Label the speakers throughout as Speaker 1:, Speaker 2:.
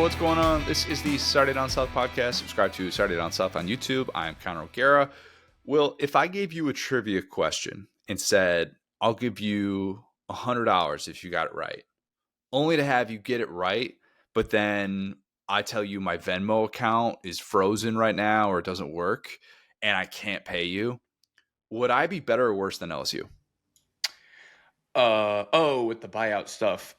Speaker 1: what's going on? This is the Saturday Down South podcast. Subscribe to Saturday Down South on YouTube. I'm Connor O'Gara. Will, if I gave you a trivia question and said, I'll give you $100 if you got it right, only to have you get it right, but then I tell you my Venmo account is frozen right now or it doesn't work and I can't pay you, would I be better or worse than LSU?
Speaker 2: With the buyout stuff.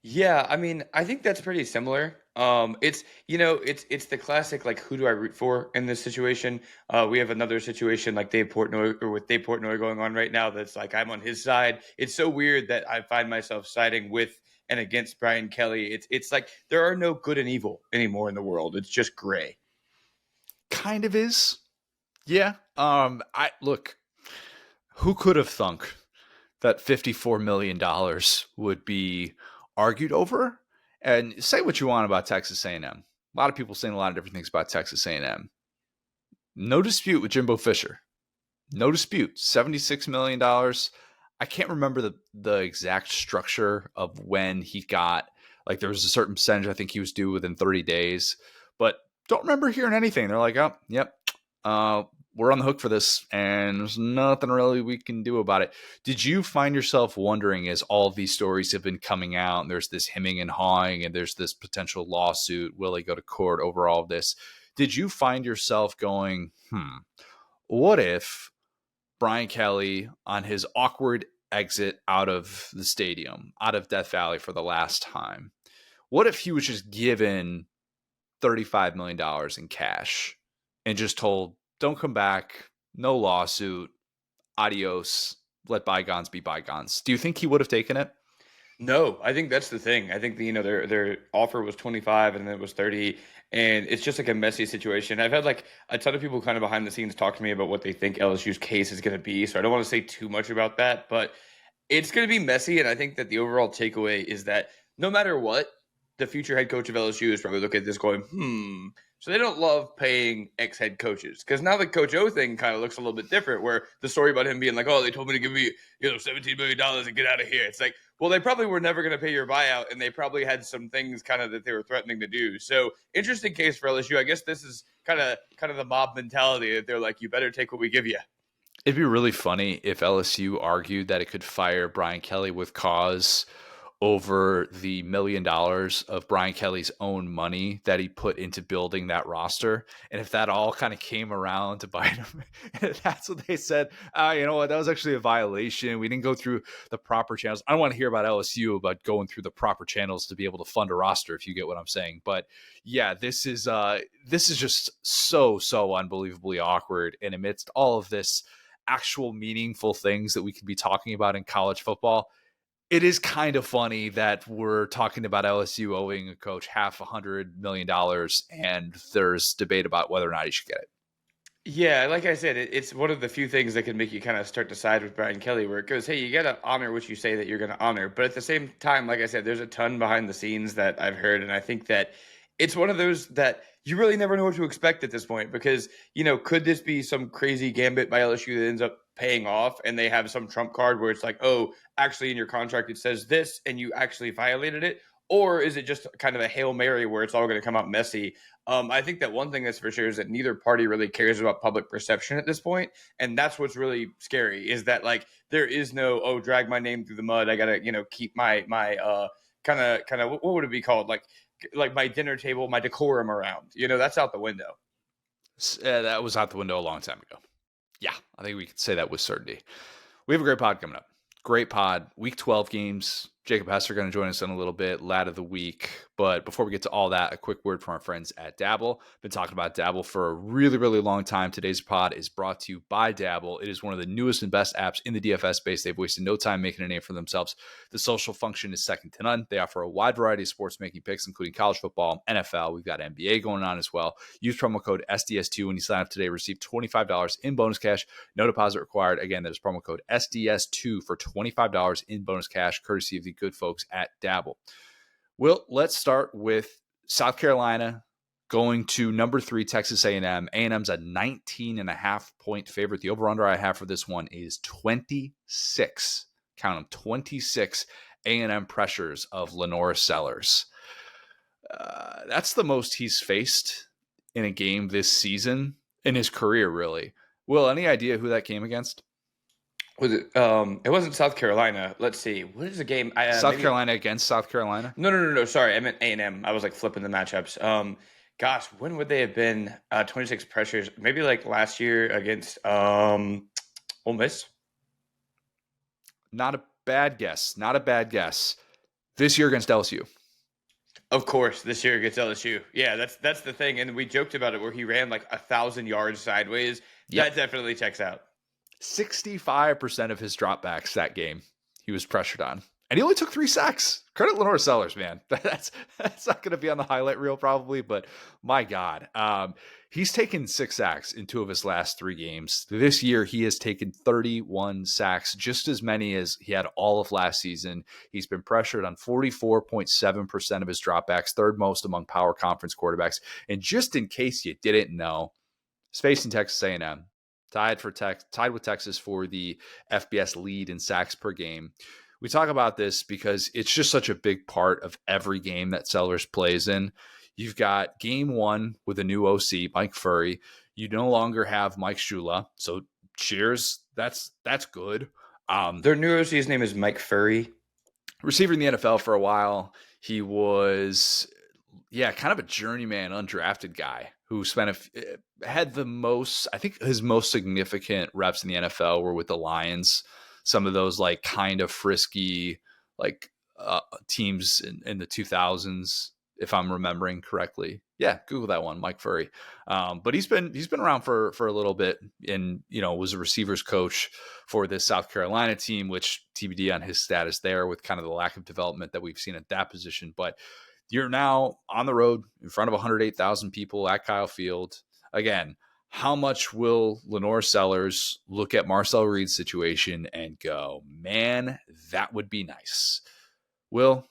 Speaker 2: Yeah, I mean, I think that's pretty similar. It's the classic, like, who do I root for in this situation? We have another situation like Dave Portnoy, or with Dave Portnoy going on right now, that's like I'm on his side. It's so weird that I find myself siding with and against Brian Kelly. It's like there are no good and evil anymore in the world. It's just gray.
Speaker 1: Kind of is. Yeah. Look, who could have thunk that $54 million would be argued over? And say what you want about Texas A&M. A lot of people saying a lot of different things about Texas A&M. No dispute with Jimbo Fisher. No dispute. $76 million. I can't remember the exact structure of when he got, like, there was a certain percentage I think he was due within 30 days. But don't remember hearing anything. They're like, oh, yep, we're on the hook for this, and there's nothing really we can do about it. Did you find yourself wondering, as all of these stories have been coming out, and there's this hemming and hawing, and there's this potential lawsuit, will he go to court over all of this? Did you find yourself going, what if Brian Kelly, on his awkward exit out of the stadium, out of Death Valley for the last time, what if he was just given $35 million in cash and just told, don't come back, no lawsuit, adios, let bygones be bygones? Do you think he would have taken it?
Speaker 2: No, I think that's the thing. I think their offer was 25 and then it was 30, and it's just like a messy situation. I've had like a ton of people kind of behind the scenes talk to me about what they think LSU's case is going to be, so I don't want to say too much about that, but it's going to be messy, and I think that the overall takeaway is that no matter what, the future head coach of LSU is probably looking at this going, So they don't love paying ex-head coaches, because now the Coach O thing kind of looks a little bit different, where the story about him being like, oh, they told me to give me $17 million and get out of here. It's like, well, they probably were never going to pay your buyout, and they probably had some things kind of that they were threatening to do. So interesting case for LSU. I guess this is kind of the mob mentality that they're like, you better take what we give you.
Speaker 1: It'd be really funny if LSU argued that it could fire Brian Kelly with cause over the $1 million of Brian Kelly's own money that he put into building that roster. And if that all kind of came around to bite him, that's what they said. You know what? That was actually a violation. We didn't go through the proper channels. I don't want to hear about LSU about going through the proper channels to be able to fund a roster, if you get what I'm saying. But yeah, this is just so unbelievably awkward. And amidst all of this actual meaningful things that we could be talking about in college football, it is kind of funny that we're talking about LSU owing a coach $500 million, and there's debate about whether or not he should get it.
Speaker 2: Yeah, like I said, it's one of the few things that can make you kind of start to side with Brian Kelly, where it goes, hey, you got to honor what you say that you're going to honor. But at the same time, like I said, there's a ton behind the scenes that I've heard, and I think that it's one of those that you really never know what to expect at this point, because, could this be some crazy gambit by LSU that ends up paying off, and they have some trump card where it's like, oh, actually in your contract it says this and you actually violated it? Or is it just kind of a Hail Mary where it's all going to come out messy? I think that one thing that's for sure is that neither party really cares about public perception at this point. And that's what's really scary, is that, like, there is no, oh, drag my name through the mud. I got to, keep my kind of, what would it be called? Like my dinner table, my decorum around, that's out the window.
Speaker 1: That was out the window a long time ago. Yeah, I think we could say that with certainty. We have a great pod coming up. Great pod. Week 12 games. Jacob Hester going to join us in a little bit, lad of the week. But before we get to all that, a quick word from our friends at Dabble. Been talking about Dabble for a really, really long time. Today's pod is brought to you by Dabble. It is one of the newest and best apps in the DFS space. They've wasted no time making a name for themselves. The social function is second to none. They offer a wide variety of sports making picks, including college football, NFL. We've got NBA going on as well. Use promo code SDS2 when you sign up today. Receive $25 in bonus cash. No deposit required. Again, that is promo code SDS2 for $25 in bonus cash, courtesy of the good folks at Dabble. Well, let's start with South Carolina going to number 3, Texas A&M. A&M's a 19.5-point favorite. The over-under I have for this one is 26. Count them, 26 A&M pressures of Lenora Sellers. That's the most he's faced in a game this season in his career, really. Will, any idea who that came against?
Speaker 2: Was it? It wasn't South Carolina. Let's see. What is the game?
Speaker 1: South
Speaker 2: Maybe.
Speaker 1: Carolina against South Carolina?
Speaker 2: No. Sorry, I meant A&M. I was like flipping the matchups. Gosh, when would they have been? 26 pressures. Maybe like last year against Ole Miss.
Speaker 1: Not a bad guess. Not a bad guess. This year against LSU.
Speaker 2: Of course, this year against LSU. Yeah, that's the thing. And we joked about it where he ran like 1,000 yards sideways.
Speaker 1: Yep.
Speaker 2: That definitely checks out.
Speaker 1: 65% of his dropbacks that game, he was pressured on. And he only took 3 sacks. Credit Lenore Sellers, man. That's not going to be on the highlight reel probably, but my God. He's taken 6 sacks in 2 of his last 3 games. This year, he has taken 31 sacks, just as many as he had all of last season. He's been pressured on 44.7% of his dropbacks, third most among power conference quarterbacks. And just in case you didn't know, he's facing Texas A&M. Tied with Texas for the FBS lead in sacks per game. We talk about this because it's just such a big part of every game that Sellers plays in. You've got game 1 with a new OC, Mike Furry. You no longer have Mike Shula, so cheers. That's good.
Speaker 2: Their new OC's name is Mike Furry.
Speaker 1: Receiver in the NFL for a while. He was, kind of a journeyman, undrafted guy who had the most, I think his most significant reps in the NFL were with the Lions. Some of those like kind of frisky teams in the 2000s, if I'm remembering correctly. Yeah, Google that one, Mike Furry. But he's been around for a little bit, and was a receivers coach for this South Carolina team, which TBD on his status there with kind of the lack of development that we've seen at that position. But you're now on the road in front of 108,000 people at Kyle Field. Again, how much will Lenore Sellers look at Marcel Reed's situation and go, man, that would be nice? Will,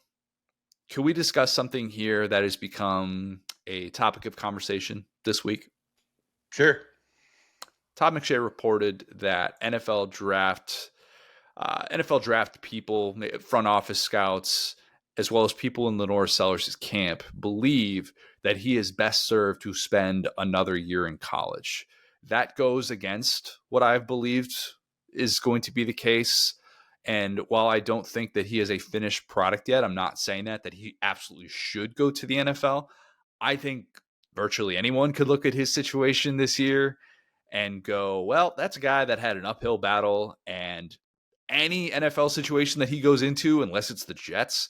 Speaker 1: can we discuss something here that has become a topic of conversation this week?
Speaker 2: Sure.
Speaker 1: Todd McShay reported that NFL draft people, front office scouts, as well as people in Lenore Sellers' camp, believe that he is best served to spend another year in college. That goes against what I've believed is going to be the case. And while I don't think that he is a finished product yet, I'm not saying that he absolutely should go to the NFL. I think virtually anyone could look at his situation this year and go, well, that's a guy that had an uphill battle, and any NFL situation that he goes into, unless it's the Jets,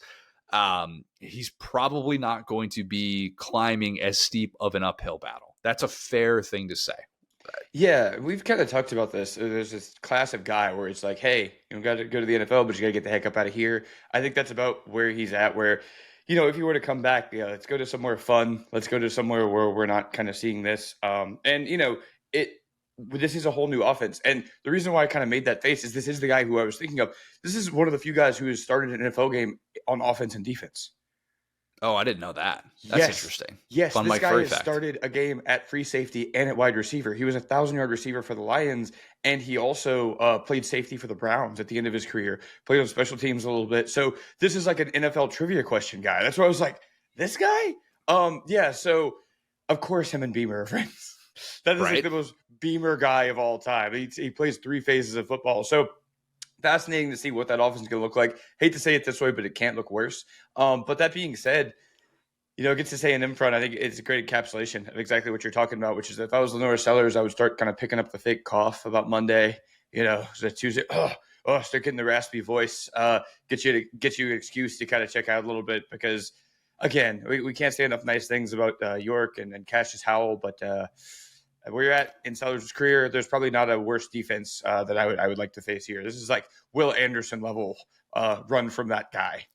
Speaker 1: he's probably not going to be climbing as steep of an uphill battle. That's a fair thing to say.
Speaker 2: Yeah, we've kind of talked about this. There's this class of guy where it's like, hey, you got to go to the NFL, but you got to get the heck up out of here. I think that's about where he's at, where, if you were to come back, let's go to somewhere fun. Let's go to somewhere where we're not kind of seeing this. This is a whole new offense. And the reason why I kind of made that face is this is the guy who I was thinking of. This is one of the few guys who has started an NFL game on offense and defense.
Speaker 1: Oh, I didn't know that. That's interesting.
Speaker 2: Yes,
Speaker 1: Fun
Speaker 2: this
Speaker 1: Mike
Speaker 2: guy
Speaker 1: Furry
Speaker 2: has
Speaker 1: fact.
Speaker 2: started a game at free safety and at wide receiver. He was a 1,000-yard receiver for the Lions, and he also played safety for the Browns at the end of his career. Played on special teams a little bit. So this is like an NFL trivia question guy. That's why I was like, this guy? So of course him and Beamer are friends. That is like the most Beamer guy of all time. He plays 3 phases of football. So fascinating to see what that offense is going to look like. Hate to say it this way, but it can't look worse. But that being said, gets to say an in front, I think it's a great encapsulation of exactly what you're talking about, which is if I was Lenore Sellers, I would start kind of picking up the fake cough about Monday, Tuesday, start getting the raspy voice, get you an excuse to kind of check out a little bit, because again, we can't say enough nice things about York and Cassius Howell, but where you're at in Sellers' career, there's probably not a worse defense that I would like to face here. This is like Will Anderson level run from that guy.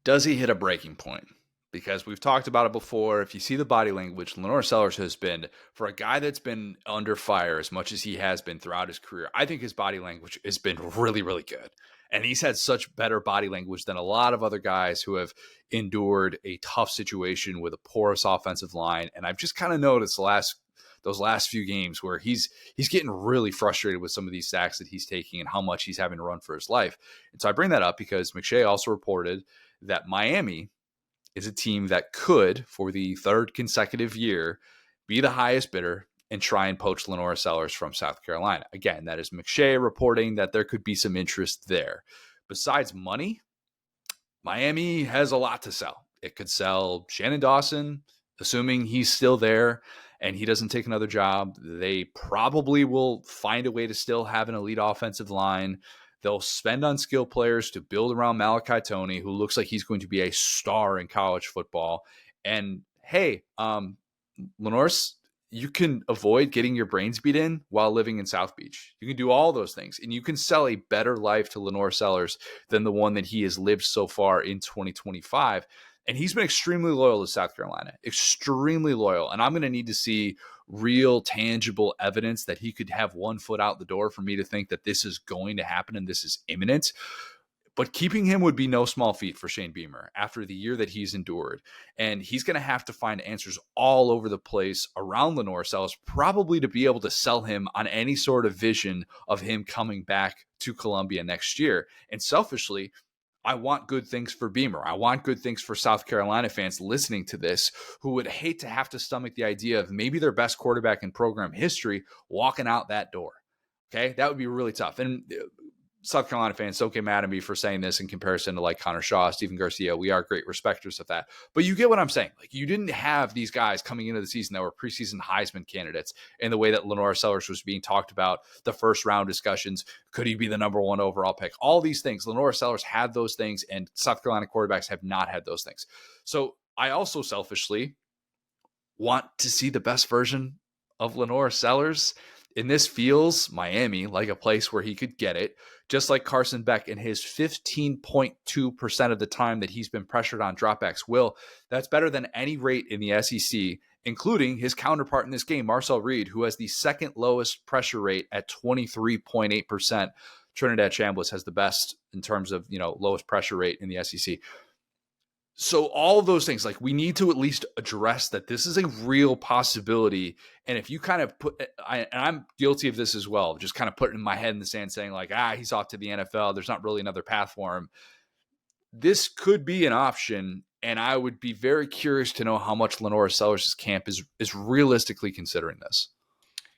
Speaker 1: Does he hit a breaking point? Because we've talked about it before. If you see the body language, Lenore Sellers has been, for a guy that's been under fire as much as he has been throughout his career, I think his body language has been really, really good. And he's had such better body language than a lot of other guys who have endured a tough situation with a porous offensive line. And I've just kind of noticed those last few games where he's getting really frustrated with some of these sacks that he's taking and how much he's having to run for his life. And so I bring that up because McShay also reported that Miami is a team that could, for the third consecutive year, be the highest bidder and try and poach Lenora Sellers from South Carolina. Again, that is McShay reporting that there could be some interest there. Besides money, Miami has a lot to sell. It could sell Shannon Dawson, assuming he's still there and he doesn't take another job. They probably will find a way to still have an elite offensive line. They'll spend on skill players to build around Malachi Toney, who looks like he's going to be a star in college football. And hey, Lenore's, you can avoid getting your brains beat in while living in South Beach. You can do all those things, and you can sell a better life to Lenore Sellers than the one that he has lived so far in 2025. And he's been extremely loyal to South Carolina, extremely loyal. And I'm going to need to see real tangible evidence that he could have one foot out the door for me to think that this is going to happen and this is imminent. But keeping him would be no small feat for Shane Beamer after the year that he's endured. And he's going to have to find answers all over the place around Lenore Sellers, probably to be able to sell him on any sort of vision of him coming back to Columbia next year. And selfishly, I want good things for Beamer. I want good things for South Carolina fans listening to this who would hate to have to stomach the idea of maybe their best quarterback in program history walking out that door. Okay, that would be really tough. And South Carolina fans, don't get mad at me for saying this in comparison to like Connor Shaw, Stephen Garcia. We are great respecters of that. But you get what I'm saying. Like, you didn't have these guys coming into the season that were preseason Heisman candidates in the way that Lenore Sellers was being talked about, the first round discussions. Could he be the number one overall pick? All these things. Lenore Sellers had those things, and South Carolina quarterbacks have not had those things. So I also selfishly want to see the best version of Lenore Sellers. And this feels, Miami, like a place where he could get it, just like Carson Beck in his 15.2% of the time that he's been pressured on dropbacks will. That's better than any rate in the SEC, including his counterpart in this game, Marcel Reed, who has the second lowest pressure rate at 23.8%. Trinidad Chambliss has the best in terms of, lowest pressure rate in the SEC. So all of those things, like, we need to at least address that this is a real possibility. And if you kind of and I'm guilty of this as well, just kind of putting my head in the sand saying like, he's off to the NFL. There's not really another path for him. This could be an option. And I would be very curious to know how much Lenore Sellers' camp is realistically considering this.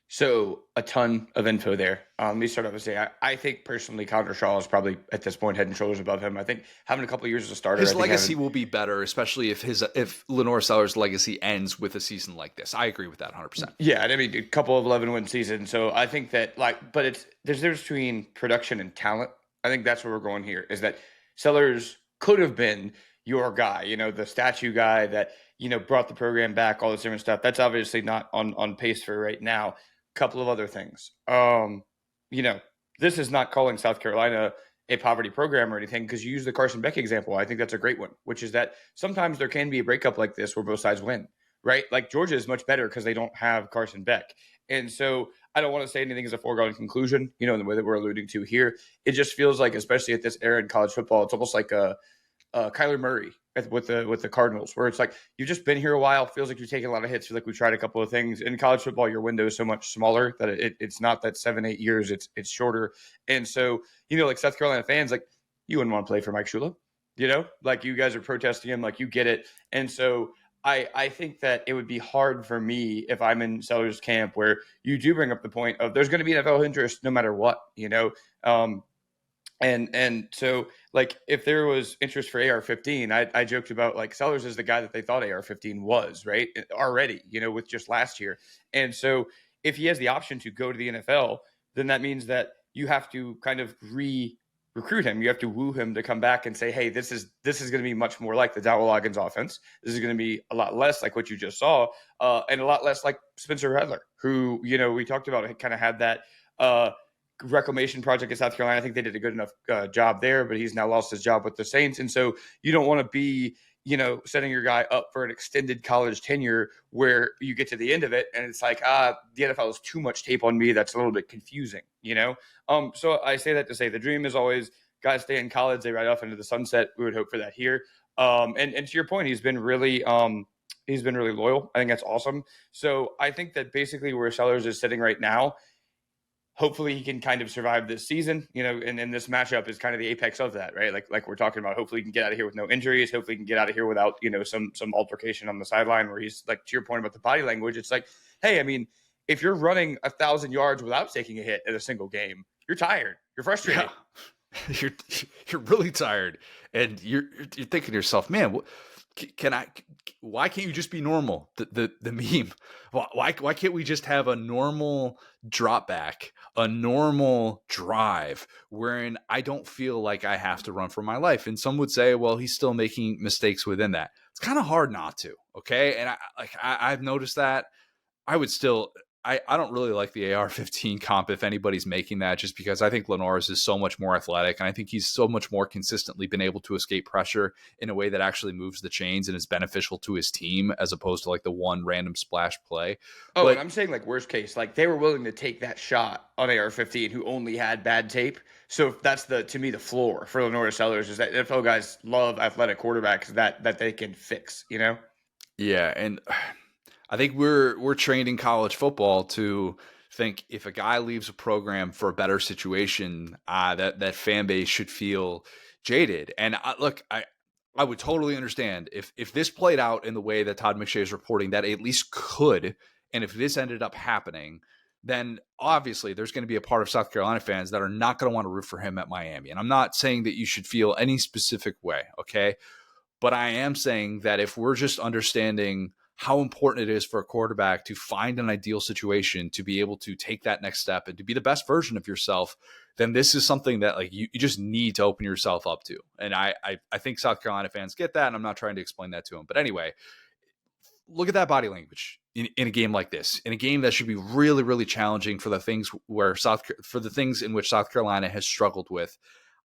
Speaker 2: So a ton of info there. Let me start off and say, I think personally, Connor Shaw is probably at this point head and shoulders above him. I think having a couple of years as a starter,
Speaker 1: his legacy will be better, especially if Lenore Sellers' legacy ends with a season like this. I agree with that 100%.
Speaker 2: Yeah, I mean, a couple of 11-win seasons. So I think that but there's a difference between production and talent. I think that's where we're going here. Is that Sellers could have been your guy, the statue guy that brought the program back, all this different stuff. That's obviously not on pace for right now. Couple of other things. This is not calling South Carolina a poverty program or anything, because you use the Carson Beck example. I think that's a great one, which is that sometimes there can be a breakup like this where both sides win, right? Like, Georgia is much better because they don't have Carson Beck. And so I don't want to say anything as a foregone conclusion, in the way that we're alluding to here. It just feels like, especially at this era in college football, it's almost like Kyler Murray with the Cardinals, where it's like, you've just been here a while. Feels like you're taking a lot of hits. Feel like we've tried a couple of things. In college football, your window is so much smaller that it's not that 7-8 years. It's shorter. And so, like South Carolina fans, like, you wouldn't want to play for Mike Shula, like, you guys are protesting him, like, you get it. And so I think that it would be hard for me if I'm in Sellers' camp, where you do bring up the point of there's going to be NFL interest no matter what, And so, like, if there was interest for AR-15, I joked about, like, Sellers is the guy that they thought AR-15 was, right? Already, with just last year. And so if he has the option to go to the NFL, then that means that you have to kind of recruit him. You have to woo him to come back and say, hey, this is going to be much more like the Dowell Loggins offense. This is going to be a lot less like what you just saw, and a lot less like Spencer Rattler, who, we talked about, kind of had that reclamation project in South Carolina. I think they did a good enough job there, but he's now lost his job with the Saints. And so you don't want to be, setting your guy up for an extended college tenure where you get to the end of it and it's like, the NFL is too much tape on me. That's a little bit confusing, So I say that to say the dream is always guys stay in college. They ride off into the sunset. We would hope for that here. And to your point, he's been really loyal. I think that's awesome. So I think that basically where Sellers is sitting right now, hopefully he can kind of survive this season, and this matchup is kind of the apex of that, right? Like we're talking about, hopefully he can get out of here with no injuries. Hopefully he can get out of here without, some altercation on the sideline where he's like, to your point about the body language, it's like, hey, I mean, if you're running 1,000 yards without taking a hit in a single game, you're tired. You're frustrated.
Speaker 1: Yeah. You're really tired, and you're thinking to yourself, man, why can't you just be normal? The meme. Why can't we just have a normal drop back, a normal drive, wherein I don't feel like I have to run for my life? And some would say, well, he's still making mistakes within that. It's kind of hard not to. Okay, and I've noticed that. I would still. I don't really like the AR-15 comp if anybody's making that, just because I think Lenore's is so much more athletic, and I think he's so much more consistently been able to escape pressure in a way that actually moves the chains and is beneficial to his team, as opposed to like the one random splash play.
Speaker 2: Oh, and I'm saying like worst case, like they were willing to take that shot on AR-15 who only had bad tape. So that's to me, the floor for Lenore Sellers is that NFL guys love athletic quarterbacks that they can fix,
Speaker 1: Yeah, and I think we're trained in college football to think if a guy leaves a program for a better situation, that fan base should feel jaded. And I would totally understand if this played out in the way that Todd McShay is reporting that it at least could, and if this ended up happening, then obviously there's going to be a part of South Carolina fans that are not going to want to root for him at Miami. And I'm not saying that you should feel any specific way, okay? But I am saying that if we're just understanding how important it is for a quarterback to find an ideal situation to be able to take that next step and to be the best version of yourself, then this is something that like you just need to open yourself up to. And I think South Carolina fans get that, and I'm not trying to explain that to them. But anyway, look at that body language in a game like this, in a game that should be really, really challenging for the things in which South Carolina has struggled with.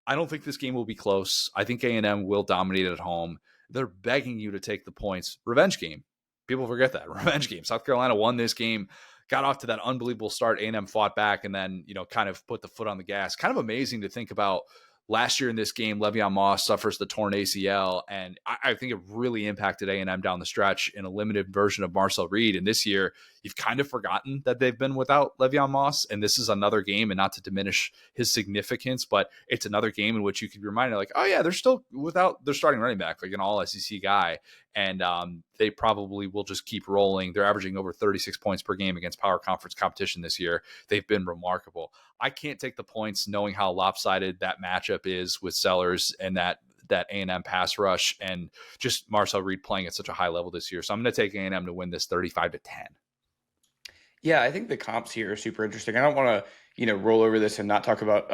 Speaker 1: I don't think this game will be close. I think A&M will dominate at home. They're begging you to take the points. Revenge game. People forget that. Revenge game. South Carolina won this game, got off to that unbelievable start. A&M fought back and then, kind of put the foot on the gas. Kind of amazing to think about. Last year in this game, Le'Veon Moss suffers the torn ACL, and I think it really impacted A&M down the stretch in a limited version of Marcel Reed. And this year, you've kind of forgotten that they've been without Le'Veon Moss, and this is another game, and not to diminish his significance, but it's another game in which you could be reminded, like, oh yeah, they're still without their starting running back, like an all-SEC guy, and they probably will just keep rolling. They're averaging over 36 points per game against power conference competition this year. They've been remarkable. I can't take the points knowing how lopsided that matchup is with Sellers and that A&M pass rush and just Marcel Reed playing at such a high level this year. So I'm going to take A&M to win this 35-10.
Speaker 2: Yeah, I think the comps here are super interesting. I don't want to, roll over this and not talk about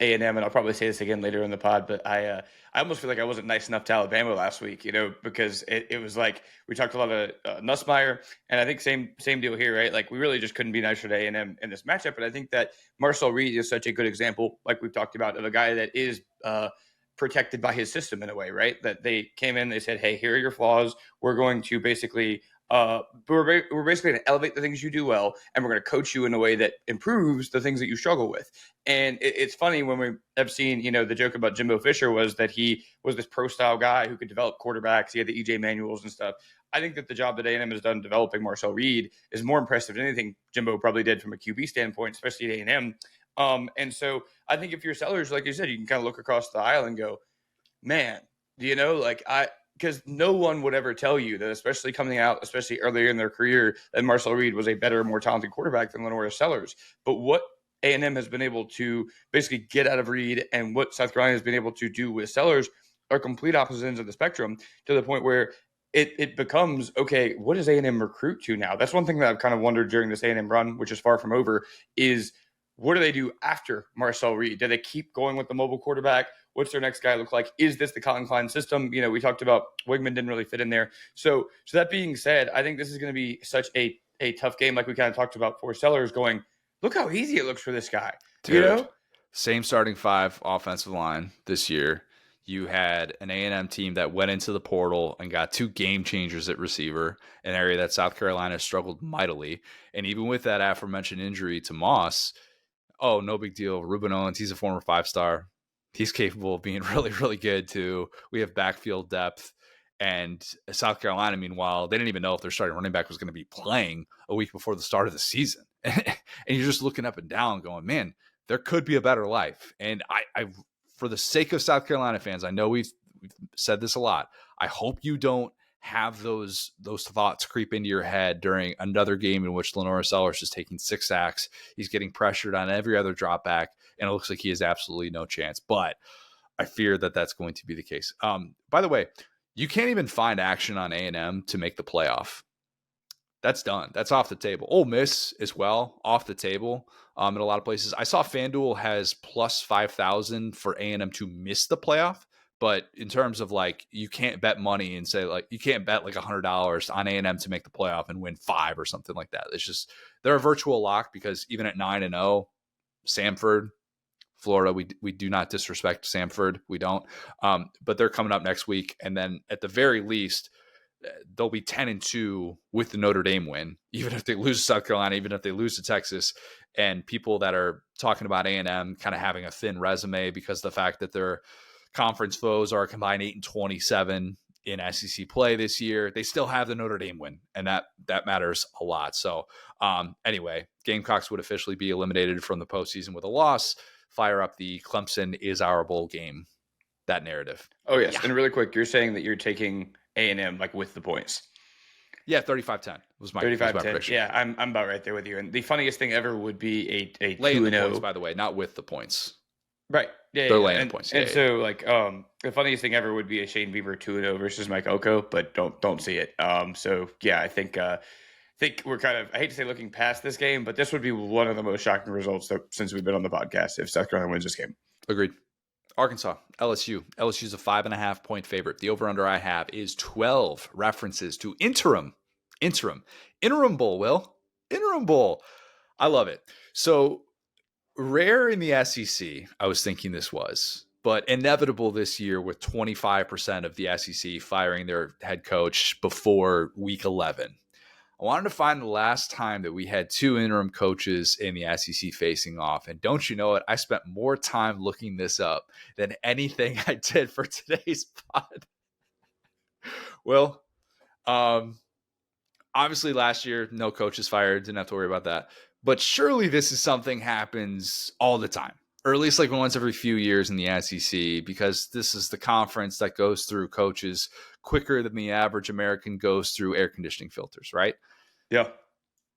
Speaker 2: A&M, and I'll probably say this again later in the pod, but I almost feel like I wasn't nice enough to Alabama last week, because it was like we talked a lot of Nussmeier, and I think same deal here, right? Like we really just couldn't be nicer to A&M in this matchup, but I think that Marcel Reed is such a good example, like we've talked about, of a guy that is protected by his system in a way, right? That they came in, they said, hey, here are your flaws. We're going to basically we're basically going to elevate the things you do well, and we're going to coach you in a way that improves the things that you struggle with. And it's funny when we have seen, the joke about Jimbo Fisher was that he was this pro style guy who could develop quarterbacks. He had the EJ manuals and stuff. I think that the job that A&M has done developing Marcel Reed is more impressive than anything Jimbo probably did from a QB standpoint, especially at A&M. And so I think if you're Sellers, like you said, you can kind of look across the aisle and go, man, because no one would ever tell you that, especially coming out, especially earlier in their career, that Marcel Reed was a better, more talented quarterback than Lenore Sellers. But what A&M has been able to basically get out of Reed and what South Carolina has been able to do with Sellers are complete opposite ends of the spectrum, to the point where it becomes, okay, what does A&M recruit to now? That's one thing that I've kind of wondered during this A&M run, which is far from over, is what do they do after Marcel Reed? Do they keep going with the mobile quarterback? What's their next guy look like? Is this the Colin Klein system? We talked about Wigman didn't really fit in there. So that being said, I think this is going to be such a tough game, like we kind of talked about for Sellers, going, look how easy it looks for this guy.
Speaker 1: Dude, same starting five offensive line this year. You had an A&M team that went into the portal and got two game changers at receiver, an area that South Carolina struggled mightily. And even with that aforementioned injury to Moss, oh, no big deal. Ruben Owens, he's a former 5-star. He's capable of being really, really good too. We have backfield depth. And South Carolina, meanwhile, they didn't even know if their starting running back was going to be playing a week before the start of the season. and you're just looking up and down going, man, there could be a better life. And I for the sake of South Carolina fans, I know we've said this a lot. I hope you don't have those thoughts creep into your head during another game in which Lenora Sellers is taking 6 sacks. He's getting pressured on every other drop back, and it looks like he has absolutely no chance. But I fear that that's going to be the case. By the way, you can't even find action on A&M to make the playoff. That's done. That's off the table. Ole Miss as well, off the table in a lot of places. I saw FanDuel has plus 5,000 for A&M to miss the playoff. But in terms of like, you can't bet money and say like, you can't bet like $100 on A&M to make the playoff and win 5 or something like that. It's just, they're a virtual lock because even at 9-0, Samford, Florida, we do not disrespect Samford. We don't. But they're coming up next week. And then at the very least, they'll be 10-2 with the Notre Dame win, even if they lose to South Carolina, even if they lose to Texas. And people that are talking about A&M kind of having a thin resume because of the fact that their conference foes are combined 8-27 in SEC play this year, they still have the Notre Dame win, and that matters a lot. So anyway, Gamecocks would officially be eliminated from the postseason with a loss. Fire up the Clemson is our bowl game, that narrative.
Speaker 2: Oh, yes. Yeah. And really quick, you're saying that you're taking A&M like with the points.
Speaker 1: Yeah, 35-10 was my prediction.
Speaker 2: Yeah, I'm about right there with you. And the funniest thing ever would be a
Speaker 1: laying
Speaker 2: 2-0.
Speaker 1: The points, by the way, not with the points.
Speaker 2: Right. Yeah,
Speaker 1: they're laying points.
Speaker 2: And so like the funniest thing ever would be a Shane Beaver 2-0 versus Mike Oko, but don't see it. So yeah, I think we're kind of, I hate to say looking past this game, but this would be one of the most shocking results since we've been on the podcast if South Carolina wins this game.
Speaker 1: Agreed. Arkansas-LSU. LSU's a 5.5 point favorite. The over-under I have is 12 references to interim bowl, Will. Interim bowl. I love it. So rare in the SEC, I was thinking this was, but inevitable this year with 25% of the SEC firing their head coach before week 11. I wanted to find the last time that we had 2 interim coaches in the SEC facing off. And don't you know it, I spent more time looking this up than anything I did for today's pod. Well, obviously last year, no coaches fired. Didn't have to worry about that. But surely this is something happens all the time, or at least like once every few years in the SEC, because this is the conference that goes through coaches quicker than the average American goes through air conditioning filters, right?
Speaker 2: Yeah.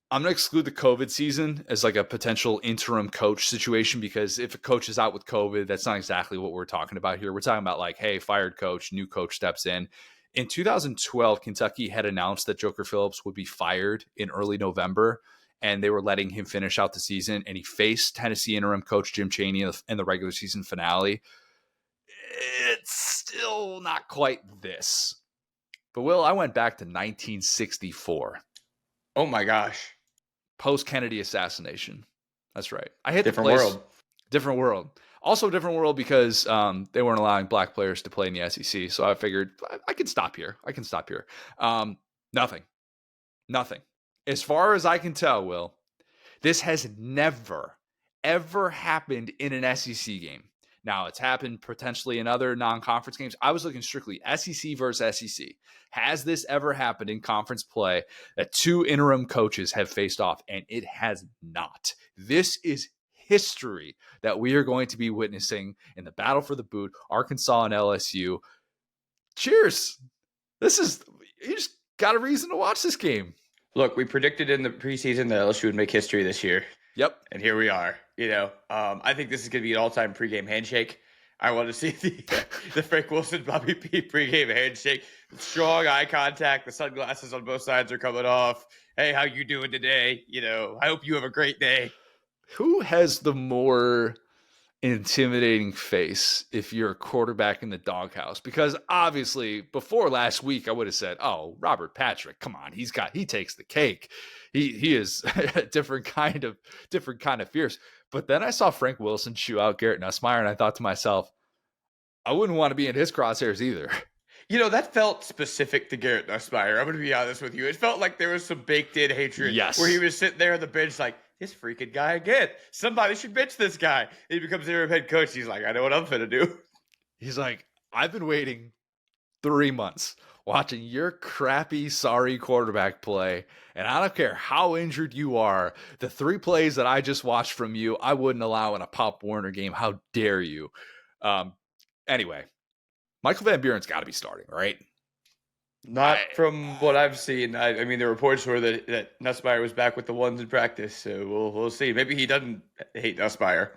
Speaker 1: I'm going to exclude the COVID season as like a potential interim coach situation, because if a coach is out with COVID, that's not exactly what we're talking about here. We're talking about like, hey, fired coach, new coach steps in. In 2012, Kentucky had announced that Joker Phillips would be fired in early November, and they were letting him finish out the season, and he faced Tennessee interim coach Jim Chaney in the regular season finale. It's still not quite this. But, Will, I went back to 1964.
Speaker 2: Oh, my gosh.
Speaker 1: Post-Kennedy assassination. That's right. I hit
Speaker 2: different
Speaker 1: the place.
Speaker 2: World.
Speaker 1: Different world. Also different world because they weren't allowing black players to play in the SEC. So I figured I can stop here. Nothing. As far as I can tell, Will, this has never, ever happened in an SEC game. Now, it's happened potentially in other non-conference games. I was looking strictly SEC versus SEC. Has this ever happened in conference play that 2 interim coaches have faced off? And it has not. This is history that we are going to be witnessing in the battle for the boot, Arkansas and LSU. Cheers. You just got a reason to watch this game.
Speaker 2: Look, we predicted in the preseason that LSU would make history this year.
Speaker 1: Yep.
Speaker 2: And here we are. I think this is going to be an all-time pregame handshake. I want to see the Frank Wilson, Bobby P pregame handshake. Strong eye contact. The sunglasses on both sides are coming off. Hey, how you doing today? I hope you have a great day.
Speaker 1: Who has the more intimidating face if you're a quarterback in the doghouse? Because obviously before last week, I would have said, oh, Robert Patrick, come on. He takes the cake. He is a different kind of fierce. But then I saw Frank Wilson chew out Garrett Nussmeier, and I thought to myself, I wouldn't want to be in his crosshairs either.
Speaker 2: That felt specific to Garrett Nussmeier. I'm going to be honest with you. It felt like there was some baked in hatred.
Speaker 1: Yes.
Speaker 2: Where he was sitting there on the bench like, this freaking guy again. Somebody should bench this guy. He becomes interim head coach. He's like, I know what I'm going to do.
Speaker 1: He's like, I've been waiting 3 months watching your crappy, sorry quarterback play. And I don't care how injured you are. The 3 plays that I just watched from you, I wouldn't allow in a Pop Warner game. How dare you? Anyway, Michael Van Buren's got to be starting, right?
Speaker 2: Not from what I've seen. I mean, the reports were that Nussmeier was back with the ones in practice, so we'll see. Maybe he doesn't hate Nussmeier.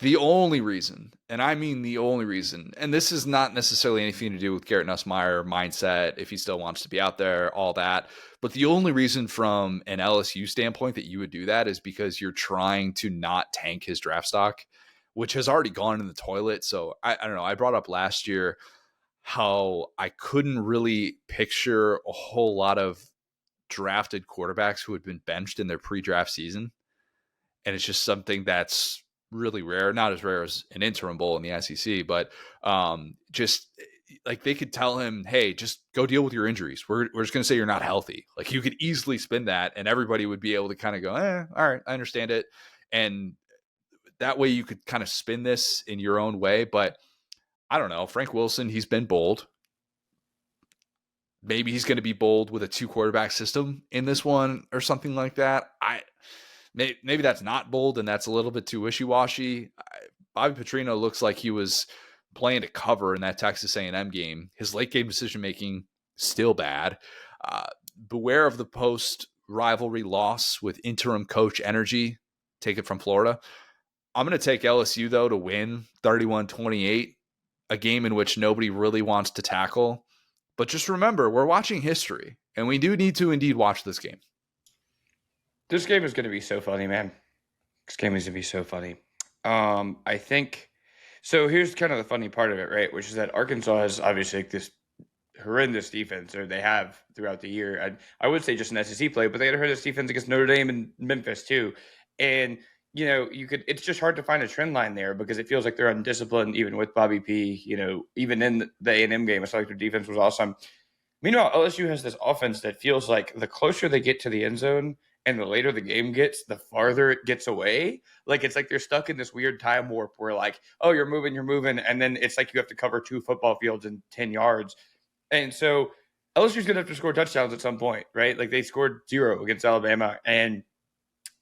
Speaker 1: The only reason, and I mean the only reason, and this is not necessarily anything to do with Garrett Nussmeier mindset, if he still wants to be out there, all that, but the only reason from an LSU standpoint that you would do that is because you're trying to not tank his draft stock, which has already gone in the toilet. So I don't know. I brought up last year how I couldn't really picture a whole lot of drafted quarterbacks who had been benched in their pre-draft season. And it's just something that's really rare, not as rare as an interim bowl in the SEC, but just like they could tell him, hey, just go deal with your injuries. We're just going to say you're not healthy. Like you could easily spin that and everybody would be able to kind of go, all right, I understand it. And that way you could kind of spin this in your own way. But I don't know. Frank Wilson, he's been bold. Maybe he's going to be bold with a 2 quarterback system in this one or something like that. Maybe that's not bold and that's a little bit too wishy-washy. Bobby Petrino looks like he was playing to cover in that Texas A&M game. His late game decision-making, still bad. Beware of the post-rivalry loss with interim coach energy. Take it from Florida. I'm going to take LSU, though, to win 31-28, a game in which nobody really wants to tackle. But just remember, we're watching history, and we do need to indeed watch this game.
Speaker 2: This game is going to be so funny, man. This game is going to be so funny. I think – so here's kind of the funny part of it, right, which is that Arkansas has obviously this horrendous defense, or they have throughout the year. I would say just an SEC play, but they had a horrendous defense against Notre Dame and Memphis too. And – you know, it's just hard to find a trend line there because it feels like they're undisciplined, even with Bobby P, you know, even in the A&M game. I felt like their defense was awesome. Meanwhile, LSU has this offense that feels like the closer they get to the end zone and the later the game gets, the farther it gets away. Like, it's like they're stuck in this weird time warp where like, oh, you're moving. And then it's like you have to cover 2 football fields in 10 yards. And so LSU's going to have to score touchdowns at some point, right? Like they scored 0 against Alabama, and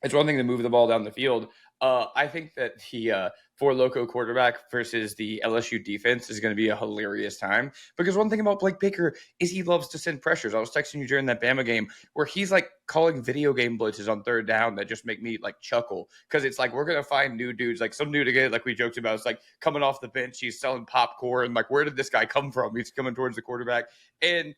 Speaker 2: it's one thing to move the ball down the field. I think that the Four Loko quarterback versus the LSU defense is going to be a hilarious time because one thing about Blake Baker is he loves to send pressures. I was texting you during that Bama game where he's like calling video game blitzes on 3rd down that just make me like chuckle because it's like we're going to find new dudes, like some dude again, like we joked about. It's like coming off the bench, he's selling popcorn. Like, where did this guy come from? He's coming towards the quarterback. And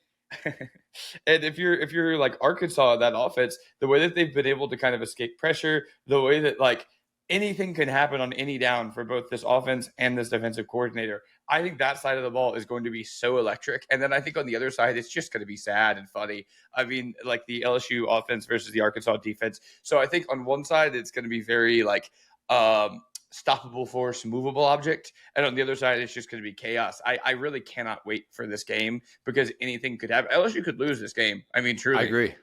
Speaker 2: if you're like Arkansas, that offense, the way that they've been able to kind of escape pressure, the way that like anything can happen on any down for both this offense and this defensive coordinator, I think that side of the ball is going to be so electric. And then I think on the other side, it's just going to be sad and funny. I mean, like the LSU offense versus the Arkansas defense. So I think on one side, it's going to be very like stoppable force, movable object. And on the other side, it's just going to be chaos. I really cannot wait for this game because anything could happen. LSU could lose this game. I mean, truly.
Speaker 1: I agree.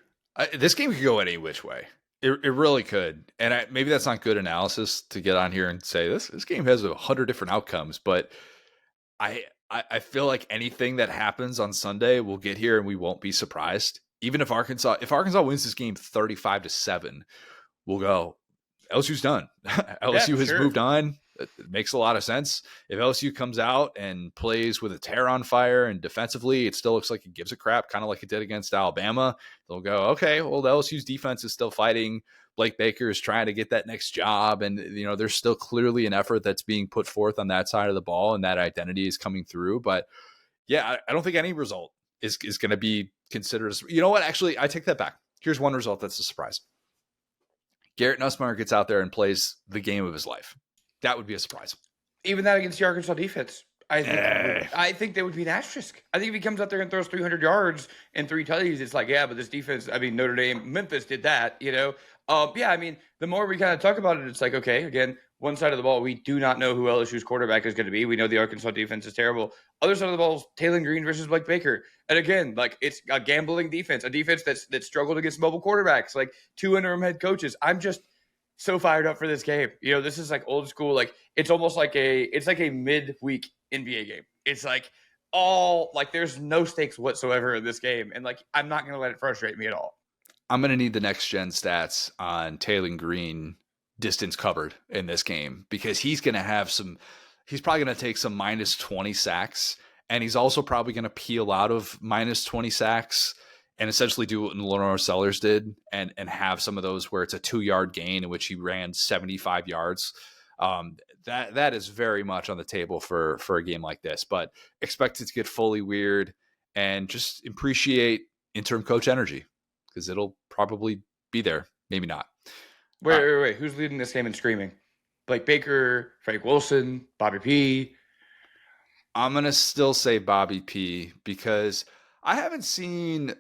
Speaker 1: This game could go any which way. It really could. And maybe that's not good analysis to get on here and say this game has 100 different outcomes, but I feel like anything that happens on Sunday will get here and we won't be surprised. Even if Arkansas wins this game 35-7, we'll go, LSU's done. LSU has moved on. It makes a lot of sense. If LSU comes out and plays with a tear on fire and defensively, it still looks like it gives a crap, kind of like it did against Alabama. They'll go, okay, well, the LSU's defense is still fighting. Blake Baker is trying to get that next job. And, you know, there's still clearly an effort that's being put forth on that side of the ball, and that identity is coming through. But yeah, I don't think any result is going to be considered. You know what? Actually, I take that back. Here's one result that's a surprise. Garrett Nussmeier gets out there and plays the game of his life. That would be a surprise.
Speaker 2: Even that against the Arkansas defense. I think they would be an asterisk. I think if he comes out there and throws 300 yards and 3 tutties, it's like, yeah, but this defense, I mean, Notre Dame, Memphis did that, you know? Yeah, I mean, the more we kind of talk about it, it's like, okay, again, one side of the ball, we do not know who LSU's quarterback is going to be. We know the Arkansas defense is terrible. Other side of the ball is Taylor Green versus Blake Baker. And again, like, it's a gambling defense, a defense that struggled against mobile quarterbacks, like 2 interim head coaches. I'm just so fired up for this game. You know, this is like old school. Like, it's almost like it's like a midweek NBA game. It's like there's no stakes whatsoever in this game. And like, I'm not going to let it frustrate me at all.
Speaker 1: I'm going to need the next gen stats on Taylor Green distance covered in this game, because he's going to have he's probably going to take some minus 20 sacks. And he's also probably going to peel out of minus 20 sacks and essentially do what Lenore Sellers did and have some of those where it's a 2-yard gain in which he ran 75 yards. That is very much on the table for a game like this, but expect it to get fully weird and just appreciate interim coach energy, because it'll probably be there. Maybe not.
Speaker 2: Wait. Who's leading this game in screaming? Blake Baker, Frank Wilson, Bobby P.
Speaker 1: I'm going to still say Bobby P, because I haven't seen,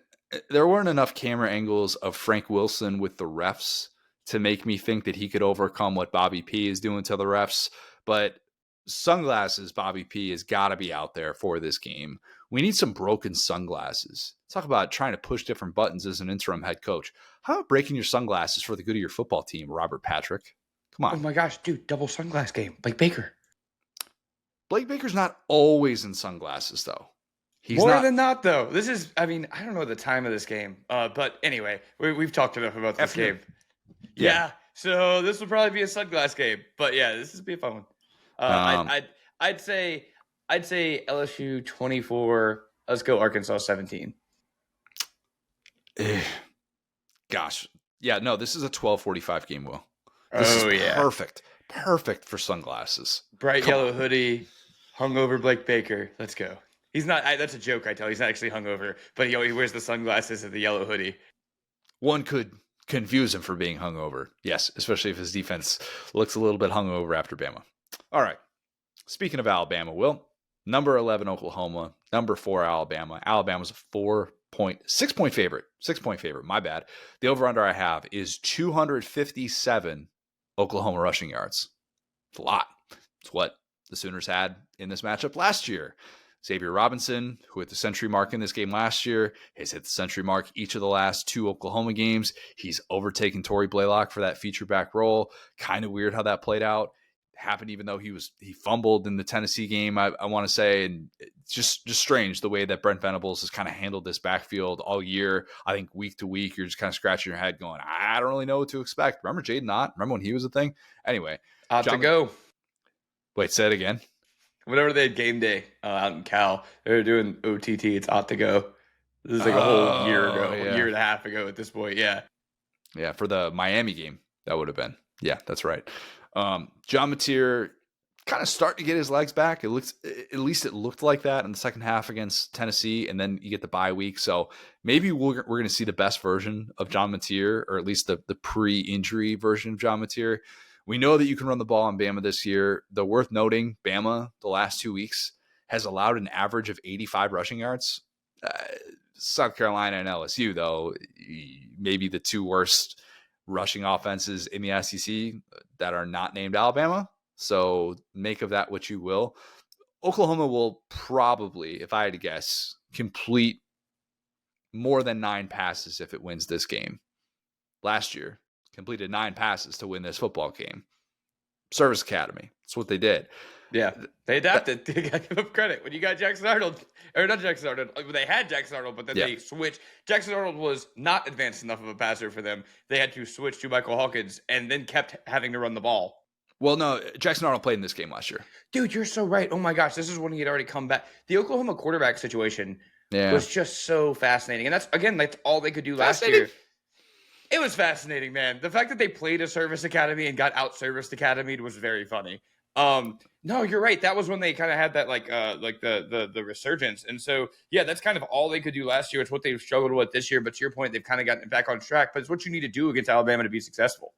Speaker 1: there weren't enough camera angles of Frank Wilson with the refs to make me think that he could overcome what Bobby P is doing to the refs. But sunglasses, Bobby P has got to be out there for this game. We need some broken sunglasses. Talk about trying to push different buttons as an interim head coach. How about breaking your sunglasses for the good of your football team, Robert Patrick? Come on.
Speaker 2: Oh my gosh, dude, double sunglass game. Blake Baker.
Speaker 1: Blake Baker's not always in sunglasses, though. He's
Speaker 2: More than not, though. This is, I don't know the time of this game. But anyway, we've talked enough about this game. Yeah. So this will probably be a sunglass game. But yeah, this will be a fun one. I'd say LSU 24. Let's go Arkansas 17.
Speaker 1: Gosh. Yeah, no, this is a 12:45 game, Will. This is perfect. Perfect for sunglasses.
Speaker 2: Bright yellow hoodie, hungover Blake Baker. Let's go. He's not, that's a joke, I tell. He's not actually hungover, but he wears the sunglasses and the yellow hoodie.
Speaker 1: One could confuse him for being hungover. Yes, especially if his defense looks a little bit hungover after Bama. All right. Speaking of Alabama, Will, number 11 Oklahoma, number 4 Alabama. Alabama's a 6-point favorite. 6-point favorite. My bad. The over-under I have is 257 Oklahoma rushing yards. It's a lot. It's what the Sooners had in this matchup last year. Xavier Robinson, who hit the century mark in this game last year, has hit the century mark each of the last 2 Oklahoma games. He's overtaken Torrey Blaylock for that feature back role. Kind of weird how that played out. Happened even though he fumbled in the Tennessee game, I want to say, and it's just strange the way that Brent Venables has kind of handled this backfield all year. I think week to week, you're just kind of scratching your head going, I don't really know what to expect. Remember Jaden Ott? Remember when he was a thing? Anyway.
Speaker 2: To go.
Speaker 1: Wait, say it again.
Speaker 2: Whenever they had game day out in Cal, they were doing OTT. It's ought to go. This is like a whole year ago, a year and a half ago at this point. Yeah.
Speaker 1: Yeah, for the Miami game, that would have been. Yeah, that's right. John Mateer kind of starting to get his legs back. At least it looked like that in the second half against Tennessee, and then you get the bye week. So maybe we're going to see the best version of John Mateer, or at least the pre-injury version of John Mateer. We know that you can run the ball on Bama this year. Though worth noting, Bama the last 2 weeks has allowed an average of 85 rushing yards. South Carolina and LSU, though, maybe the 2 worst rushing offenses in the SEC that are not named Alabama. So make of that what you will. Oklahoma will probably, if I had to guess, complete more than 9 passes if it wins this game. Last year, completed 9 passes to win this football game. Service Academy. That's what they did.
Speaker 2: Yeah, they adapted. They got to give up credit. When you got Jackson Arnold, or not Jackson Arnold, they had Jackson Arnold, but then they switched. Jackson Arnold was not advanced enough of a passer for them. They had to switch to Michael Hawkins and then kept having to run the ball.
Speaker 1: Well, no, Jackson Arnold played in this game last year.
Speaker 2: Dude, you're so right. Oh my gosh, this is when he had already come back. The Oklahoma quarterback situation was just so fascinating. And that's all they could do last year. It was fascinating, man. The fact that they played a service academy and got out-serviced academied was very funny. No, you're right. That was when they kind of had that the resurgence. And so, yeah, that's kind of all they could do last year. It's what they've struggled with this year. But to your point, they've kind of gotten it back on track. But it's what you need to do against Alabama to be successful.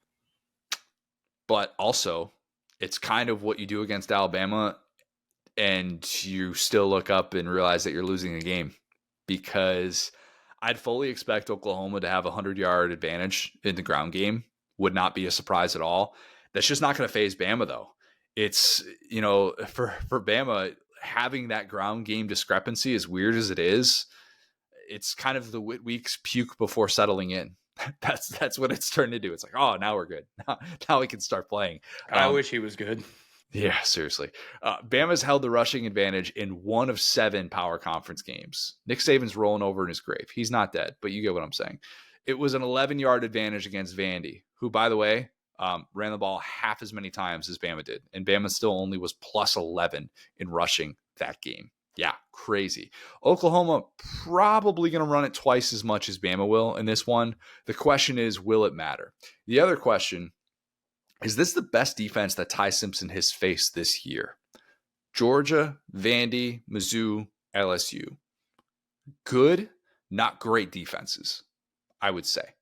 Speaker 1: But also, it's kind of what you do against Alabama, and you still look up and realize that you're losing the game, because I'd fully expect Oklahoma to have a 100-yard advantage in the ground game. Would not be a surprise at all. That's just not going to phase Bama, though. It's, for Bama, having that ground game discrepancy, as weird as it is, it's kind of the Whitweek's puke before settling in. That's what it's turned into. It's like, oh, now we're good. Now we can start playing.
Speaker 2: I wish he was good.
Speaker 1: Yeah, seriously. Bama's held the rushing advantage in 1 of 7 power conference games. Nick Saban's rolling over in his grave. He's not dead, but you get what I'm saying. It was an 11-yard advantage against Vandy, who, by the way, ran the ball half as many times as Bama did. And Bama still only was plus 11 in rushing that game. Yeah, crazy. Oklahoma probably going to run it twice as much as Bama will in this one. The question is, will it matter? The other question, is this the best defense that Ty Simpson has faced this year? Georgia, Vandy, Mizzou, LSU. Good, not great defenses, I would say.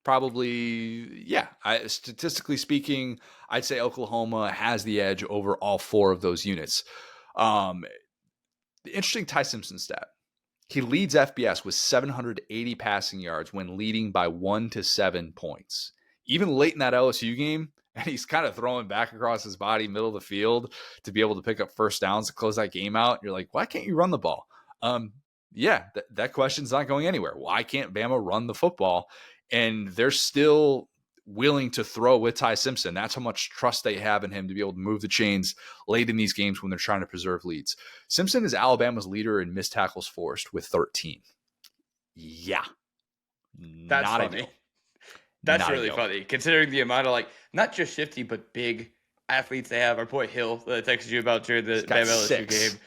Speaker 1: Probably, yeah. Statistically speaking, I'd say Oklahoma has the edge over all 4 of those units. The interesting Ty Simpson stat. He leads FBS with 780 passing yards when leading by 1 to 7 points. Even late in that LSU game, and he's kind of throwing back across his body, middle of the field, to be able to pick up first downs to close that game out. You're like, why can't you run the ball? That question's not going anywhere. Why can't Bama run the football? And they're still willing to throw with Ty Simpson. That's how much trust they have in him to be able to move the chains late in these games when they're trying to preserve leads. Simpson is Alabama's leader in missed tackles forced with 13. Yeah.
Speaker 2: That's
Speaker 1: not
Speaker 2: funny.
Speaker 1: ideal.
Speaker 2: That's
Speaker 1: Not
Speaker 2: really
Speaker 1: ideal.
Speaker 2: funny, considering the amount of not just shifty, but big athletes they have. Our boy Hill that I texted you about during the
Speaker 1: got
Speaker 2: Bama LSU
Speaker 1: 6.
Speaker 2: game.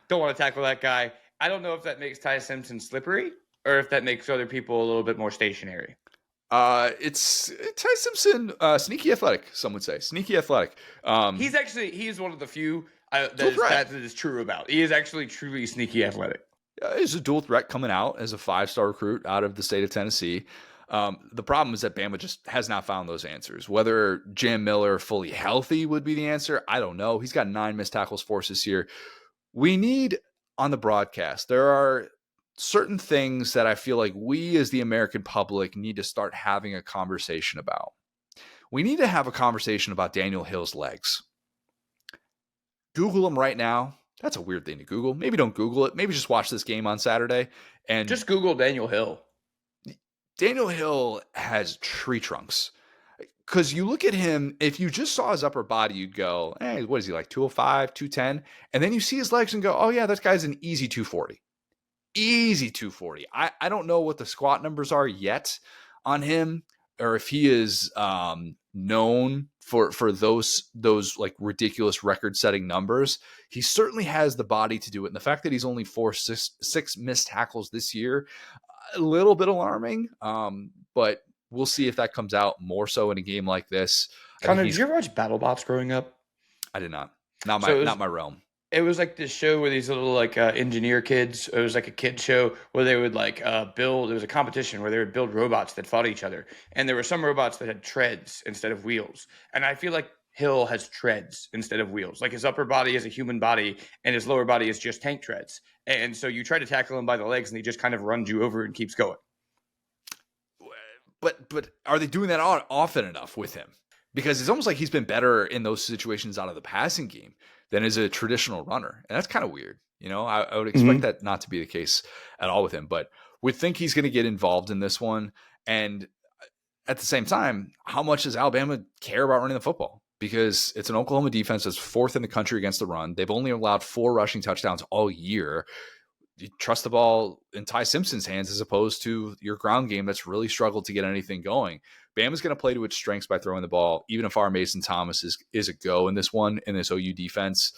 Speaker 2: Don't want to tackle that guy. I don't know if that makes Ty Simpson slippery or if that makes other people a little bit more stationary.
Speaker 1: It's Ty Simpson, sneaky athletic, some would say. Sneaky athletic.
Speaker 2: He's one of the few that is true about. He is actually truly sneaky athletic.
Speaker 1: He's a dual threat coming out as a 5-star recruit out of the state of Tennessee. The problem is that Bama just has not found those answers. Whether Jam Miller fully healthy would be the answer, I don't know. He's got 9 missed tackles forced this year. We need, on the broadcast, there are certain things that I feel like we as the American public need to start having a conversation about. We need to have a conversation about Daniel Hill's legs. Google him right now. That's a weird thing to Google. Maybe don't Google it. Maybe just watch this game on Saturday. And
Speaker 2: just Google Daniel Hill.
Speaker 1: Daniel Hill has tree trunks. Because you look at him, if you just saw his upper body, you'd go, hey, what is he, like 205, 210? And then you see his legs and go, oh, yeah, that guy's an easy 240. Easy 240. I don't know what the squat numbers are yet on him, or if he is known for those like ridiculous record-setting numbers. He certainly has the body to do it. And the fact that he's only forced six missed tackles this year, a little bit alarming, but we'll see if that comes out more so in a game like this.
Speaker 2: Connor, did you ever watch Battle Bots growing up?
Speaker 1: I did not. Not my realm.
Speaker 2: It was like this show where these little engineer kids. It was like a kid show where they would build. It was a competition where they would build robots that fought each other, and there were some robots that had treads instead of wheels. And I feel like Hill has treads instead of wheels. Like his upper body is a human body, and his lower body is just tank treads. And so you try to tackle him by the legs, and he just kind of runs you over and keeps going.
Speaker 1: But are they doing that often enough with him? Because it's almost like he's been better in those situations out of the passing game than as a traditional runner. And that's kind of weird. You know, I would expect that not to be the case at all with him, but we think he's going to get involved in this one. And at the same time, how much does Alabama care about running the football? Because it's an Oklahoma defense that's 4th in the country against the run. They've only allowed 4 rushing touchdowns all year. You trust the ball in Ty Simpson's hands as opposed to your ground game that's really struggled to get anything going. Bama's going to play to its strengths by throwing the ball, even if our Mason Thomas is a go in this one, and this OU defense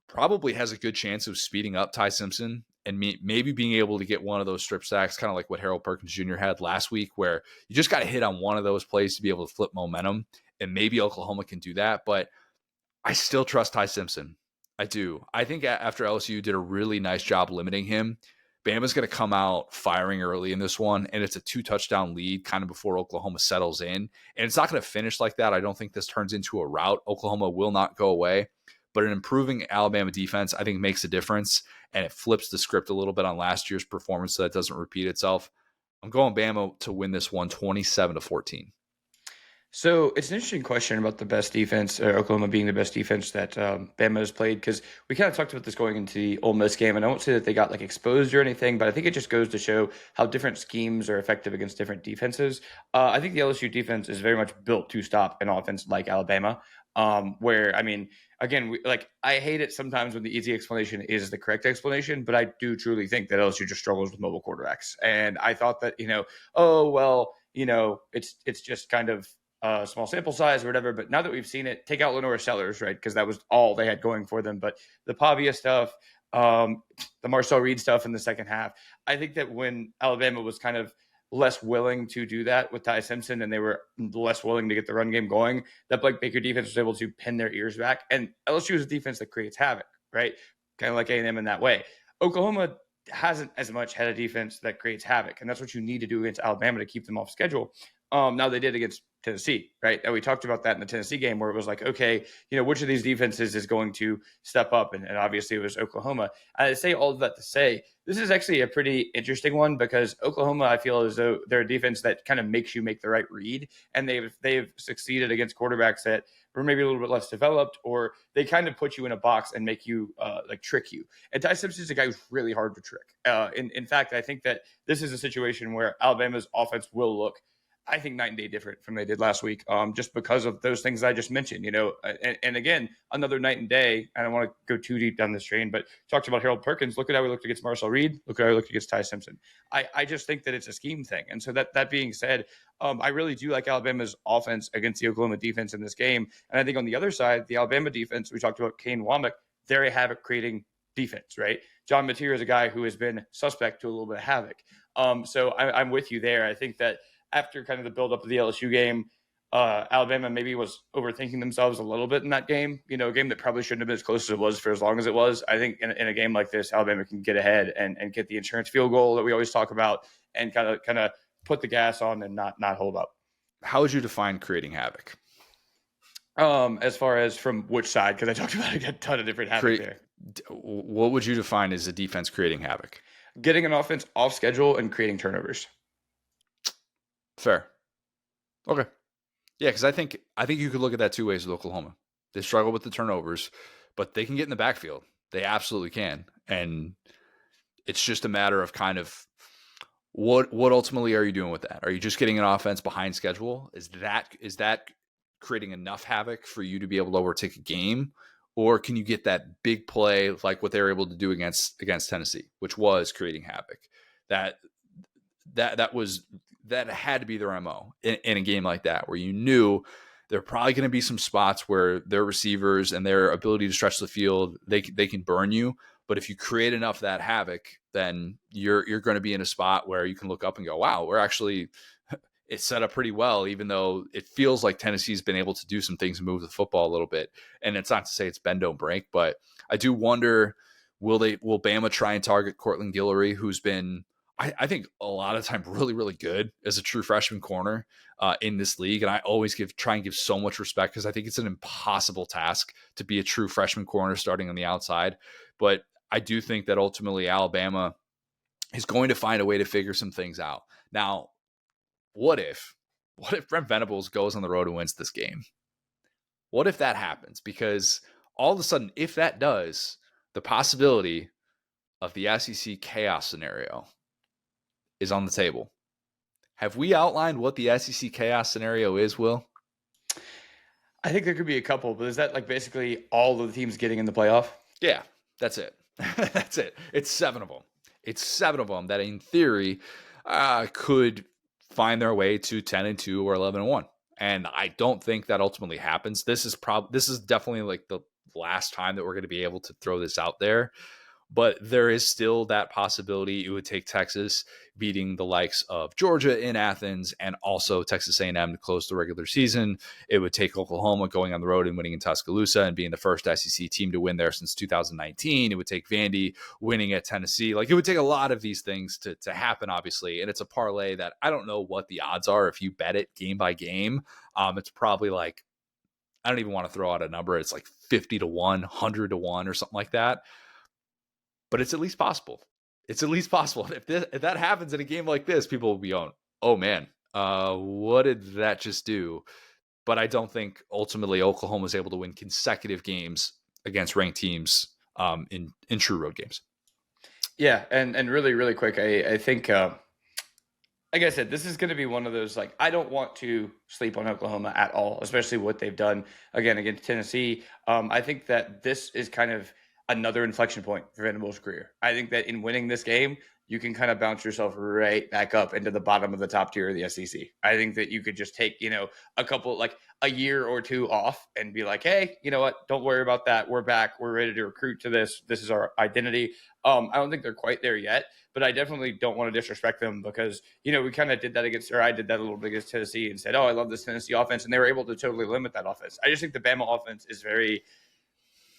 Speaker 1: probably has a good chance of speeding up Ty Simpson and maybe being able to get one of those strip sacks, kind of like what Harold Perkins Jr. had last week, where you just got to hit on one of those plays to be able to flip momentum, and maybe Oklahoma can do that, but I still trust Ty Simpson. I do. I think after LSU did a really nice job limiting him, Bama's going to come out firing early in this one, and it's a 2-touchdown lead kind of before Oklahoma settles in. And it's not going to finish like that. I don't think this turns into a rout. Oklahoma will not go away, but an improving Alabama defense, I think, makes a difference, and it flips the script a little bit on last year's performance so that doesn't repeat itself. I'm going Bama to win this one 27-14.
Speaker 2: So it's an interesting question about the best defense, Oklahoma being the best defense that Bama has played, because we kind of talked about this going into the Ole Miss game, and I won't say that they got exposed or anything, but I think it just goes to show how different schemes are effective against different defenses. I think the LSU defense is very much built to stop an offense like Alabama. Where, I mean, again, I hate it sometimes when the easy explanation is the correct explanation, but I do truly think that LSU just struggles with mobile quarterbacks. And I thought that, oh, well, it's just kind of a small sample size or whatever. But now that we've seen it, take out Lenore Sellers, right? Because that was all they had going for them. But the Pavia stuff, the Marcel Reed stuff in the second half, I think that when Alabama was kind of less willing to do that with Ty Simpson, and they were less willing to get the run game going, that Blake Baker defense was able to pin their ears back. And LSU is a defense that creates havoc, right? Kind of like A&M in that way. Oklahoma hasn't as much had a defense that creates havoc, and that's what you need to do against Alabama to keep them off schedule. Now they did against Tennessee, right? And we talked about that in the Tennessee game where it was like, okay, which of these defenses is going to step up? And obviously it was Oklahoma. I say all of that to say this is actually a pretty interesting one because Oklahoma, I feel as though they're a defense that kind of makes you make the right read. And they've succeeded against quarterbacks that were maybe a little bit less developed, or they kind of put you in a box and make you trick you. And Ty Simpson is a guy who's really hard to trick. In fact, I think that this is a situation where Alabama's offense will look, I think, night and day different from they did last week, just because of those things I just mentioned, and again, another night and day. I don't want to go too deep down this train, but talked about Harold Perkins. Look at how we looked against Marcel Reed. Look at how we looked against Ty Simpson. I just think that it's a scheme thing. And so that being said, I really do like Alabama's offense against the Oklahoma defense in this game. And I think on the other side, the Alabama defense, we talked about Kane Womack, they're a havoc creating defense, right? John Mateer is a guy who has been suspect to a little bit of havoc. So I'm with you there. I think that after kind of the buildup of the LSU game, Alabama maybe was overthinking themselves a little bit in that game. A game that probably shouldn't have been as close as it was for as long as it was. I think in a game like this, Alabama can get ahead and get the insurance field goal that we always talk about and kind of put the gas on and not hold up.
Speaker 1: How would you define creating havoc?
Speaker 2: As far as from which side? Because I talked about a ton of different havoc there.
Speaker 1: What would you define as a defense creating havoc?
Speaker 2: Getting an offense off schedule and creating turnovers.
Speaker 1: Fair. Okay. Yeah, because I think you could look at that two ways with Oklahoma. They struggle with the turnovers, but they can get in the backfield. They absolutely can. And it's just a matter of kind of what ultimately are you doing with that? Are you just getting an offense behind schedule? Is that creating enough havoc for you to be able to overtake a game? Or can you get that big play like what they were able to do against Tennessee, which was creating havoc? That had to be their MO in a game like that, where you knew there are probably going to be some spots where their receivers and their ability to stretch the field, they can burn you. But if you create enough of that havoc, then you're going to be in a spot where you can look up and go, wow, it's set up pretty well, even though it feels like Tennessee's been able to do some things and move the football a little bit. And it's not to say it's bend, don't break, but I do wonder, will Bama try and target Cortland Guillory, who's been, I think, a lot of time really, really good as a true freshman corner in this league. And I always try and give so much respect because I think it's an impossible task to be a true freshman corner starting on the outside. But I do think that ultimately Alabama is going to find a way to figure some things out. Now, what if Brent Venables goes on the road and wins this game? What if that happens? Because all of a sudden, if that does, the possibility of the SEC chaos scenario is on the table. Have we outlined what the SEC chaos scenario is, Will?
Speaker 2: I think there could be a couple, but is that like basically all of the teams getting in the playoff?
Speaker 1: Yeah, that's it. That's it. It's 7 of them. It's 7 of them that in theory could find their way to 10-2 or 11-1. And I don't think that ultimately happens. This is definitely like the last time that we're going to be able to throw this out there. But there is still that possibility. It would take Texas beating the likes of Georgia in Athens and also Texas A&M to close the regular season. It would take Oklahoma going on the road and winning in Tuscaloosa and being the first SEC team to win there since 2019. It would take Vandy winning at Tennessee. Like, it would take a lot of these things to happen, obviously. And it's a parlay that I don't know what the odds are if you bet it game by game. It's probably like, I don't even want to throw out a number. It's like 50-1, 100-1 or something like that. But it's at least possible. It's at least possible. If that happens in a game like this, people will be on, oh man, what did that just do? But I don't think ultimately Oklahoma is able to win consecutive games against ranked teams in true road games.
Speaker 2: Yeah, and really, really quick, I think like I said, this is going to be one of those, like, I don't want to sleep on Oklahoma at all, especially what they've done again against Tennessee. I think that this is kind of another inflection point for Venables' career. I think that in winning this game, you can kind of bounce yourself right back up into the bottom of the top tier of the SEC. I think that you could just take, a couple, like a year or two off and be like, hey, you know what? Don't worry about that. We're back. We're ready to recruit to this. This is our identity. I don't think they're quite there yet, but I definitely don't want to disrespect them because, we kind of did that I did that a little bit against Tennessee and said, oh, I love this Tennessee offense. And they were able to totally limit that offense. I just think the Bama offense is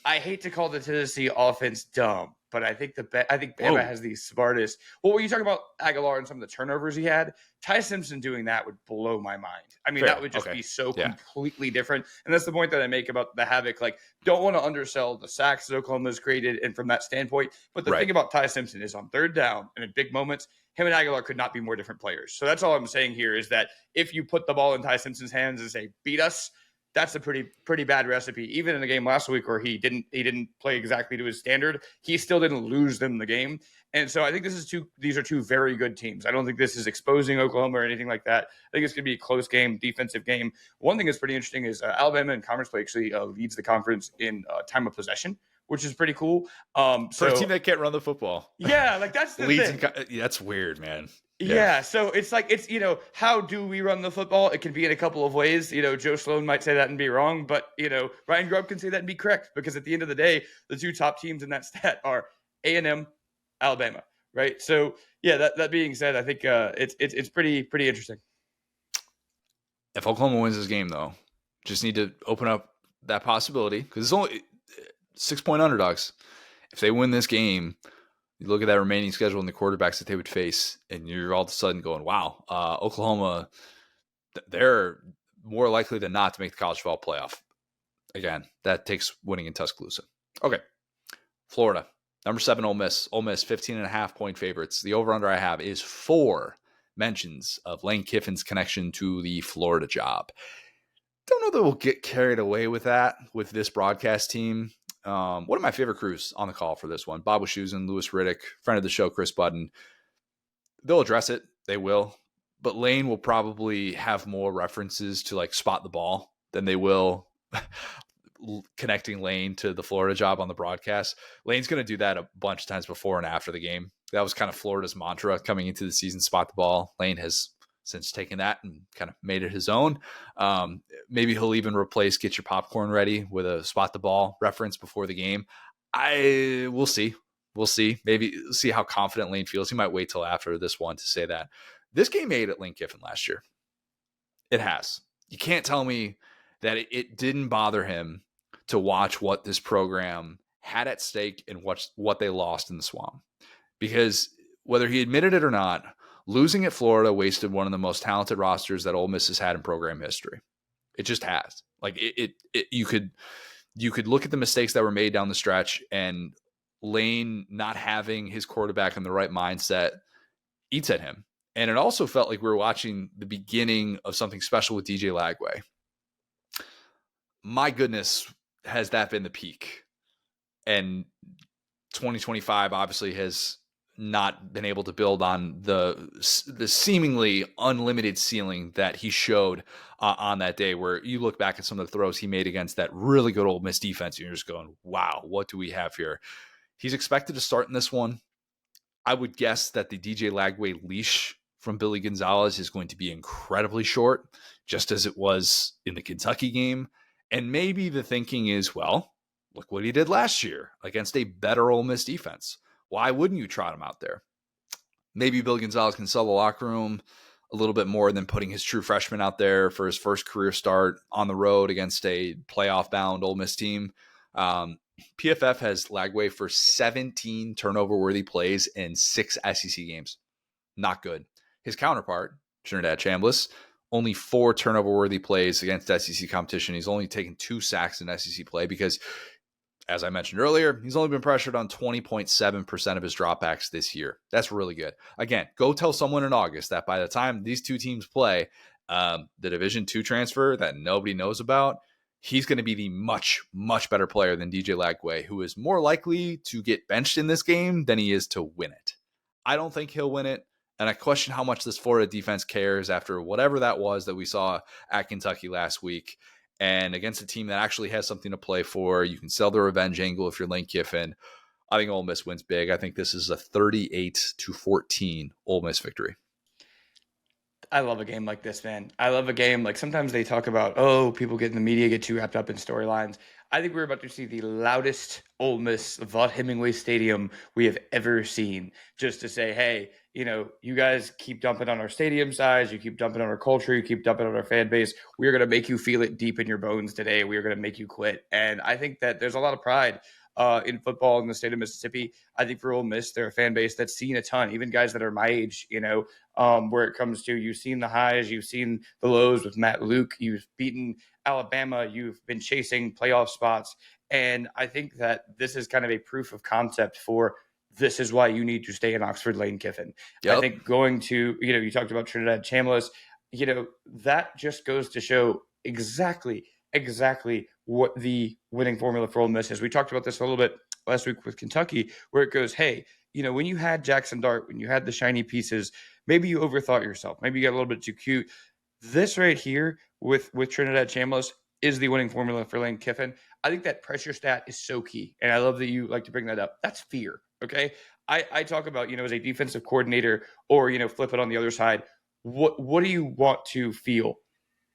Speaker 2: I hate to call the Tennessee offense dumb, but I think Bama has the smartest. Well, when you talk about Aguilar and some of the turnovers he had, Ty Simpson doing that would blow my mind. I mean, that would just be so completely different. And that's the point that I make about the havoc. Like, don't want to undersell the sacks that Oklahoma's created, and from that standpoint. But the thing about Ty Simpson is on third down and in big moments, him and Aguilar could not be more different players. So that's all I'm saying here is that if you put the ball in Ty Simpson's hands and say, beat us, that's a pretty bad recipe. Even in the game last week where he didn't play exactly to his standard, he still didn't lose them the game. And so I think these are two very good teams. I don't think this is exposing Oklahoma or anything like that. I think it's going to be a close game, defensive game. One thing that's pretty interesting is Alabama in conference play actually leads the conference in time of possession, which is pretty cool.
Speaker 1: For a team that can't run the football.
Speaker 2: Yeah, like that's the thing.
Speaker 1: That's weird, man.
Speaker 2: Yeah, so it's like, how do we run the football? It can be in a couple of ways. Joe Sloan might say that and be wrong, but, Ryan Grubb can say that and be correct because at the end of the day, the two top teams in that stat are A&M, Alabama, right? So, yeah, that being said, I think it's pretty interesting.
Speaker 1: If Oklahoma wins this game, though, just need to open up that possibility because it's only 6-point underdogs. If they win this game, you look at that remaining schedule and the quarterbacks that they would face, and you're all of a sudden going, wow, Oklahoma, they're more likely than not to make the college football playoff. Again, that takes winning in Tuscaloosa. Okay, Florida, number 7, Ole Miss. Ole Miss, 15.5-point favorites. The over-under I have is 4 mentions of Lane Kiffin's connection to the Florida job. Don't know that we'll get carried away with that with this broadcast team. One of my favorite crews on the call for this one, Bob Wischusen, Lewis Riddick, friend of the show, Chris Budden. They'll address it. They will. But Lane will probably have more references to like spot the ball than they will connecting Lane to the Florida job on the broadcast. Lane's going to do that a bunch of times before and after the game. That was kind of Florida's mantra coming into the season, spot the ball. Lane has since taken that and kind of made it his own. Maybe he'll even replace get your popcorn ready with a spot the ball reference before the game. We'll see. We'll see. Maybe see how confident Lane feels. He might wait till after this one to say that. This game ate at Lane Kiffin last year. It has. You can't tell me that it didn't bother him to watch what this program had at stake and what they lost in the Swamp. Because whether he admitted it or not, losing at Florida wasted one of the most talented rosters that Ole Miss has had in program history. It just has. Like you could look at the mistakes that were made down the stretch, and Lane not having his quarterback in the right mindset eats at him. And it also felt like we were watching the beginning of something special with DJ Lagway. My goodness, has that been the peak? And 2025 obviously has not been able to build on the seemingly unlimited ceiling that he showed on that day, where you look back at some of the throws he made against that really good Ole Miss defense, and you're just going, wow, what do we have here? He's expected to start in this one. I would guess that the DJ Lagway leash from Billy Gonzalez is going to be incredibly short, just as it was in the Kentucky game. And maybe the thinking is, well, look what he did last year against a better Ole Miss defense. Why wouldn't you trot him out there? Maybe Bill Gonzalez can sell the locker room a little bit more than putting his true freshman out there for his first career start on the road against a playoff-bound Ole Miss team. PFF has Lagway for 17 turnover-worthy plays in 6 SEC games. Not good. His counterpart, Trinidad Chambliss, only 4 turnover-worthy plays against SEC competition. He's only taken 2 sacks in SEC play because, as I mentioned earlier, he's only been pressured on 20.7% of his dropbacks this year. That's really good. Again, go tell someone in August that by the time these two teams play, the Division II transfer that nobody knows about, he's going to be the much, much better player than DJ Lagway, who is more likely to get benched in this game than he is to win it. I don't think he'll win it. And I question how much this Florida defense cares after whatever that was that we saw at Kentucky last week. And against a team that actually has something to play for, you can sell the revenge angle if you're Lane Kiffin. I think Ole Miss wins big. I think this is a 38-14 Ole Miss victory.
Speaker 2: I love a game like this, man. I love a game like sometimes they talk about, oh, people get in the media get too wrapped up in storylines. I think we're about to see the loudest Ole Miss Vaught Hemingway Stadium we have ever seen. Just to say, hey, you guys keep dumping on our stadium size, you keep dumping on our culture, you keep dumping on our fan base. We are going to make you feel it deep in your bones today. We are going to make you quit. And I think that there's a lot of pride in football in the state of Mississippi. I think for Ole Miss, they're a fan base that's seen a ton, even guys that are my age, where it comes to you've seen the highs, you've seen the lows with Matt Luke, you've beaten Alabama, you've been chasing playoff spots. And I think that this is kind of a proof of concept for this is why you need to stay in Oxford, Lane Kiffin. Yep. I think going to, you talked about Trinidad Chambliss, that just goes to show exactly what the winning formula for Ole Miss is. We talked about this a little bit last week with Kentucky, where it goes, hey, when you had Jackson Dart, when you had the shiny pieces, maybe you overthought yourself. Maybe you got a little bit too cute. This right here with Trinidad Chambliss is the winning formula for Lane Kiffin. I think that pressure stat is so key. And I love that you like to bring that up. That's fear. Okay. I talk about, as a defensive coordinator or, flip it on the other side. What do you want to feel?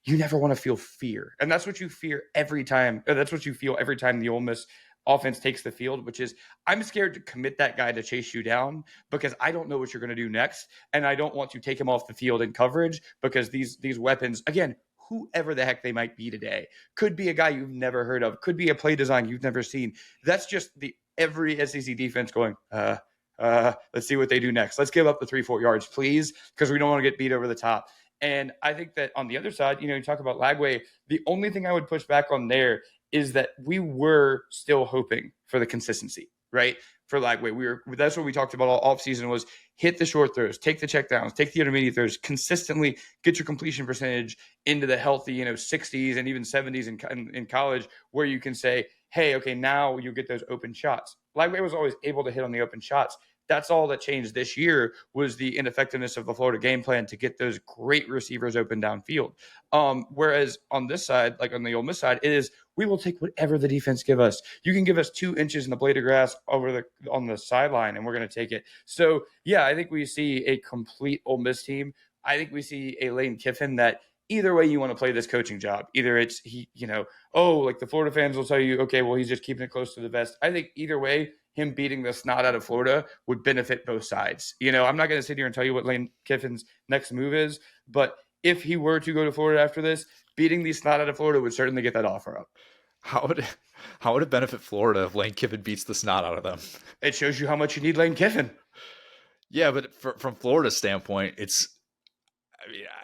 Speaker 2: You never want to feel fear. And that's what you fear every time. That's what you feel every time the Ole Miss offense takes the field, which is I'm scared to commit that guy to chase you down because I don't know what you're going to do next. And I don't want to take him off the field in coverage because these weapons, again, whoever the heck they might be today, could be a guy you've never heard of, could be a play design you've never seen. That's just every SEC defense going, let's see what they do next. Let's give up the 3-4 yards, please, because we don't want to get beat over the top. And I think that on the other side, you talk about Lagway. The only thing I would push back on there is that we were still hoping for the consistency, right? For Lagway, that's what we talked about all offseason was hit the short throws, take the check downs, take the intermediate throws, consistently get your completion percentage into the healthy, 60s and even 70s in college, where you can say, hey, okay, now you get those open shots. Lagway was always able to hit on the open shots. That's all that changed this year was the ineffectiveness of the Florida game plan to get those great receivers open downfield. Whereas on this side, like on the Ole Miss side, it is we will take whatever the defense give us. You can give us 2 inches in the blade of grass on the sideline, and we're going to take it. So, yeah, I think we see a complete Ole Miss team. I think we see a Lane Kiffin that either way you want to play this coaching job. Either it's like the Florida fans will tell you, okay, well, he's just keeping it close to the vest. I think either way, him beating the snot out of Florida would benefit both sides. I'm not going to sit here and tell you what Lane Kiffin's next move is, but if he were to go to Florida after this, beating the snot out of Florida would certainly get that offer up.
Speaker 1: How would it benefit Florida if Lane Kiffin beats the snot out of them?
Speaker 2: It shows you how much you need Lane Kiffin.
Speaker 1: Yeah, but from Florida's standpoint,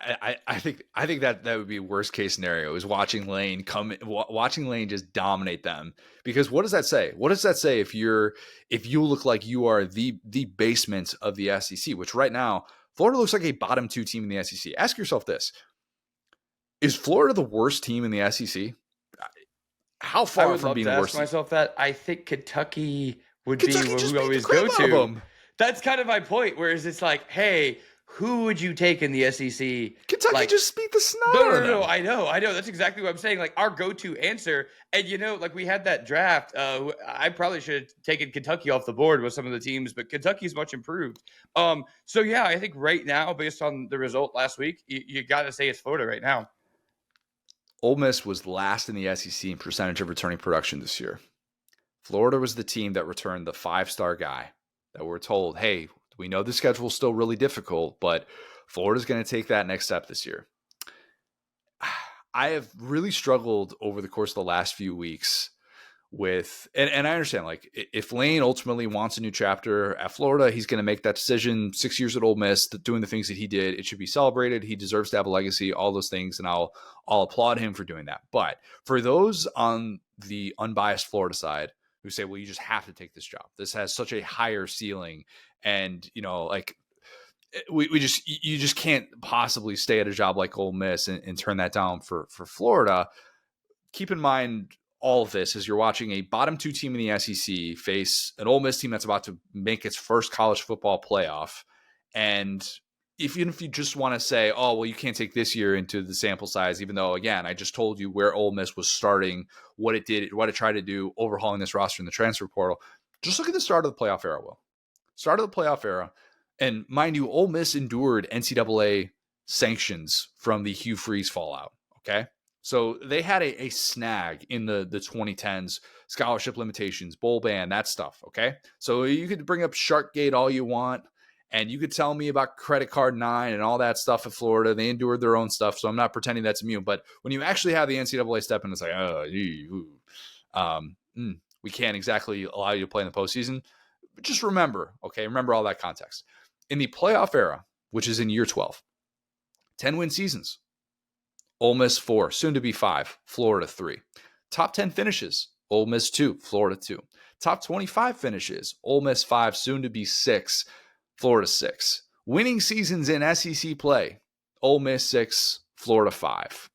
Speaker 1: I think that would be worst case scenario is watching Lane just dominate them. Because what does that say? What does that say if you look like you are the basement of the SEC, which right now Florida looks like a bottom 2 team in the SEC. Ask yourself this: is Florida the worst team in the SEC? How far from being worse? I would
Speaker 2: myself that. I think Kentucky would be where we always go to. That's kind of my point. Whereas it's like, hey, who would you take in the SEC?
Speaker 1: Kentucky just beat the snot out of them.
Speaker 2: No. I know. That's exactly what I'm saying. Like our go-to answer. And we had that draft. I probably should have taken Kentucky off the board with some of the teams, but Kentucky's much improved. So yeah, I think right now, based on the result last week, you got to say it's Florida right now.
Speaker 1: Ole Miss was last in the SEC in percentage of returning production this year. Florida was the team that returned the 5-star guy that we're told, hey, we know the schedule is still really difficult, but Florida's going to take that next step this year. I have really struggled over the course of the last few weeks with, and I understand, like, if Lane ultimately wants a new chapter at Florida, he's going to make that decision. 6 years at Ole Miss, doing the things that he did, it should be celebrated. He deserves to have a legacy, all those things, and I'll applaud him for doing that. But for those on the unbiased Florida side who say, well, you just have to take this job. This has such a higher ceiling, and you just can't possibly stay at a job like Ole Miss and turn that down for Florida. Keep in mind all of this as you're watching a bottom 2 team in the SEC face an Ole Miss team that's about to make its first college football playoff. And even if you just want to say, oh, well, you can't take this year into the sample size, even though, again, I just told you where Ole Miss was starting, what it did, what it tried to do, overhauling this roster in the transfer portal. Just look at the start of the playoff era, Will. Start of the playoff era. And mind you, Ole Miss endured NCAA sanctions from the Hugh Freeze fallout, okay? So they had a snag in the 2010s, scholarship limitations, bowl ban, that stuff, okay? So you could bring up Sharkgate all you want, and you could tell me about Credit Card 9 and all that stuff at Florida. They endured their own stuff, so I'm not pretending that's immune. But when you actually have the NCAA step in, it's like, we can't exactly allow you to play in the postseason. But just remember all that context. In the playoff era, which is in year 12, 10-win seasons, Ole Miss 4, soon to be 5, Florida 3. Top 10 finishes, Ole Miss 2, Florida 2. Top 25 finishes, Ole Miss 5, soon to be 6, Florida 6. Winning seasons in SEC play, Ole Miss 6, Florida 5.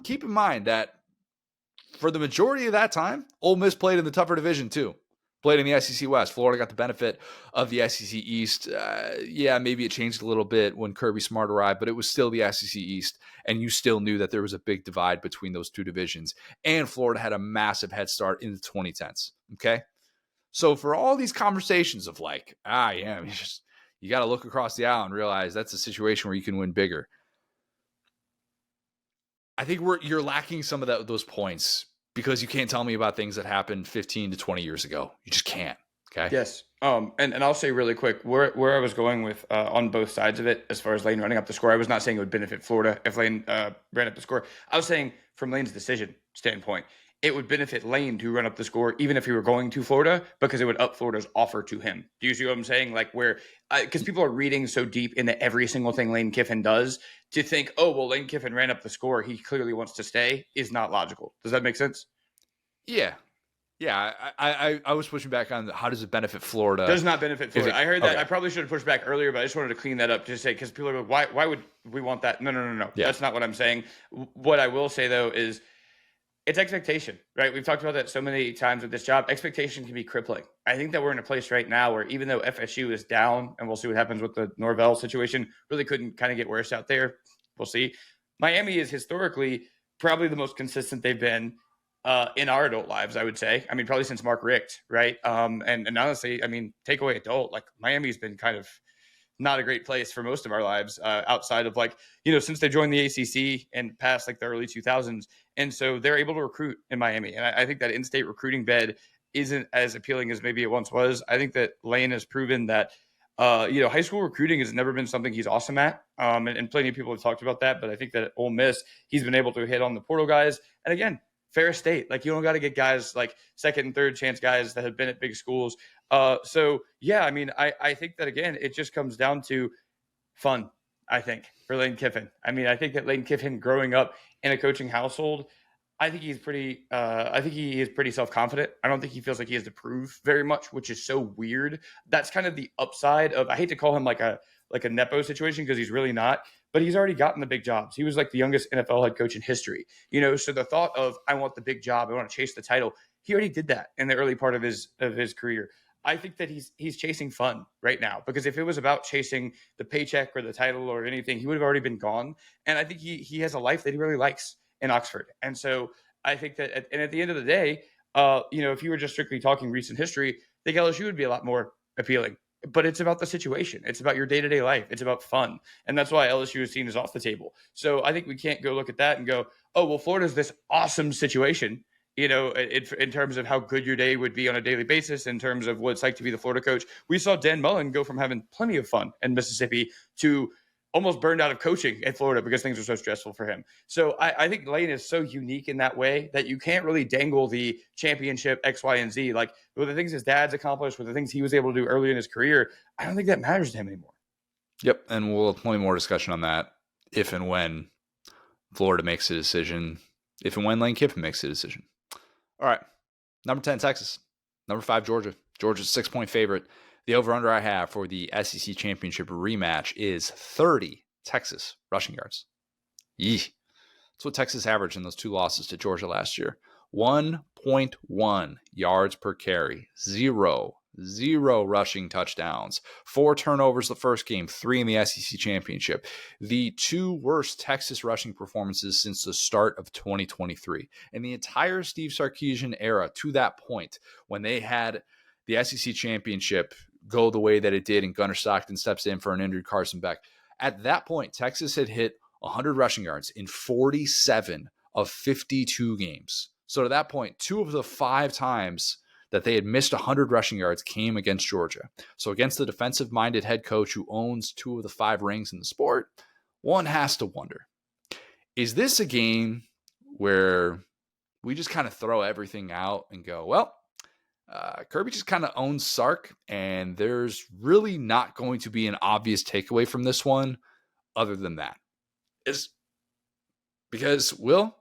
Speaker 1: Keep in mind that for the majority of that time, Ole Miss played in the tougher division too. Played in the SEC West. Florida got the benefit of the SEC East. Maybe it changed a little bit when Kirby Smart arrived, but it was still the SEC East, and you still knew that there was a big divide between those two divisions. And Florida had a massive head start in the 2010s, okay? So for all these conversations of like, you got to look across the aisle and realize that's a situation where you can win bigger. I think you're lacking some of those points because you can't tell me about things that happened 15 to 20 years ago. You just can't. Okay.
Speaker 2: Yes. And I'll say really quick where I was going with on both sides of it as far as Lane running up the score. I was not saying it would benefit Florida if Lane ran up the score. I was saying from Lane's decision standpoint, it would benefit Lane to run up the score, even if he were going to Florida, because it would up Florida's offer to him. Do you see what I'm saying? Like because people are reading so deep into every single thing Lane Kiffin does to think, oh, well, Lane Kiffin ran up the score, he clearly wants to stay, is not logical. Does that make sense?
Speaker 1: Yeah. Yeah. I was pushing back on how does it benefit Florida?
Speaker 2: Does not benefit Florida. I heard that. Okay. I probably should have pushed back earlier, but I just wanted to clean that up to say, because people are like, why would we want that? No. Yeah. That's not what I'm saying. What I will say, though, is it's expectation, right? We've talked about that so many times with this job. Expectation can be crippling. I think that we're in a place right now where even though FSU is down, and we'll see what happens with the Norvell situation, really couldn't kind of get worse out there. We'll see. Miami is historically probably the most consistent they've been in our adult lives, I would say. I mean, probably since Mark Richt, right? And honestly, I mean, take away adult, like Miami's been kind of not a great place for most of our lives outside of since they joined the ACC and past like the early 2000s. And so they're able to recruit in Miami. And I think that in-state recruiting bed isn't as appealing as maybe it once was. I think that Lane has proven that, high school recruiting has never been something he's awesome at. And plenty of people have talked about that. But I think that at Ole Miss, he's been able to hit on the portal guys. And again, fair state. Like, you don't got to get guys like second and third chance guys that have been at big schools. I think that, again, it just comes down to fun, I think, for Lane Kiffin. I mean, I think that Lane Kiffin growing up in a coaching household, I think he is pretty self-confident. I don't think he feels like he has to prove very much, which is so weird. That's kind of the upside of, I hate to call him like a Nepo situation because he's really not, but he's already gotten the big jobs. He was like the youngest NFL head coach in history, so the thought of, I want the big job, I want to chase the title, he already did that in the early part of his career. I think that he's chasing fun right now, because if it was about chasing the paycheck or the title or anything, he would have already been gone. And I think he has a life that he really likes in Oxford. And so I think that at the end of the day, if you were just strictly talking recent history, I think LSU would be a lot more appealing. But it's about the situation. It's about your day-to-day life. It's about fun. And that's why LSU is seen as off the table. So I think we can't go look at that and go, oh, well, Florida's this awesome situation, in terms of how good your day would be on a daily basis, in terms of what it's like to be the Florida coach. We saw Dan Mullen go from having plenty of fun in Mississippi to almost burned out of coaching at Florida because things were so stressful for him. So I think Lane is so unique in that way that you can't really dangle the championship X, Y, and Z. Like, with the things his dad's accomplished, with the things he was able to do early in his career, I don't think that matters to him anymore.
Speaker 1: Yep, and we'll have plenty more discussion on that if and when Florida makes a decision, if and when Lane Kiffin makes a decision. All right, number 10, Texas. Number 5, Georgia. Georgia's 6-point favorite. The over-under I have for the SEC championship rematch is 30 Texas rushing yards. Yee. That's what Texas averaged in those 2 losses to Georgia last year. 1.1 yards per carry. 0 0 rushing touchdowns, 4 turnovers the first game, 3 in the SEC championship. The 2 worst Texas rushing performances since the start of 2023. And the entire Steve Sarkisian era to that point, when they had the SEC championship go the way that it did and Gunnar Stockton steps in for an injured Carson Beck, at that point, Texas had hit 100 rushing yards in 47 of 52 games. So to that point, 2 of the 5 times that they had missed 100 rushing yards came against Georgia. So against the defensive-minded head coach who owns 2 of the 5 rings in the sport, one has to wonder, is this a game where we just kind of throw everything out and go, well, Kirby just kind of owns Sark, and there's really not going to be an obvious takeaway from this one other than that? Is because, Will,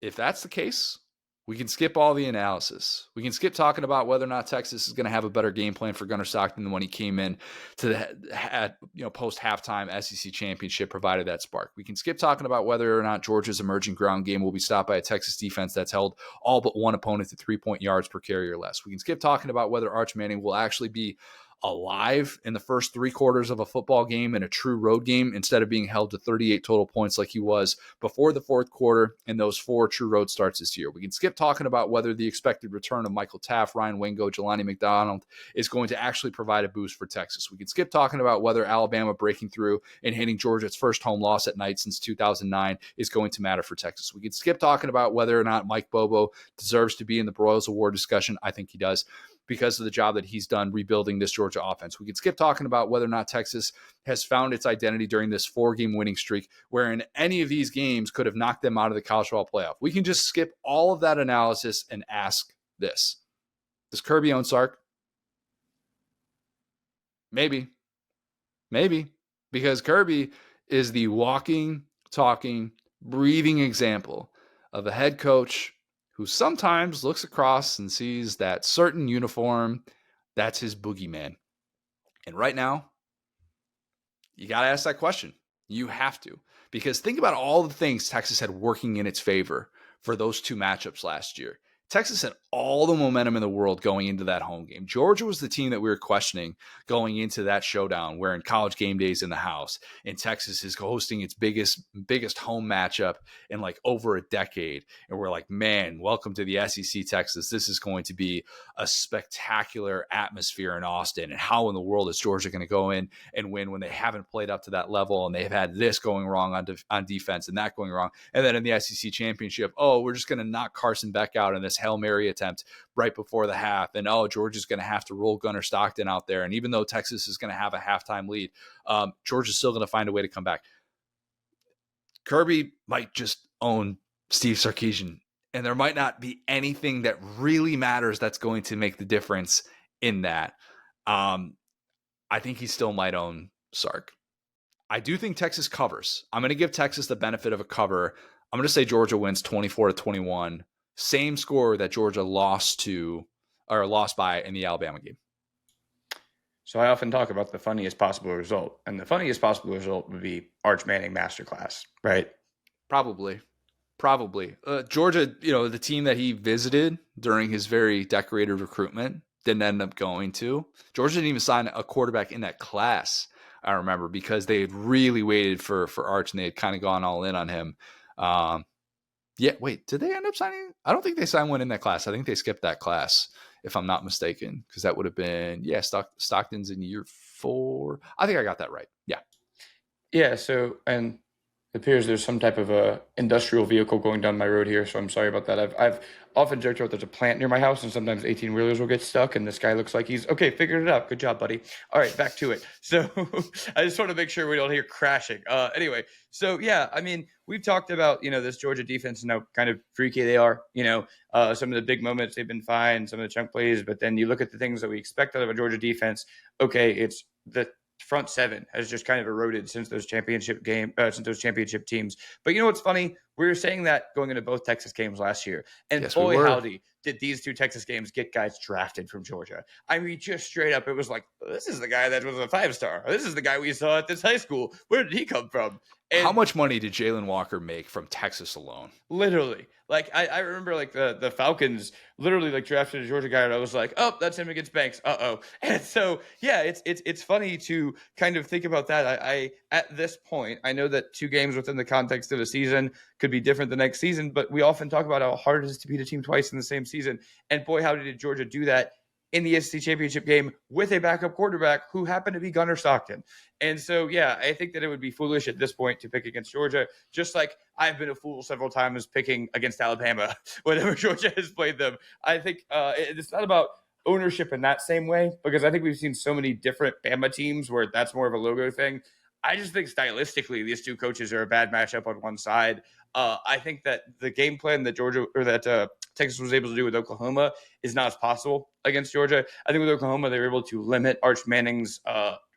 Speaker 1: if that's the case, we can skip all the analysis. We can skip talking about whether or not Texas is going to have a better game plan for Gunnar Stockton than when he came in to the post halftime SEC championship, provided that spark. We can skip talking about whether or not Georgia's emerging ground game will be stopped by a Texas defense that's held all but one opponent to 3-point yards per carry or less. We can skip talking about whether Arch Manning will actually be alive in the first 3 quarters of a football game in a true road game instead of being held to 38 total points like he was before the 4th quarter in those 4 true road starts this year. We can skip talking about whether the expected return of Michael Taft, Ryan Wingo, Jelani McDonald is going to actually provide a boost for Texas. We can skip talking about whether Alabama breaking through and hitting Georgia's first home loss at night since 2009 is going to matter for Texas. We can skip talking about whether or not Mike Bobo deserves to be in the Broyles Award discussion. I think he does, because of the job that he's done rebuilding this Georgia offense. We can skip talking about whether or not Texas has found its identity during this 4-game winning streak, wherein any of these games could have knocked them out of the college football playoff. We can just skip all of that analysis and ask this. Does Kirby own Sark? Maybe. Because Kirby is the walking, talking, breathing example of a head coach who sometimes looks across and sees that certain uniform, that's his boogeyman. And right now, you got to ask that question. You have to. Because think about all the things Texas had working in its favor for those 2 matchups last year. Texas had all the momentum in the world going into that home game. Georgia was the team that we were questioning going into that showdown, where in College Game Days in the house, and Texas is hosting its biggest home matchup in like over a decade. And we're like, man, welcome to the SEC, Texas. This is going to be a spectacular atmosphere in Austin. And how in the world is Georgia going to go in and win when they haven't played up to that level and they've had this going wrong on defense and that going wrong? And then in the SEC championship, we're just going to knock Carson Beck out in this Hail Mary attempt right before the half. And Georgia's going to have to roll Gunnar Stockton out there. And even though Texas is going to have a halftime lead, Georgia's still going to find a way to come back. Kirby might just own Steve Sarkisian, and there might not be anything that really matters that's going to make the difference in that. I think he still might own Sark. I do think Texas covers. I'm going to give Texas the benefit of a cover. I'm going to say Georgia wins 24-21. Same score that Georgia lost by in the Alabama game.
Speaker 2: So I often talk about the funniest possible result, and the funniest possible result would be Arch Manning masterclass, right?
Speaker 1: Probably. Georgia, the team that he visited during his very decorated recruitment, didn't end up going to. Georgia didn't even sign a quarterback in that class, I remember, because they had really waited for Arch, and they had kind of gone all in on him. Did they end up signing? I don't think they signed one in that class. I think they skipped that class, if I'm not mistaken, because that would have been, Stockton's in year 4. I think I got that right. Yeah.
Speaker 2: Yeah, so, and it appears there's some type of a industrial vehicle going down my road here, so I'm sorry about that. I've often joked about there's a plant near my house, and sometimes 18-wheelers will get stuck, and this guy looks like he's, okay, figured it out. Good job, buddy. All right, back to it. So I just want to make sure we don't hear crashing. Anyway, so yeah, I mean, we've talked about, this Georgia defense and how kind of freaky they are. Some of the big moments, they've been fine, some of the chunk plays, but then you look at the things that we expect out of a Georgia defense. Okay, it's the front 7 has just kind of eroded since those championship teams. But you know what's funny? We were saying that going into both Texas games last year. And
Speaker 1: Yes, we
Speaker 2: boy,
Speaker 1: were.
Speaker 2: howdy, did these two Texas games get guys drafted from Georgia. I mean, just straight up, it was like, this is the guy that was a 5-star. This is the guy we saw at this high school. Where did he come from?
Speaker 1: How
Speaker 2: And
Speaker 1: much money did Jalen Walker make from Texas alone?
Speaker 2: literally, like I remember like the Falcons literally like drafted a Georgia guy, and I was like, oh, that's him against Banks. Uh-oh. And so yeah, it's funny to kind of think about that. I at this point, I know that 2 games within the context of a season could be different the next season, but we often talk about how hard it is to beat a team twice in the same season. And boy, how did Georgia do that in the SEC championship game with a backup quarterback who happened to be Gunnar Stockton. And so, yeah, I think that it would be foolish at this point to pick against Georgia, just like I've been a fool several times picking against Alabama whenever Georgia has played them. I think it's not about ownership in that same way, because I think we've seen so many different Bama teams where that's more of a logo thing. I just think stylistically, these two coaches are a bad matchup on one side. I think that the game plan that Texas was able to do with Oklahoma is not as possible against Georgia. I think with Oklahoma, they were able to limit Arch Manning's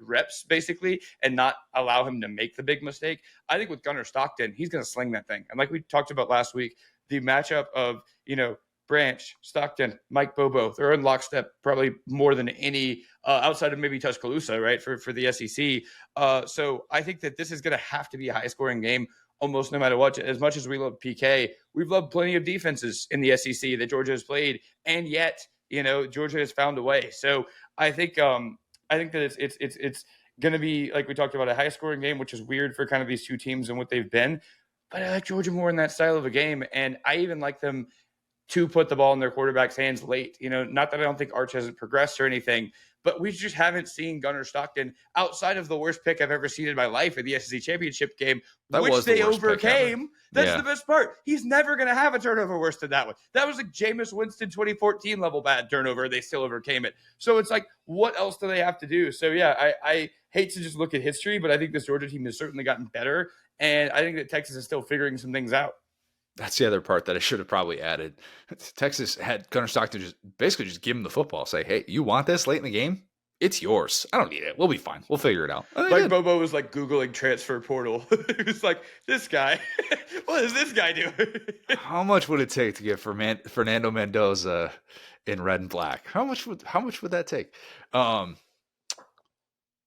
Speaker 2: reps basically and not allow him to make the big mistake. I think with Gunnar Stockton, he's going to sling that thing. And like we talked about last week, the matchup of, Branch, Stockton, Mike Bobo, they're in lockstep probably more than any outside of maybe Tuscaloosa, right, for the SEC. So I think that this is going to have to be a high-scoring game almost no matter what. As much as we love PK, we've loved plenty of defenses in the SEC that Georgia has played, and yet, Georgia has found a way. So I think that it's going to be, like we talked about, a high-scoring game, which is weird for kind of these two teams and what they've been. But I like Georgia more in that style of a game, and I even like them to put the ball in their quarterback's hands late. Not that I don't think Arch hasn't progressed or anything, but we just haven't seen Gunnar Stockton outside of the worst pick I've ever seen in my life in the SEC championship game, which they overcame. That's the best part. He's never going to have a turnover worse than that one. That was like Jameis Winston 2014 level bad turnover. They still overcame it. So it's like, what else do they have to do? So yeah, I hate to just look at history, but I think this Georgia team has certainly gotten better. And I think that Texas is still figuring some things out.
Speaker 1: That's the other part that I should have probably added. Texas had Gunnar Stockton just give him the football. Say, hey, you want this late in the game? It's yours. I don't need it. We'll be fine. We'll figure it out.
Speaker 2: Like Bobo was like Googling transfer portal. He was like, this guy, what is this guy doing?
Speaker 1: How much would it take to get Fernando Mendoza in red and black? How much would that take? You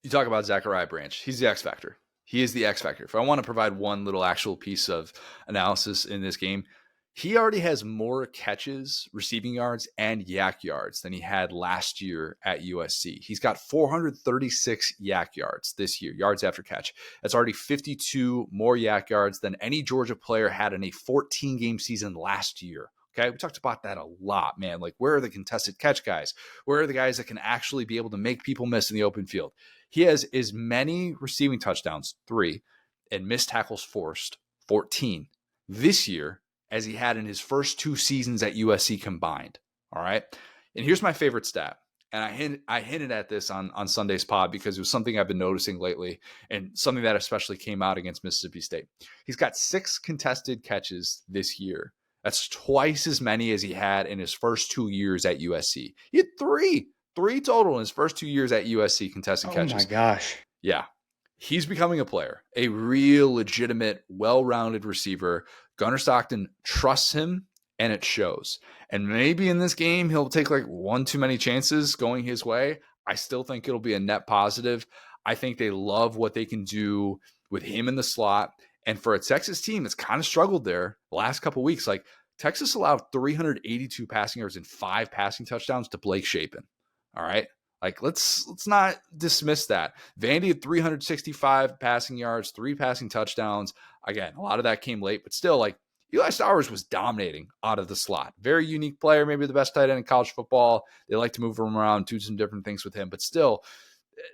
Speaker 1: talk about Zachariah Branch. He's the X factor. He is the X factor. If I want to provide one little actual piece of analysis in this game, he already has more catches, receiving yards, and yak yards than he had last year at USC. He's got 436 yak yards this year, yards after catch. That's already 52 more yak yards than any Georgia player had in a 14-game season last year. Okay, we talked about that a lot, man. Like, where are the contested catch guys? Where are the guys that can actually be able to make people miss in the open field? He has as many receiving touchdowns, 3, and missed tackles forced, 14, this year as he had in his first 2 seasons at USC combined. All right. And here's my favorite stat. And I hinted at this on Sunday's pod because it was something I've been noticing lately and something that especially came out against Mississippi State. He's got 6 contested catches this year. That's twice as many as he had in his first 2 years at USC. He had 3 total in his first 2 years at USC contested catches.
Speaker 2: Oh my gosh.
Speaker 1: Yeah. He's becoming a player, a real legitimate, well-rounded receiver. Gunnar Stockton trusts him, and it shows. And maybe in this game, he'll take like 1 too many chances going his way. I still think it'll be a net positive. I think they love what they can do with him in the slot. And for a Texas team that's kind of struggled there the last couple of weeks, like Texas allowed 382 passing yards and 5 passing touchdowns to Blake Shapen. All right. Like, let's not dismiss that. Vandy had 365 passing yards, 3 passing touchdowns. Again, a lot of that came late, but still, like, Eli Sowers was dominating out of the slot. Very unique player, maybe the best tight end in college football. They like to move him around, do some different things with him, but still,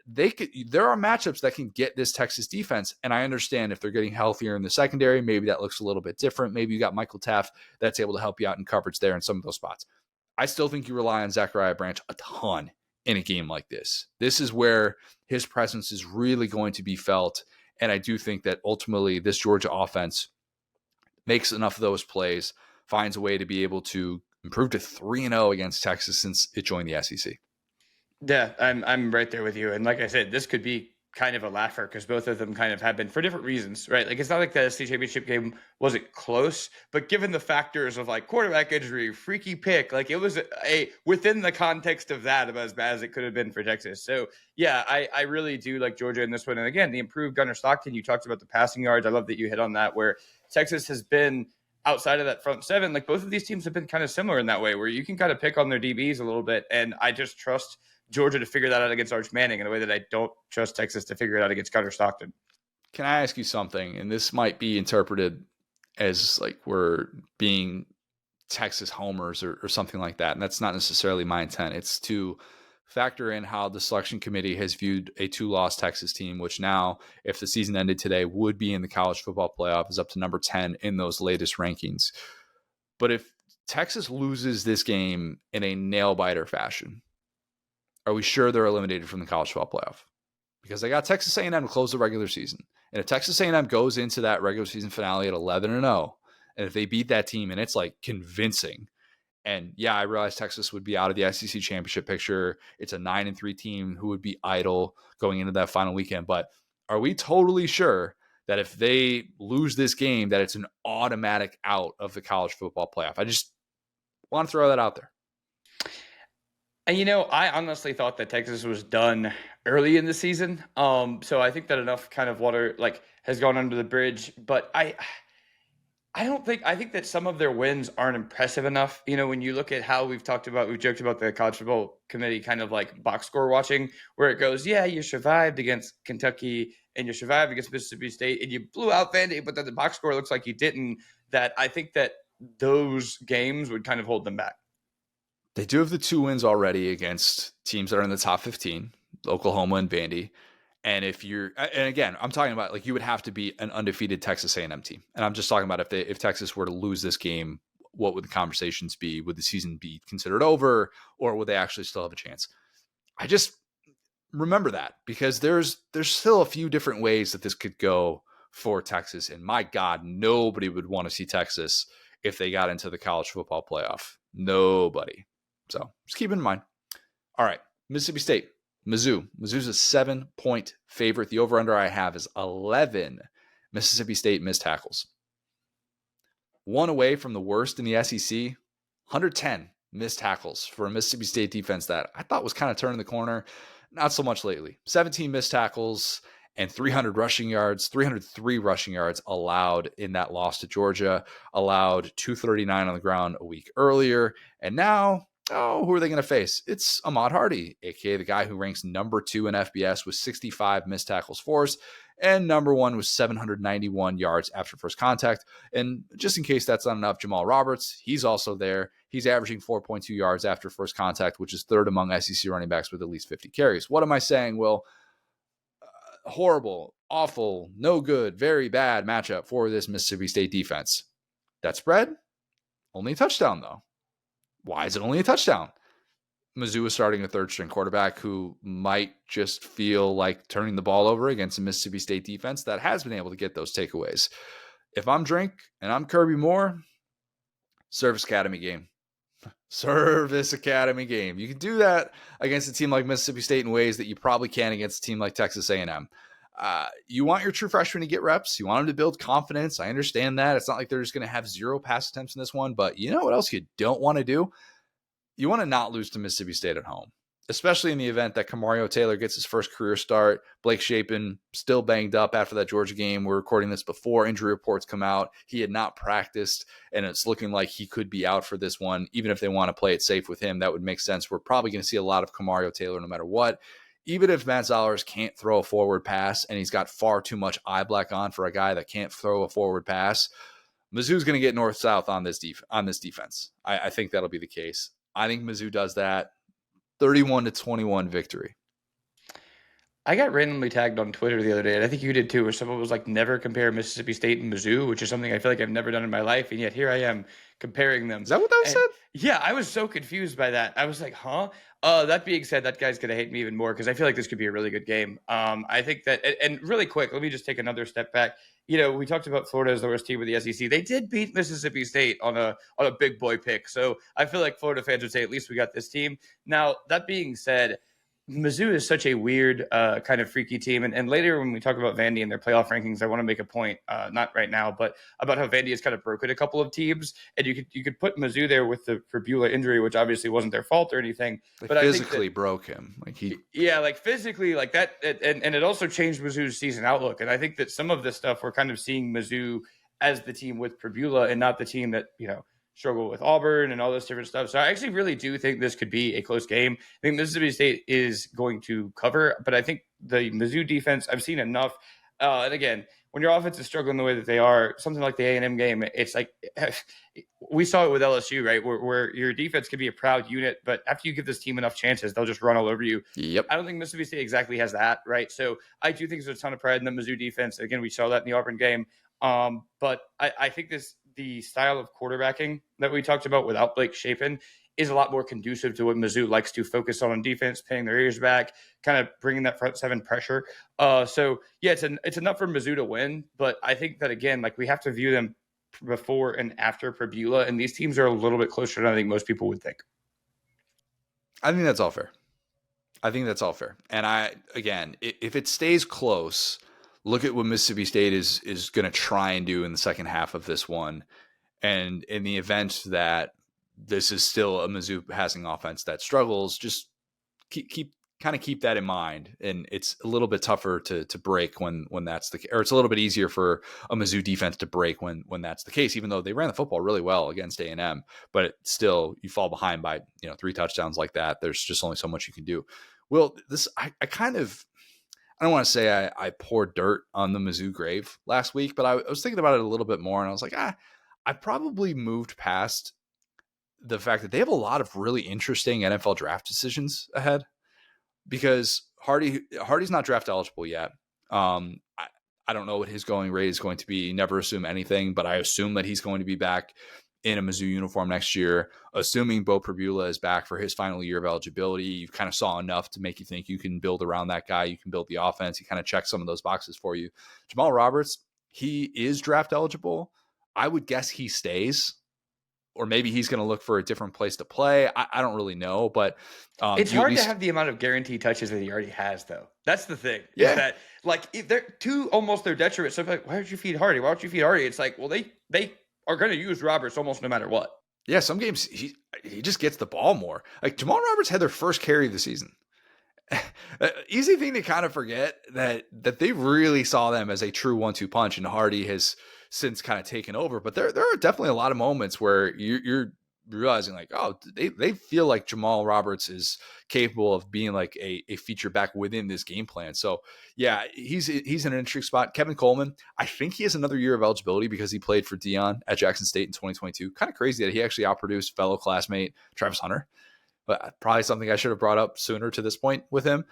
Speaker 1: there are matchups that can get this Texas defense, and I understand if they're getting healthier in the secondary, maybe that looks a little bit different. Maybe you got Michael Taft that's able to help you out in coverage there in some of those spots. I still think you rely on Zachariah Branch a ton in a game like this. This is where his presence is really going to be felt, and I do think that ultimately this Georgia offense makes enough of those plays, finds a way to be able to improve to 3-0 against Texas since it joined the SEC.
Speaker 2: Yeah, I'm right there with you. And like I said, this could be kind of a laugher because both of them kind of have been for different reasons, right? Like it's not like the SEC championship game wasn't close, but given the factors of like quarterback injury, freaky pick, like it was a within the context of that about as bad as it could have been for Texas. So yeah, I really do like Georgia in this one. And again, the improved Gunnar Stockton, you talked about the passing yards. I love that you hit on that, where Texas has been outside of that front seven. Like both of these teams have been kind of similar in that way, where you can kind of pick on their DBs a little bit. And I just trust Georgia to figure that out against Arch Manning in a way that I don't trust Texas to figure it out against Gunnar Stockton.
Speaker 1: Can I ask you something? And this might be interpreted as like we're being Texas homers or something like that. And that's not necessarily my intent. It's to factor in how the selection committee has viewed a 2-loss Texas team, which now, if the season ended today, would be in the college football playoff, is up to number 10 in those latest rankings. But if Texas loses this game in a nail-biter fashion, are we sure they're eliminated from the college football playoff? Because they got Texas A&M to close the regular season. And if Texas A&M goes into that regular season finale at 11-0, and if they beat that team and it's like convincing, and yeah, I realize Texas would be out of the SEC championship picture. It's a 9-3 team who would be idle going into that final weekend. But are we totally sure that if they lose this game, that it's an automatic out of the college football playoff? I just want to throw that out there.
Speaker 2: And, I honestly thought that Texas was done early in the season. So I think that enough kind of water has gone under the bridge. But I think that some of their wins aren't impressive enough. When you look at how we've joked about the college football committee kind of like box score watching, where it goes, yeah, you survived against Kentucky and you survived against Mississippi State and you blew out Vandy, but then the box score looks like you didn't. That I think that those games would kind of hold them back.
Speaker 1: They do have the 2 wins already against teams that are in the top 15, Oklahoma and Vandy. And again, I'm talking about like you would have to be an undefeated Texas A&M team. And I'm just talking about if Texas were to lose this game, what would the conversations be? Would the season be considered over, or would they actually still have a chance? I just remember that because there's still a few different ways that this could go for Texas. And my God, nobody would want to see Texas if they got into the college football playoff. Nobody. So just keep it in mind. All right, Mississippi State, Mizzou. Mizzou's a 7-point favorite. The over-under I have is 11 Mississippi State missed tackles. One away from the worst in the SEC, 110 missed tackles for a Mississippi State defense that I thought was kind of turning the corner. Not so much lately. 17 missed tackles and 303 rushing yards allowed in that loss to Georgia, allowed 239 on the ground a week earlier. And now, who are they going to face? It's Ahmad Hardy, aka the guy who ranks number 2 in FBS with 65 missed tackles forced, and number 1 with 791 yards after first contact. And just in case that's not enough, Jamal Roberts, he's also there. He's averaging 4.2 yards after first contact, which is third among SEC running backs with at least 50 carries. What am I saying? Well, horrible, awful, no good, very bad matchup for this Mississippi State defense. That spread? Only a touchdown, though. Why is it only a touchdown? Mizzou is starting a third-string quarterback who might just feel like turning the ball over against a Mississippi State defense that has been able to get those takeaways. If I'm Drink and I'm Kirby Moore, Service Academy game. Service Academy game. You can do that against a team like Mississippi State in ways that you probably can against a team like Texas A&M. You want your true freshmen to get reps. You want them to build confidence. I understand that. It's not like they're just going to have 0 pass attempts in this one, but you know what else you don't want to do? You want to not lose to Mississippi State at home, especially in the event that Kamario Taylor gets his first career start. Blake Shapen still banged up after that Georgia game. We're recording this before injury reports come out. He had not practiced, and it's looking like he could be out for this one. Even if they want to play it safe with him, that would make sense. We're probably going to see a lot of Kamario Taylor no matter what. Even if Matt Zollers can't throw a forward pass and he's got far too much eye black on for a guy that can't throw a forward pass, Mizzou's going to get north-south on this defense. I think that'll be the case. I think Mizzou does that. 31-21 victory.
Speaker 2: I got randomly tagged on Twitter the other day, and I think you did too, where someone was like, never compare Mississippi State and Mizzou, which is something I feel like I've never done in my life, and yet here I am comparing them.
Speaker 1: Is that what that said?
Speaker 2: Yeah, I was so confused by that. I was like, huh? That being said, that guy's going to hate me even more because I feel like this could be a really good game. I think that, and really quick, let me just take another step back. We talked about Florida as the worst team with the SEC. They did beat Mississippi State on a big boy pick. So I feel like Florida fans would say, at least we got this team. Now, that being said, Mizzou is such a weird, kind of freaky team. And later when we talk about Vandy and their playoff rankings, I want to make a point, not right now, but about how Vandy has kind of broken a couple of teams. And you could put Mizzou there with the Fabula injury, which obviously wasn't their fault or anything.
Speaker 1: They
Speaker 2: but
Speaker 1: physically
Speaker 2: I think that,
Speaker 1: broke him.
Speaker 2: like physically, like that. And it also changed Mizzou's season outlook. And I think that some of this stuff, we're kind of seeing Mizzou as the team with Fabula and not the team that, struggle with Auburn and all this different stuff. So I actually really do think this could be a close game. I think Mississippi State is going to cover, but I think the Mizzou defense, I've seen enough. And again, when your offense is struggling the way that they are, something like the A&M game, it's like we saw it with LSU, right? Where your defense can be a proud unit, but after you give this team enough chances, they'll just run all over you.
Speaker 1: Yep.
Speaker 2: I don't think Mississippi State exactly has that, right? So I do think there's a ton of pride in the Mizzou defense. Again, we saw that in the Auburn game. But I think the style of quarterbacking that we talked about without Blake Shapen is a lot more conducive to what Mizzou likes to focus on defense, pinning their ears back, kind of bringing that front seven pressure. So yeah, it's enough for Mizzou to win, but I think that again, like we have to view them before and after Fabula, and these teams are a little bit closer than I think most people would think.
Speaker 1: I think that's all fair. And if it stays close, look at what Mississippi State is going to try and do in the second half of this one. And in the event that this is still a Mizzou passing offense that struggles, just keep that in mind. And it's a little bit tougher to break when that's the case, or it's a little bit easier for a Mizzou defense to break when that's the case, even though they ran the football really well against A&M, but still you fall behind by, 3 touchdowns like that. There's just only so much you can do. Well, I don't want to say I poured dirt on the Mizzou grave last week, but I was thinking about it a little bit more, and I was like, I probably moved past the fact that they have a lot of really interesting NFL draft decisions ahead, because Hardy's not draft eligible yet. I don't know what his going rate is going to be. Never assume anything, but I assume that he's going to be back in a Mizzou uniform next year, assuming Bo Pribula is back for his final year of eligibility. You kind of saw enough to make you think you can build around that guy. You can build the offense. He kind of checks some of those boxes for you. Jamal Roberts, he is draft eligible. I would guess he stays, or maybe he's going to look for a different place to play. I don't really know, but
Speaker 2: it's hard to have the amount of guaranteed touches that he already has, though. That's the thing.
Speaker 1: Yeah.
Speaker 2: Is that, like, if they're to almost their detriment. So like, why don't you feed Hardy? Why don't you feed Hardy? It's like, well, they are going to use Roberts almost no matter what.
Speaker 1: Yeah, some games he just gets the ball more. Like Jamal Roberts had their first carry of the season. Easy thing to kind of forget that they really saw them as a true 1-2 punch, and Hardy has since kind of taken over. But there are definitely a lot of moments where you're realizing like, oh, they feel like Jamal Roberts is capable of being like a feature back within this game plan. So yeah, he's in an interesting spot. Kevin Coleman, I think he has another year of eligibility because he played for Dion at Jackson State in 2022. Kind of crazy that he actually outproduced fellow classmate Travis Hunter, but probably something I should have brought up sooner to this point with him.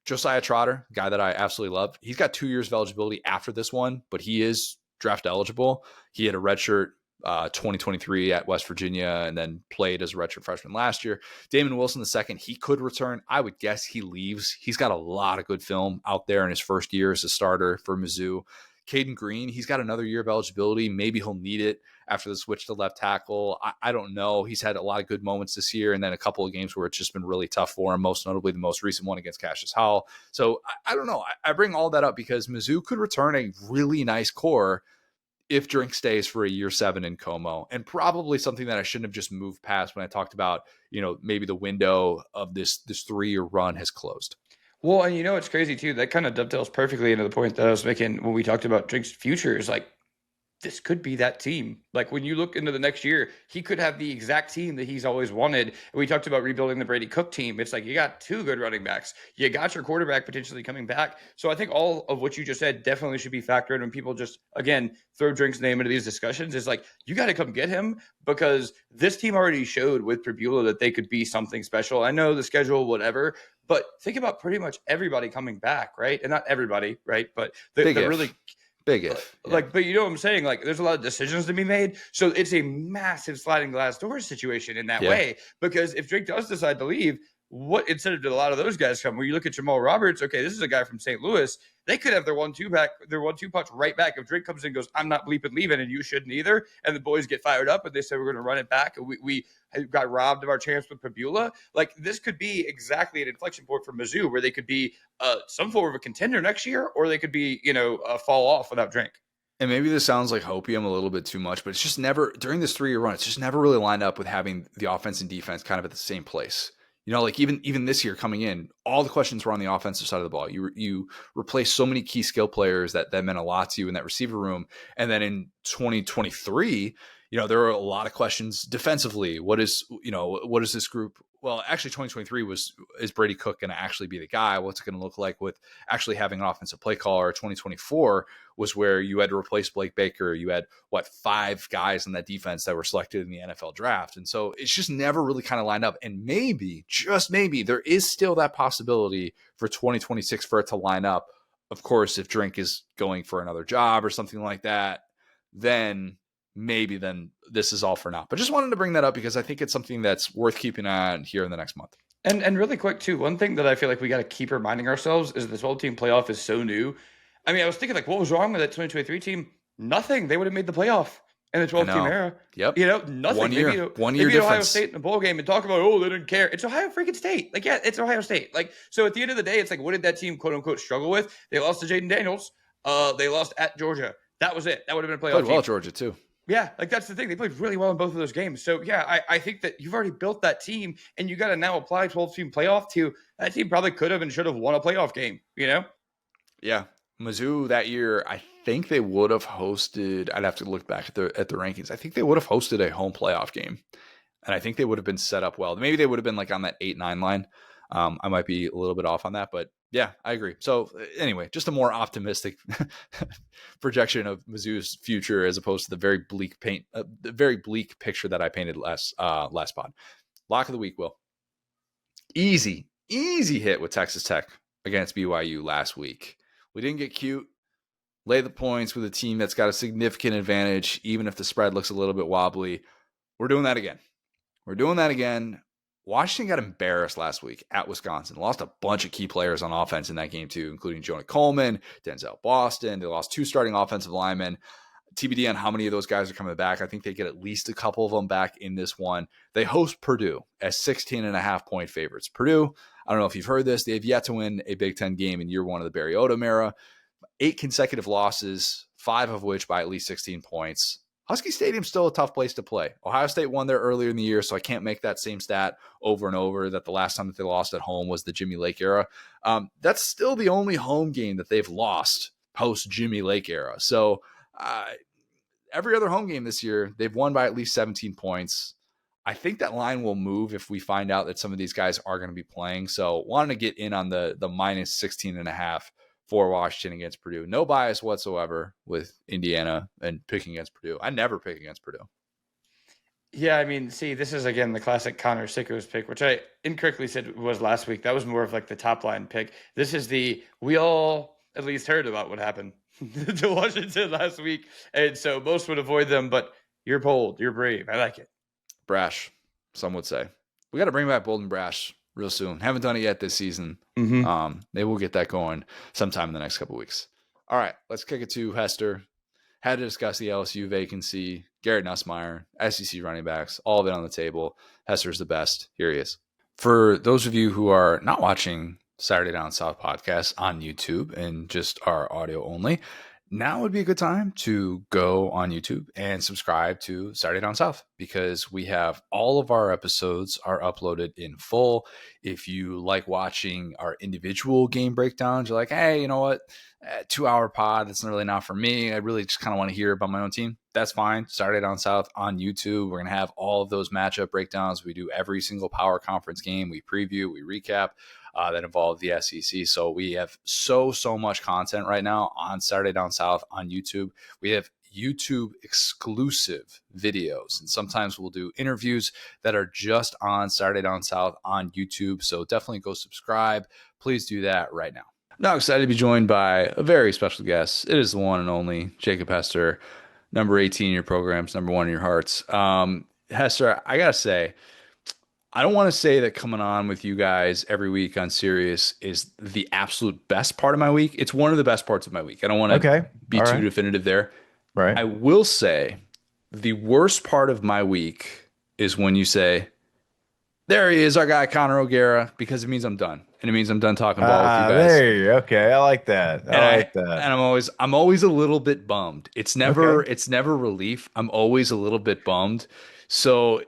Speaker 1: Josiah Trotter, guy that I absolutely love. He's got 2 years of eligibility after this one, but he is draft eligible. He had a redshirt 2023 at West Virginia and then played as a redshirt freshman last year. Damon Wilson II, he could return. I would guess he leaves. He's got a lot of good film out there in his first year as a starter for Mizzou. Caden Green, he's got another year of eligibility. Maybe he'll need it after the switch to left tackle. I don't know. He's had a lot of good moments this year, and then a couple of games where it's just been really tough for him, most notably the most recent one against Cassius Howell. So I don't know. I bring all that up because Mizzou could return a really nice core if Drink stays for a year 7 in Como, and probably something that I shouldn't have just moved past when I talked about, maybe the window of this 3-year run has closed.
Speaker 2: Well, and it's crazy too. That kind of dovetails perfectly into the point that I was making when we talked about Drink's future. Is like, this could be that team. Like when you look into the next year, he could have the exact team that he's always wanted. And we talked about rebuilding the Brady Cook team. It's like you got 2 good running backs. You got your quarterback potentially coming back. So I think all of what you just said definitely should be factored when people just, again, throw Drink's name into these discussions. It's like, you got to come get him because this team already showed with Pribula that they could be something special. I know the schedule, whatever, but think about pretty much everybody coming back, right? And not everybody, right? But the really...
Speaker 1: Big if.
Speaker 2: Yeah. But you know what I'm saying? Like, there's a lot of decisions to be made. So it's a massive sliding glass door situation in that way. Because if Drake does decide to leave, what incentive did a lot of those guys come? Where you look at Jamal Roberts, okay, this is a guy from St. Louis. They could have their 1-2 punch right back. If Drake comes in and goes, I'm not bleeping leaving, and you shouldn't either, and the boys get fired up and they say we're going to run it back, and we got robbed of our chance with Pabula. Like, this could be exactly an inflection point for Mizzou, where they could be some form of a contender next year, or they could be, fall off without Drake.
Speaker 1: And maybe this sounds like hopium a little bit too much, but it's just never, during this 3-year run, it's just never really lined up with having the offense and defense kind of at the same place. Like even this year coming in, all the questions were on the offensive side of the ball. You replaced so many key skill players that meant a lot to you in that receiver room. And then in 2023, there were a lot of questions defensively. What is this group? Well, actually 2023 is Brady Cook going to actually be the guy? What's it going to look like with actually having an offensive play caller? 2024 was where you had to replace Blake Baker. You had 5 guys in that defense that were selected in the NFL draft. And so it's just never really kind of lined up. And maybe, just maybe, there is still that possibility for 2026 for it to line up. Of course, if Drink is going for another job or something like that, then this is all for now. But just wanted to bring that up because I think it's something that's worth keeping an eye on here in the next month.
Speaker 2: And really quick too, one thing that I feel like we got to keep reminding ourselves is the 12-team playoff is so new. I mean, I was thinking, like, what was wrong with that 2023 team? Nothing. They would have made the playoff in the 12-team era.
Speaker 1: Yep.
Speaker 2: Nothing.
Speaker 1: 1 year. One year
Speaker 2: maybe
Speaker 1: difference.
Speaker 2: Ohio State in a bowl game and talk about, they didn't care. It's Ohio freaking State. Like, yeah, it's Ohio State. Like, so at the end of the day, it's like, what did that team, quote unquote, struggle with? They lost to Jaden Daniels. They lost at Georgia. That was it. That would have been a playoff
Speaker 1: Played well, Georgia too.
Speaker 2: Yeah, like that's the thing. They played really well in both of those games. So, yeah, I think that you've already built that team, and you got to now apply 12-team playoff to that team. Probably could have and should have won a playoff game,
Speaker 1: Yeah. Mizzou that year, I think they would have hosted, I'd have to look back at the rankings. I think they would have hosted a home playoff game, and I think they would have been set up well. Maybe they would have been like on that 8-9 line. I might be a little bit off on that, but yeah, I agree. So anyway, just a more optimistic projection of Mizzou's future as opposed to the very bleak picture that I painted last pod. Lock of the week, Will. Easy hit with Texas Tech against BYU last week. We didn't get cute. Lay the points with a team that's got a significant advantage, even if the spread looks a little bit wobbly. We're doing that again. Washington got embarrassed last week at Wisconsin. Lost a bunch of key players on offense in that game too, including Jonah Coleman, Denzel Boston. They lost 2 starting offensive linemen. TBD on how many of those guys are coming back. I think they get at least a couple of them back in this one. They host Purdue as 16.5-point favorites. Purdue, I don't know if you've heard this, they've yet to win a Big Ten game in year 1 of the Barry Odom era. 8 consecutive losses, 5 of which by at least 16 points. Husky Stadium's still a tough place to play. Ohio State won there earlier in the year, so I can't make that same stat over and over that the last time that they lost at home was the Jimmy Lake era. That's still the only home game that they've lost post Jimmy Lake era. So every other home game this year, they've won by at least 17 points. I think that line will move if we find out that some of these guys are going to be playing. So wanted to get in on the minus 16.5 for Washington against Purdue. No bias whatsoever with Indiana and picking against Purdue. I never pick against Purdue.
Speaker 2: Yeah, I mean, see, this is, again, the classic Connor Sicko's pick, which I incorrectly said was last week. That was more of like the top line pick. This is we all at least heard about what happened to Washington last week. And so most would avoid them, but you're bold. You're brave. I like it.
Speaker 1: Brash, some would say. We got to bring back bold and brash real soon. Haven't done it yet this season.
Speaker 2: Mm-hmm.
Speaker 1: Maybe we'll get that going sometime in the next couple of weeks. All right, let's kick it to Hester. Had to discuss the LSU vacancy, Garrett Nussmeier, SEC running backs, all of it on the table. Hester's the best. Here he is. For those of you who are not watching Saturday Down South podcast on YouTube and just are audio only, now would be a good time to go on YouTube and subscribe to Saturday Down South because we have all of our episodes are uploaded in full. If you like watching our individual game breakdowns, you're like, hey, you know what? 2-hour pod, that's really not for me. I really just kind of want to hear about my own team. That's fine. Saturday Down South on YouTube. We're going to have all of those matchup breakdowns. We do every single power conference game. We preview, we recap. That involve the SEC. So we have so much content right now on Saturday Down South on YouTube. We have YouTube exclusive videos, and sometimes we'll do interviews that are just on Saturday Down South on YouTube. So definitely go subscribe. Please do that right now. Now excited to be joined by a very special guest. It is the one and only Jacob Hester, number 18 in your programs, number 1 in your hearts. Hester, I gotta say, I don't want to say that coming on with you guys every week on Sirius is the absolute best part of my week. It's one of the best parts of my week. I don't want to
Speaker 3: Okay.
Speaker 1: be
Speaker 3: All
Speaker 1: too
Speaker 3: right.
Speaker 1: definitive there.
Speaker 3: Right.
Speaker 1: I will say the worst part of my week is when you say, there he is, our guy Connor O'Gara, because it means I'm done. And it means I'm done talking ball with you guys.
Speaker 3: There you go. Okay. I like that.
Speaker 1: And
Speaker 3: I like that.
Speaker 1: I'm always a little bit bummed.
Speaker 3: Okay.
Speaker 1: It's never relief. I'm always a little bit bummed. So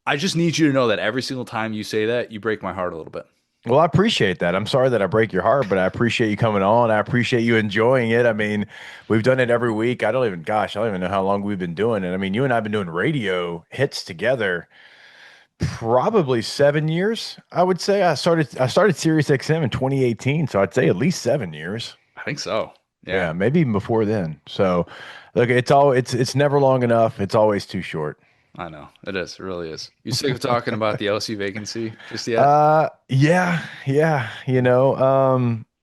Speaker 1: I just need you to know that every single time you say that, you break my heart a little bit.
Speaker 3: Well, I appreciate that. I'm sorry that I break your heart, but I appreciate you coming on. I appreciate you enjoying it. I mean, we've done it every week. I don't even know how long we've been doing it. I mean, you and I have been doing radio hits together probably 7 years, I would say. I started Sirius XM in 2018, so I'd say at least 7 years.
Speaker 1: I think so.
Speaker 3: Yeah,
Speaker 1: Yeah,
Speaker 3: maybe even before then. So, look, it's never long enough. It's always too short.
Speaker 1: I know. It is. It really is. You sick of talking about the LSU vacancy just yet?
Speaker 3: Yeah, yeah.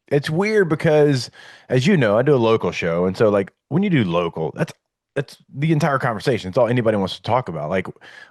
Speaker 3: It's weird because, as you know, I do a local show, and so like when you do local, that's the entire conversation. It's all anybody wants to talk about. Like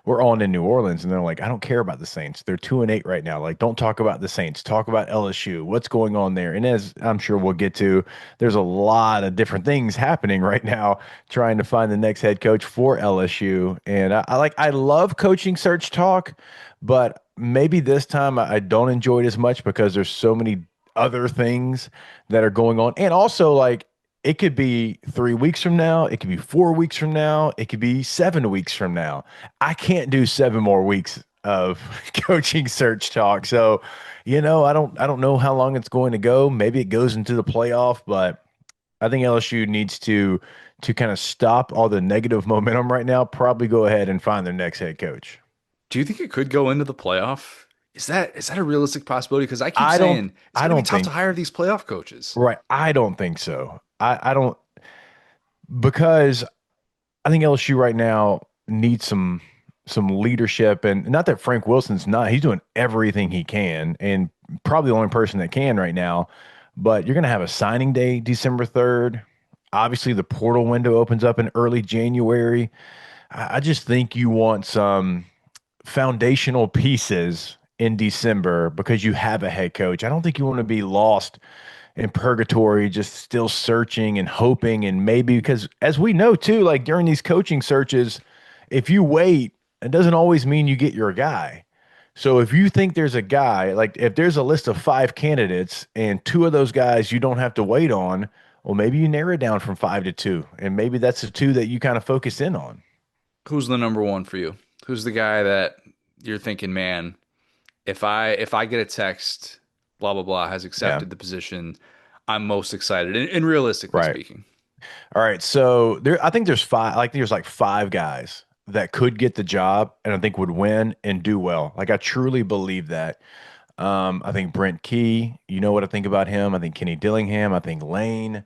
Speaker 3: we're on in New Orleans, and they're like, I don't care about the Saints. They're 2-8 right now. Like, don't talk about the Saints. Talk about LSU. What's going on there? And as I'm sure we'll get to, there's a lot of different things happening right now, trying to find the next head coach for LSU. And I love coaching search talk, but maybe this time I don't enjoy it as much because there's so many other things that are going on. And also, like, it could be 3 weeks from now, it could be 4 weeks from now, it could be 7 weeks from now. I can't do 7 more weeks of coaching search talk. So, I don't know how long it's going to go. Maybe it goes into the playoff, but I think LSU needs to kind of stop all the negative momentum right now, probably go ahead and find their next head coach.
Speaker 1: Do you think it could go into the playoff? Is that a realistic possibility? Because I keep
Speaker 3: I don't
Speaker 1: saying it's
Speaker 3: I
Speaker 1: going to be
Speaker 3: don't
Speaker 1: tough to
Speaker 3: think
Speaker 1: hire these playoff coaches.
Speaker 3: right. I don't think so. I don't because I think LSU right now needs some leadership, and not that Frank Wilson's not. He's doing everything he can and probably the only person that can right now. But you're going to have a signing day December 3rd. Obviously, the portal window opens up in early January. I just think you want some foundational pieces in December because you have a head coach. I don't think you want to be lost in purgatory, just still searching and hoping. And maybe because, as we know too, like during these coaching searches, if you wait, it doesn't always mean you get your guy. So if you think there's a guy, like if there's a list of 5 candidates and two of those guys you don't have to wait on, well, maybe you narrow it down from 5 to 2. And maybe that's the two that you kind of focus in on.
Speaker 1: Who's the number one for you? Who's the guy that you're thinking, man, if I get a text, blah blah blah, has
Speaker 3: Yeah.
Speaker 1: accepted the position, I'm most excited. And realistically
Speaker 3: Right.
Speaker 1: speaking,
Speaker 3: All right. So I think there's five, like there's like 5 guys that could get the job and I think would win and do well. Like I truly believe that. I think Brent Key, you know what I think about him. I think Kenny Dillingham. I think Lane.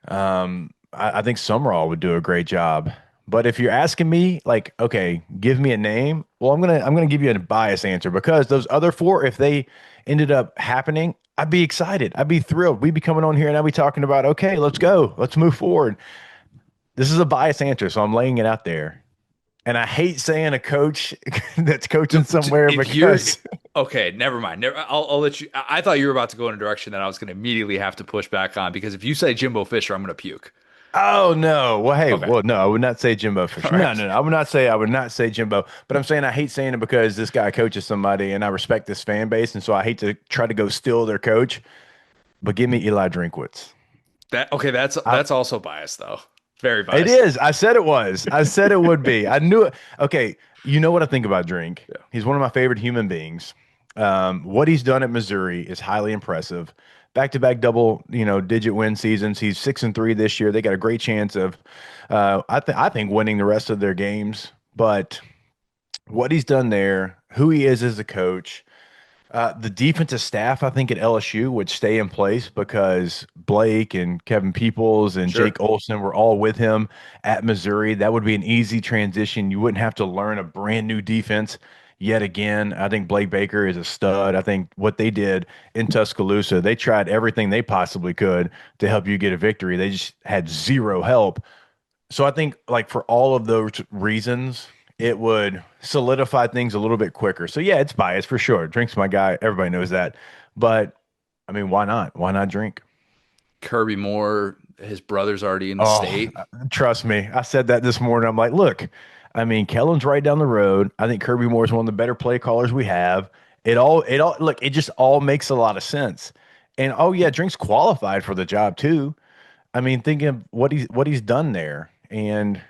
Speaker 3: I think Summerall would do a great job. But if you're asking me, like, okay, give me a name. Well, I'm gonna give you a biased answer because those other four, if they ended up happening, I'd be excited. I'd be thrilled. We'd be coming on here and I'd be talking about, okay, let's go, let's move forward. This is a biased answer, so I'm laying it out there. And I hate saying a coach that's coaching somewhere
Speaker 1: if you're
Speaker 3: because
Speaker 1: okay, never mind. I'll let you. I thought you were about to go in a direction that I was going to immediately have to push back on because if you say Jimbo Fisher, I'm going to puke.
Speaker 3: oh no. Well, hey,
Speaker 1: Okay,
Speaker 3: well, no, I would not say Jimbo Fisher.
Speaker 1: all
Speaker 3: No,
Speaker 1: right.
Speaker 3: no, no. I would not say Jimbo. But I'm saying I hate saying it because this guy coaches somebody and I respect this fan base. And so I hate to try to go steal their coach. But give me Eli Drinkwitz.
Speaker 1: That okay.
Speaker 3: I,
Speaker 1: That's also biased though. Very
Speaker 3: it
Speaker 1: biased.
Speaker 3: is. I said it was. I said it would be. I knew it. Okay. You know what I think about Drink?
Speaker 1: Yeah.
Speaker 3: He's one of my favorite human beings. What he's done at Missouri is highly impressive. Back-to-back double, digit win seasons. He's 6-3 this year. They got a great chance of, I think, winning the rest of their games. But what he's done there, who he is as a coach, the defensive staff, I think at LSU would stay in place because Blake and Kevin Peoples and
Speaker 1: Sure.
Speaker 3: Jake Olson were all with him at Missouri. That would be an easy transition. You wouldn't have to learn a brand new defense yet again. I think Blake Baker is a stud. I think what they did in Tuscaloosa, they tried everything they possibly could to help you get a victory. They just had zero help. So I think like for all of those reasons, it would solidify things a little bit quicker. So yeah, it's biased for sure. Drink's my guy. Everybody knows that. But I mean, why not? Why not drink?
Speaker 1: Kirby Moore, his brother's already in the
Speaker 3: Oh,
Speaker 1: state.
Speaker 3: trust me. I said that this morning. I'm like, look, I mean, Kellen's right down the road. I think Kirby Moore is one of the better play callers we have. Look, it just all makes a lot of sense. And oh yeah, Drink's qualified for the job too. I mean, thinking of what he's done there, and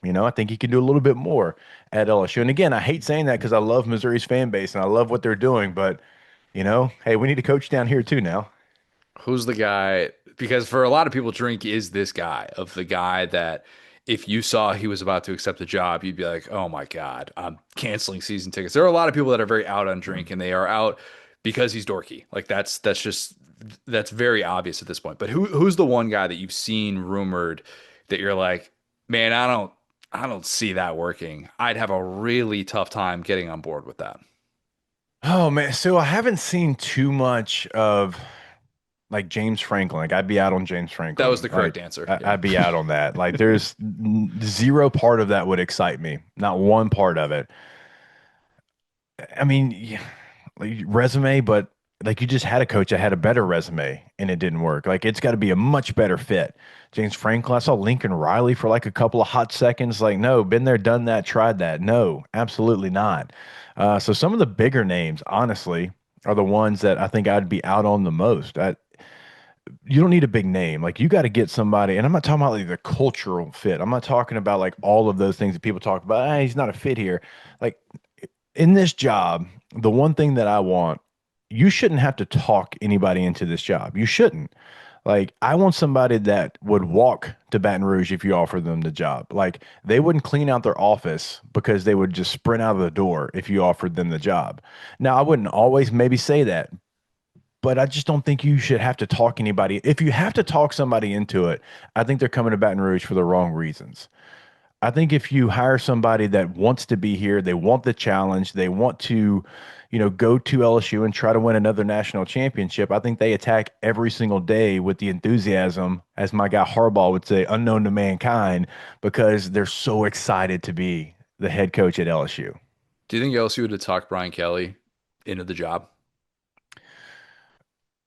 Speaker 3: I think he can do a little bit more at LSU. And again, I hate saying that because I love Missouri's fan base and I love what they're doing, but hey, we need a coach down here too now.
Speaker 1: Who's the guy? Because for a lot of people, Drink is this guy of the guy that if you saw he was about to accept the job, you'd be like, oh my God, I'm canceling season tickets. There are a lot of people that are very out on Drink and they are out because he's dorky. Like that's very obvious at this point. But who's the one guy that you've seen rumored that you're like, man, I don't see that working. I'd have a really tough time getting on board with that.
Speaker 3: Oh man, so I haven't seen too much of like James Franklin. Like I'd be out on James
Speaker 1: That was
Speaker 3: Franklin.
Speaker 1: the
Speaker 3: Like
Speaker 1: correct answer.
Speaker 3: I,
Speaker 1: Yeah.
Speaker 3: I'd be out on that. Like there's zero part of that would excite me. Not one part of it. I mean, yeah, like resume, but like you just had a coach that had a better resume and it didn't work. Like it's got to be a much better fit. James Franklin, I saw Lincoln Riley for like a couple of hot seconds. Like, no, been there, done that, tried that. No, absolutely not. So some of the bigger names, honestly, are the ones that I think I'd be out on the most. You don't need a big name. Like you got to get somebody, and I'm not talking about like the cultural fit. I'm not talking about like all of those things that people talk about. He's not a fit here. Like in this job, the one thing that I want, you shouldn't have to talk anybody into this job. You shouldn't. Like, I want somebody that would walk to Baton Rouge if you offer them the job. Like, they wouldn't clean out their office because they would just sprint out of the door if you offered them the job. Now, I wouldn't always maybe say that, but I just don't think you should have to talk anybody. If you have to talk somebody into it, I think they're coming to Baton Rouge for the wrong reasons. I think if you hire somebody that wants to be here, they want the challenge, they want to, go to LSU and try to win another national championship. I think they attack every single day with the enthusiasm, as my guy Harbaugh would say, unknown to mankind, because they're so excited to be the head coach at LSU.
Speaker 1: Do you think LSU would have talked Brian Kelly into the job?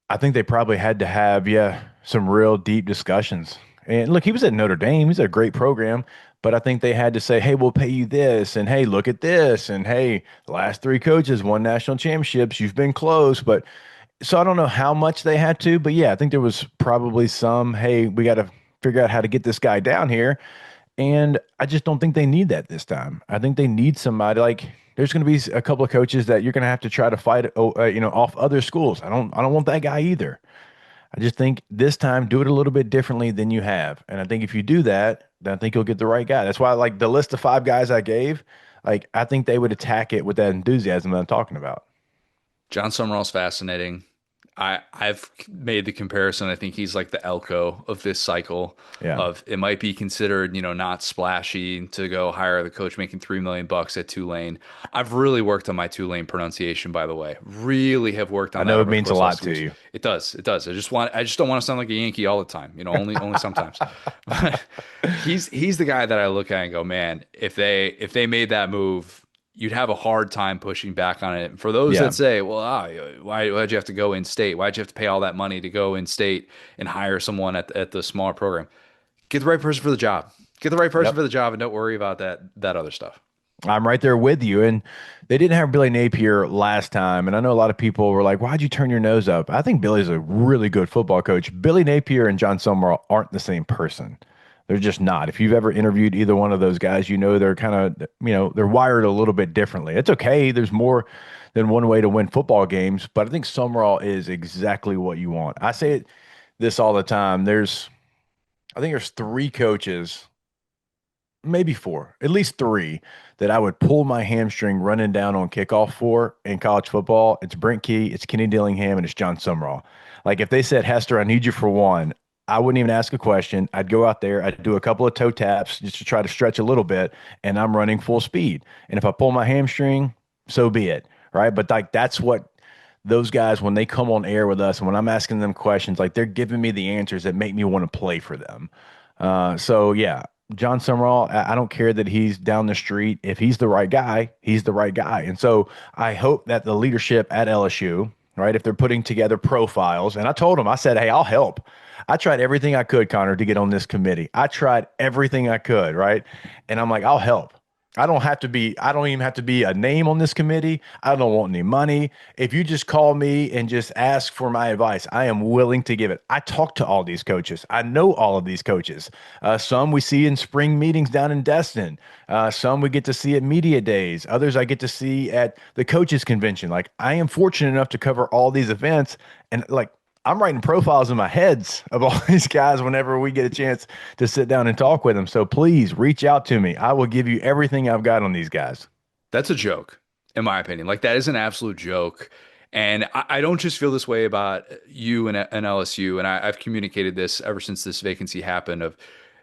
Speaker 3: I think they probably had to have, yeah, some real deep discussions. And look, he was at Notre Dame. He's a great program. But I think they had to say, hey, we'll pay you this. And hey, look at this. And hey, the last three coaches won national championships. You've been close. But so I don't know how much they had to. But yeah, I think there was probably some, hey, we got to figure out how to get this guy down here. And I just don't think they need that this time. I think they need somebody like there's going to be a couple of coaches that you're going to have to try to fight, off other schools. I don't want that guy either. I just think this time do it a little bit differently than you have. And I think if you do that, then I think you'll get the right guy. That's why like the list of five guys I gave, like I think they would attack it with that enthusiasm that I'm talking about.
Speaker 1: John Summerall's fascinating. I've made the comparison. I think he's like the Elko of this cycle
Speaker 3: Yeah.
Speaker 1: of it might be considered, not splashy to go hire the coach making $3 million at Tulane. I've really worked on my Tulane pronunciation, by the way. Really have worked on
Speaker 3: I
Speaker 1: that
Speaker 3: know it
Speaker 1: over the
Speaker 3: means a
Speaker 1: course of the
Speaker 3: lot
Speaker 1: last
Speaker 3: to
Speaker 1: 2 weeks.
Speaker 3: you.
Speaker 1: It does. It does. I just don't want to sound like a Yankee all the time, only sometimes. He's the guy that I look at and go, man, if they made that move, you'd have a hard time pushing back on it. For those
Speaker 3: Yeah.
Speaker 1: that say, well, why'd you have to go in state? Why'd you have to pay all that money to go in state and hire someone at the smaller program? Get the right person for the job. Get the right person
Speaker 3: Yep.
Speaker 1: for the job and don't worry about that other stuff.
Speaker 3: I'm right there with you. And they didn't have Billy Napier last time. And I know a lot of people were like, why'd you turn your nose up? I think Billy's a really good football coach. Billy Napier and John Summerall aren't the same person. They're just not. If you've ever interviewed either one of those guys, they're kind of, they're wired a little bit differently. It's okay. There's more than one way to win football games, but I think Summerall is exactly what you want. I say this all the time. I think there's three coaches, maybe four, at least three, that I would pull my hamstring running down on kickoff for in college football. It's Brent Key, it's Kenny Dillingham, and it's John Summerall. Like if they said, Hester, I need you for one, I wouldn't even ask a question. I'd go out there, I'd do a couple of toe taps just to try to stretch a little bit, and I'm running full speed. And if I pull my hamstring, so be it. Right. But like that's what those guys, when they come on air with us and when I'm asking them questions, like they're giving me the answers that make me want to play for them. So yeah, John Summerall, I don't care that he's down the street. If he's the right guy, he's the right guy. And so I hope that the leadership at LSU, right, if they're putting together profiles, and I told them, I said, hey, I'll help. I tried everything I could, Connor, to get on this committee. I tried everything I could, right? And I'm like, I'll help. I don't even have to be a name on this committee. I don't want any money. If you just call me and just ask for my advice, I am willing to give it. I talk to all these coaches. I know all of these coaches. Some we see in spring meetings down in Destin. Some we get to see at media days. Others I get to see at the coaches convention. Like I am fortunate enough to cover all these events, and like I'm writing profiles in my heads of all these guys whenever we get a chance to sit down and talk with them. So please reach out to me. I will give you everything I've got on these guys.
Speaker 1: That's a joke, in my opinion. Like that is an absolute joke. And I don't just feel this way about you and LSU. And I've communicated this ever since this vacancy happened of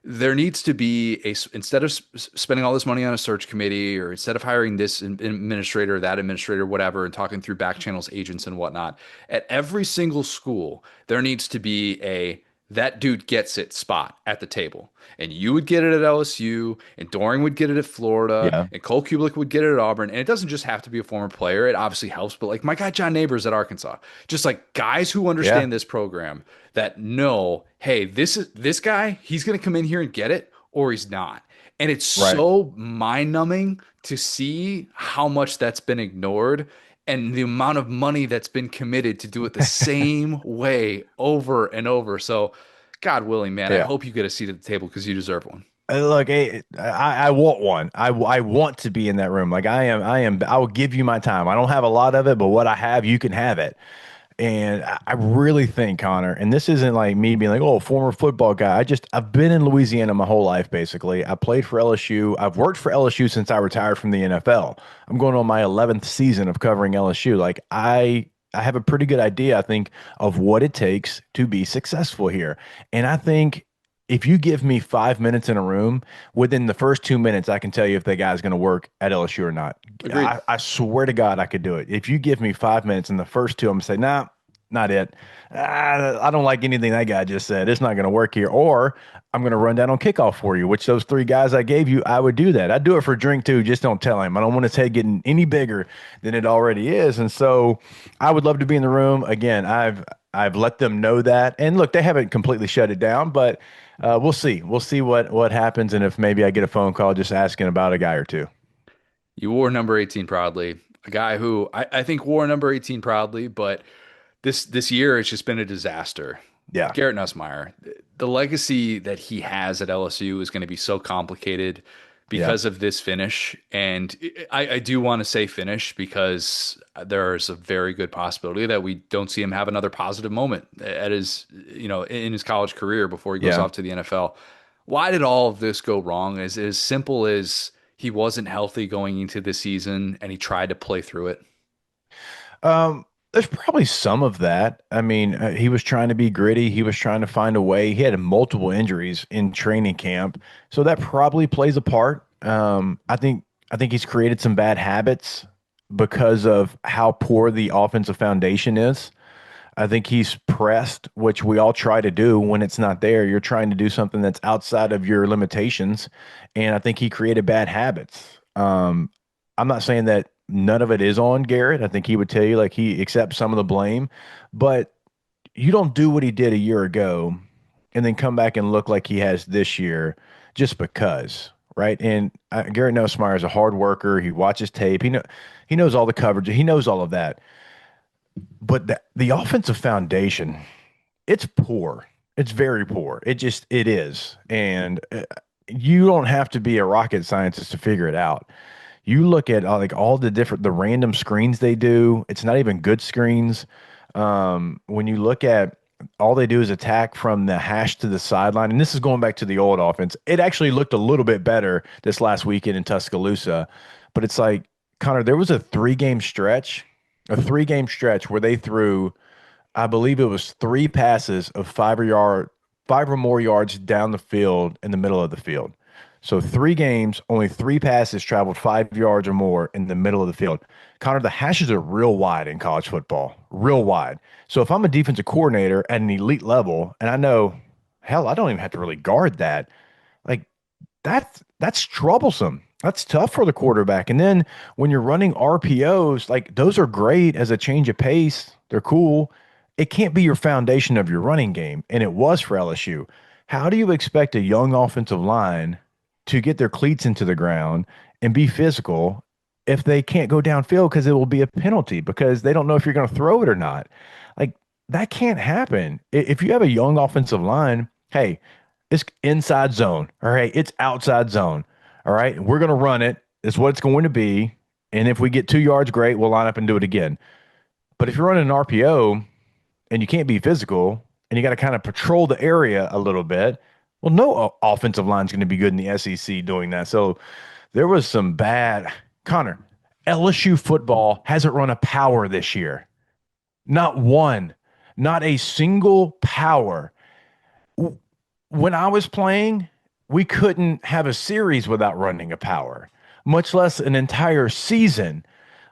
Speaker 1: there needs to be instead of spending all this money on a search committee or instead of hiring this administrator, that administrator, whatever, and talking through back channels, agents and whatnot, at every single school, there needs to be a that dude gets it spot at the table. And you would get it at LSU, and Doring would get it at Florida,
Speaker 3: Yeah.
Speaker 1: and Cole Kublik would get it at Auburn. And it doesn't just have to be a former player. It obviously helps, but like my guy John Neighbors at Arkansas, just like guys who
Speaker 3: Yeah.
Speaker 1: understand this program that know, hey, this guy, he's gonna come in here and get it, or he's not. And it's
Speaker 3: Right.
Speaker 1: so mind-numbing to see how much that's been ignored and the amount of money that's been committed to do it the same way over and over. So, God willing, man, I
Speaker 3: Yeah.
Speaker 1: hope you get a seat at the table because you deserve one.
Speaker 3: Look, I want one. I want to be in that room. Like I will give you my time. I don't have a lot of it, but what I have, you can have it. And I really think, Connor, and this isn't like me being like, oh, former football guy. I've been in Louisiana my whole life, basically. I played for LSU. I've worked for LSU since I retired from the NFL. I'm going on my 11th season of covering LSU. Like I have a pretty good idea, I think, of what it takes to be successful here. And I think if you give me 5 minutes in a room, within the first 2 minutes, I can tell you if that guy's going to work at LSU or not.
Speaker 1: Agreed.
Speaker 3: I swear to God, I could do it. If you give me 5 minutes in the first two, I'm going to say, nah, not it. I don't like anything that guy just said. It's not going to work here. Or I'm going to run down on kickoff for you, which those three guys I gave you, I would do that. I'd do it for a drink too. Just don't tell him. I don't want his head getting any bigger than it already is. And so I would love to be in the room. Again, I've let them know that. And look, they haven't completely shut it down, but we'll see. We'll see what happens, and if maybe I get a phone call just asking about a guy or two.
Speaker 1: You wore number 18 proudly. A guy who I think wore number 18 proudly, but this year it's just been a disaster.
Speaker 3: Yeah,
Speaker 1: Garrett Nussmeier, the legacy that he has at LSU is going to be so complicated
Speaker 3: yeah,
Speaker 1: because of this finish. And I do want to say finish because there's a very good possibility that we don't see him have another positive moment at his, in his college career before he goes
Speaker 3: yeah.
Speaker 1: off to the NFL. Why did all of this go wrong? As simple as he wasn't healthy going into the season and he tried to play through it.
Speaker 3: There's probably some of that. I mean, he was trying to be gritty. He was trying to find a way. He had multiple injuries in training camp, so that probably plays a part. I think he's created some bad habits because of how poor the offensive foundation is. I think he's pressed, which we all try to do when it's not there. You're trying to do something that's outside of your limitations, and I think he created bad habits. I'm not saying that none of it is on Garrett. I think he would tell you like he accepts some of the blame, but you don't do what he did a year ago and then come back and look like he has this year just because, right? And Garrett Nussmeier is a hard worker. He watches tape. He knows all the coverage. He knows all of that. But the offensive foundation, it's poor. It's very poor. It is. And you don't have to be a rocket scientist to figure it out. You look at like all the random screens they do. It's not even good screens. When you look at all they do is attack from the hash to the sideline, and this is going back to the old offense. It actually looked a little bit better this last weekend in Tuscaloosa, but it's like Connor, there was a three-game stretch where they threw, I believe it was three passes of 5 or more yards down the field in the middle of the field. So 3 games, only three passes traveled 5 yards or more in the middle of the field. Connor, the hashes are real wide in college football, real wide. So if I'm a defensive coordinator at an elite level, and I know, hell, I don't even have to really guard that. Like that's troublesome. That's tough for the quarterback. And then when you're running RPOs, like those are great as a change of pace. They're cool. It can't be your foundation of your running game, and it was for LSU. How do you expect a young offensive line to get their cleats into the ground and be physical if they can't go downfield because it will be a penalty because they don't know if you're going to throw it or not? Like that can't happen. If you have a young offensive line, hey, it's inside zone. All right. It's outside zone. All right. We're going to run it. It's what it's going to be. And if we get 2 yards, great. We'll line up and do it again. But if you're running an RPO and you can't be physical and you got to kind of patrol the area a little bit, well, no offensive line is going to be good in the SEC doing that. So there was some bad. Connor, LSU football hasn't run a power this year. Not one. Not a single power. When I was playing, we couldn't have a series without running a power, much less an entire season.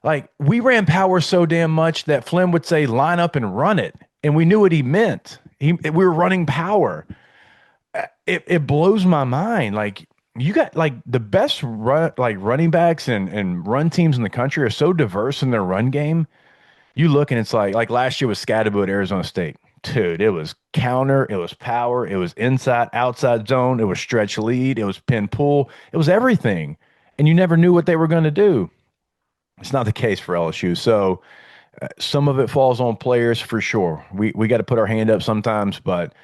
Speaker 3: Like we ran power so damn much that Flynn would say, line up and run it. And we knew what he meant. We were running power. It blows my mind. Like you got like the best running backs and run teams in the country are so diverse in their run game. You look and it's like last year was Scadaboo at Arizona State. Dude, it was counter, it was power, it was inside, outside zone, it was stretch lead, it was pin pull, it was everything. And you never knew what they were going to do. It's not the case for LSU. So some of it falls on players for sure. We got to put our hand up sometimes, but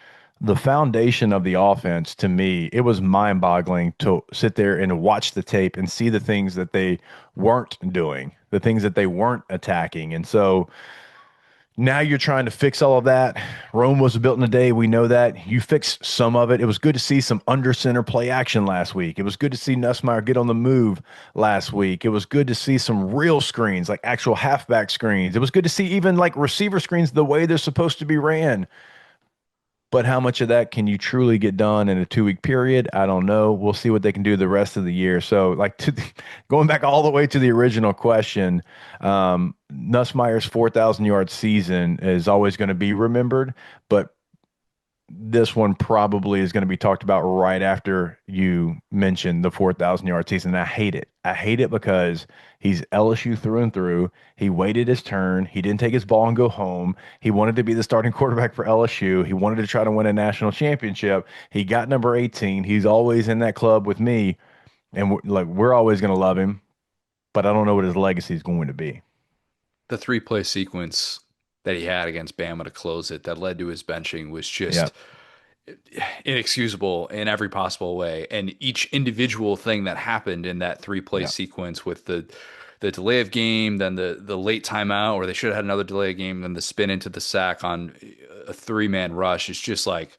Speaker 3: the foundation of the offense, to me, it was mind-boggling to sit there and watch the tape and see the things that they weren't doing, the things that they weren't attacking. And so now you're trying to fix all of that. Rome was built in a day. We know that. You fixed some of it. It was good to see some under center play action last week. It was good to see Nussmeier get on the move last week. It was good to see some real screens, like actual halfback screens. It was good to see even like receiver screens the way they're supposed to be ran. But how much of that can you truly get done in a 2-week period? I don't know. We'll see what they can do the rest of the year. So, like, going back all the way to the original question, Nussmeier's 4,000-yard season is always going to be remembered, but this one probably is going to be talked about right after you mentioned the 4,000-yard season. And I hate it. I hate it because he's LSU through and through. He waited his turn. He didn't take his ball and go home. He wanted to be the starting quarterback for LSU. He wanted to try to win a national championship. He got number 18. He's always in that club with me. And we're always going to love him. But I don't know what his legacy is going to be.
Speaker 1: The 3-play sequence that he had against Bama to close it that led to his benching was just inexcusable in every possible way. And each individual thing that happened in that 3-play sequence with the delay of game, then the late timeout, or they should have had another delay of game, then the spin into the sack on a 3-man rush, it's just like,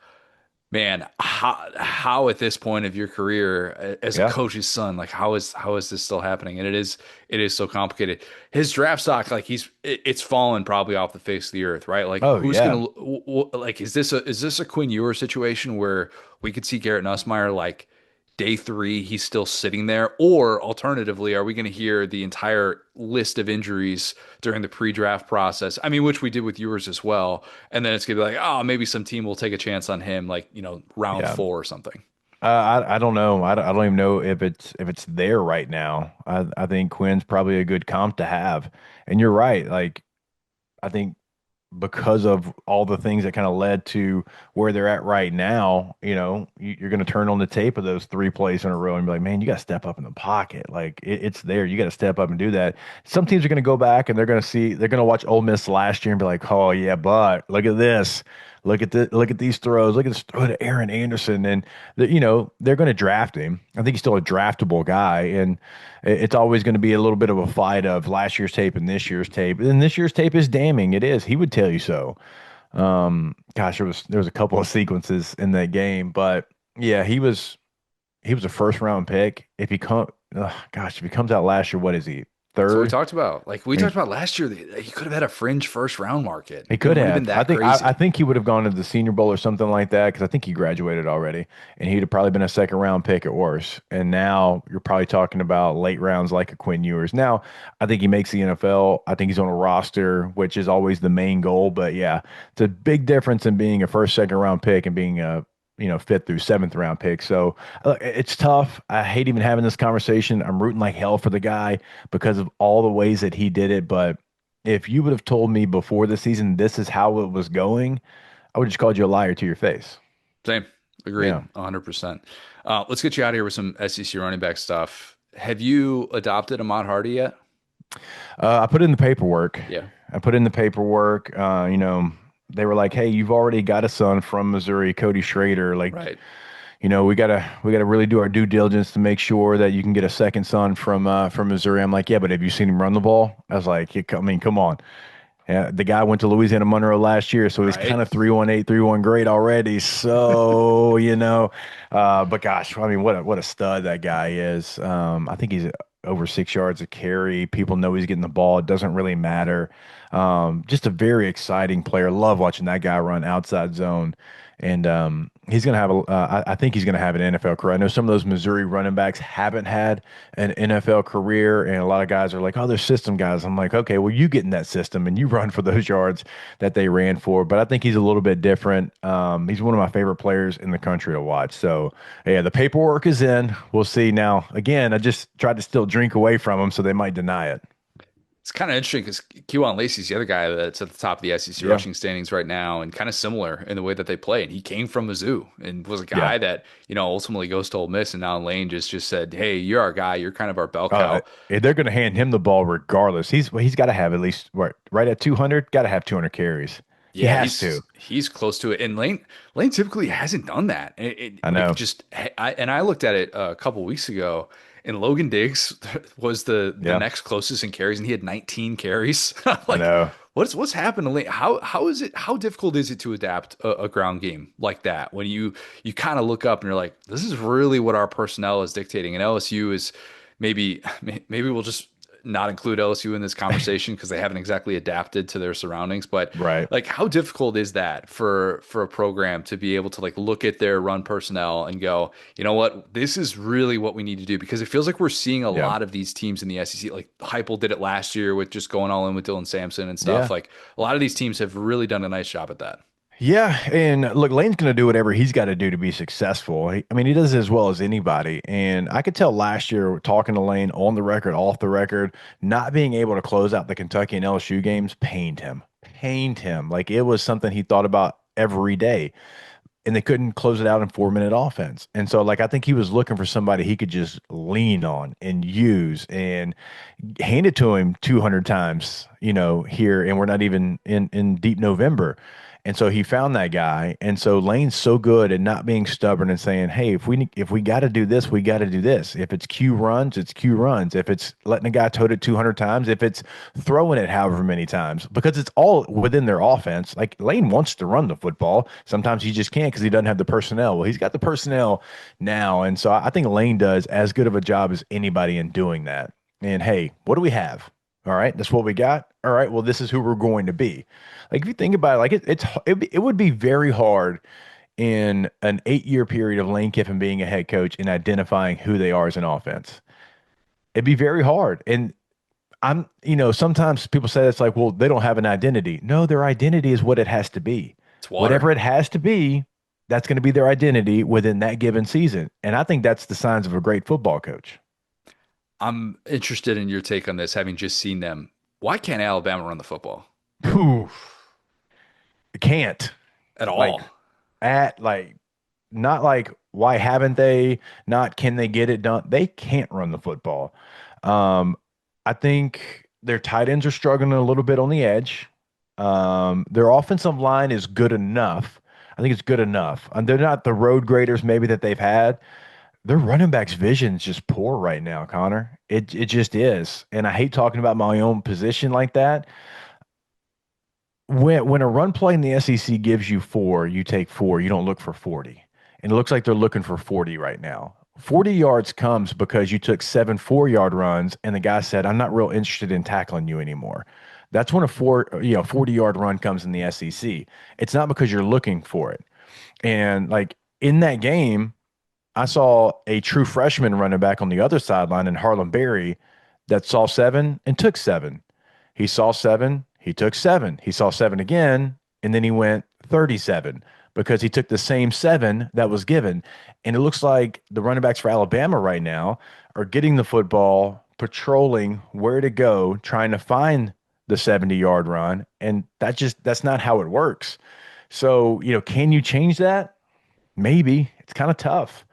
Speaker 1: man, how at this point of your career as a coach's son, like how is this still happening? And it is so complicated. His draft stock, like it's fallen probably off the face of the earth, right? Like who's gonna like is this a Quinn Ewers situation where we could see Garrett Nussmeier like day 3, he's still sitting there? Or alternatively, are we going to hear the entire list of injuries during the pre-draft process? I mean, which we did with Ewers as well. And then it's going to be like, oh, maybe some team will take a chance on him, like, round 4 or something.
Speaker 3: I don't know. I don't even know if it's there right now. I think Quinn's probably a good comp to have. And you're right. Like, I think because of all the things that kind of led to where they're at right now, you're going to turn on the tape of those 3 plays in a row and be like, man, you got to step up in the pocket. Like it's there. You got to step up and do that. Some teams are going to go back and they're going to watch Ole Miss last year and be like, oh yeah, but look at this. Look at these throws. Look at this throw to Aaron Anderson. And, they're going to draft him. I think he's still a draftable guy. And it's always going to be a little bit of a fight of last year's tape and this year's tape. And this year's tape is damning. It is. He would tell you so. Gosh, there was a couple of sequences in that game. But, yeah, he was a first-round pick. If he comes out last year, what is he? Third.
Speaker 1: So we talked about talked about last year. He could have had a fringe 1st-round market.
Speaker 3: He could have. I think he would have gone to the Senior Bowl or something like that because I think he graduated already, and he'd have probably been a 2nd-round pick at worst. And now you're probably talking about late rounds like a Quinn Ewers. Now I think he makes the NFL. I think he's on a roster, which is always the main goal. But yeah, it's a big difference in being a 1st, 2nd-round pick and being a fifth through seventh round picks. So it's tough. I hate even having this conversation. I'm rooting like hell for the guy because of all the ways that he did it. But if you would have told me before the season this is how it was going, I would just called you a liar to your face.
Speaker 1: Same. Agreed.
Speaker 3: Yeah.
Speaker 1: 100%. Let's get you out of here with some SEC running back stuff. Have you adopted Ahmad Hardy yet?
Speaker 3: I put in the paperwork.
Speaker 1: Yeah.
Speaker 3: I put in the paperwork. They were like, "Hey, you've already got a son from Missouri, Cody Schrader. Like,
Speaker 1: Right.
Speaker 3: we gotta really do our due diligence to make sure that you can get a second son from Missouri." I'm like, "Yeah, but have you seen him run the ball?" I was like, I mean, come on. Yeah, the guy went to Louisiana Monroe last year, so he's
Speaker 1: Right.
Speaker 3: kind of 318, 3-1 grade already. So, but gosh, I mean, what a stud that guy is. I think he's over 6 yards a carry. People know he's getting the ball. It doesn't really matter. Just a very exciting player. Love watching that guy run outside zone. And he's going to have I think he's going to have an NFL career. I know some of those Missouri running backs haven't had an NFL career, and a lot of guys are like, "Oh, they're system guys." I'm like, "Okay, well, you get in that system and you run for those yards that they ran for." But I think he's a little bit different. He's one of my favorite players in the country to watch. So, yeah, the paperwork is in. We'll see. Now, again, I just tried to still drink away from him, so they might deny it.
Speaker 1: It's kind of interesting because Kewan Lacey's the other guy that's at the top of the SEC
Speaker 3: Yeah.
Speaker 1: rushing standings right now, and kind of similar in the way that they play. And he came from Mizzou and was a
Speaker 3: Yeah.
Speaker 1: guy that ultimately goes to Ole Miss, and now Lane just said, "Hey, you're our guy. You're kind of our bell
Speaker 3: Uh,
Speaker 1: cow."
Speaker 3: they're going to hand him the ball regardless. He's got to have at least right at 200. Got to have 200 carries. He
Speaker 1: Yeah,
Speaker 3: has to.
Speaker 1: he's close to it, and Lane typically hasn't done that.
Speaker 3: I
Speaker 1: Like
Speaker 3: know.
Speaker 1: just I looked at it a couple weeks ago, and Logan Diggs was the
Speaker 3: Yeah,
Speaker 1: next closest in carries, and he had 19 carries.
Speaker 3: I
Speaker 1: Like,
Speaker 3: know.
Speaker 1: what's happened to Lane? How difficult is it to adapt a ground game like that when you kind of look up and you're like, this is really what our personnel is dictating, and LSU is maybe we'll just not include LSU in this conversation because they haven't exactly adapted to their surroundings. But
Speaker 3: Right.
Speaker 1: like, how difficult is that for a program to be able to like look at their run personnel and go, you know what, this is really what we need to do? Because it feels like we're seeing a
Speaker 3: Yeah.
Speaker 1: lot of these teams in the SEC. Like Heupel did it last year with just going all in with Dylan Sampson and stuff.
Speaker 3: Yeah.
Speaker 1: Like a lot of these teams have really done a nice job at that.
Speaker 3: Yeah, and look, Lane's going to do whatever he's got to do to be successful. I mean, he does it as well as anybody. And I could tell last year, talking to Lane on the record, off the record, not being able to close out the Kentucky and LSU games pained him. Pained him. Like it was something he thought about every day. And they couldn't close it out in 4-minute offense. And so, like, I think he was looking for somebody he could just lean on and use and hand it to him 200 times, here. And we're not even in deep November. And so he found that guy. And so Lane's so good at not being stubborn and saying, "Hey, if we got to do this, we got to do this. If it's Q runs, it's Q runs. If it's letting a guy tote it 200 times, if it's throwing it however many times, because it's all within their offense. Like Lane wants to run the football. Sometimes he just can't because he doesn't have the personnel. Well, he's got the personnel now. And so I think Lane does as good of a job as anybody in doing that. And hey, what do we have? All right, that's what we got. All right, well, this is who we're going to be. Like if you think about it, like it would be very hard in an 8-year period of Lane Kiffin being a head coach and identifying who they are as an offense. It'd be very hard. And sometimes people say it's like, well, they don't have an identity. No, their identity is what it has to be.
Speaker 1: It's water.
Speaker 3: Whatever it has to be, that's going to be their identity within that given season. And I think that's the signs of a great football coach.
Speaker 1: I'm interested in your take on this, having just seen them. Why can't Alabama run the football
Speaker 3: Whew. Can't.
Speaker 1: at
Speaker 3: Like
Speaker 1: all?
Speaker 3: not like why haven't they? Not can they get it done? They can't run the football. I think their tight ends are struggling a little bit on the edge. Their offensive line is good enough. I think it's good enough. And they're not the road graders maybe that they've had. Their running back's vision is just poor right now, Connor. It just is. And I hate talking about my own position like that. When a run play in the SEC gives you 4, you take 4. You don't look for 40. And it looks like they're looking for 40 right now. 40 yards comes because you took 7 4-yard runs and the guy said, "I'm not real interested in tackling you anymore." That's when a 40-yard run comes in the SEC. It's not because you're looking for it. And like in that game, I saw a true freshman running back on the other sideline in Harlem Berry that saw 7 and took 7. He saw 7, he took 7. He saw 7 again, and then he went 37. because he took the same 7 that was given. And it looks like the running backs for Alabama right now are getting the football, patrolling where to go, trying to find the 70-yard run. And that's not how it works. So, can you change that? Maybe. It's kind of tough.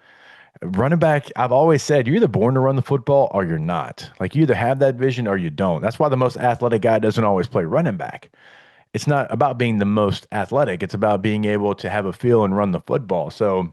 Speaker 3: Running back, I've always said you're either born to run the football or you're not. Like you either have that vision or you don't. That's why the most athletic guy doesn't always play running back. It's not about being the most athletic. It's about being able to have a feel and run the football. So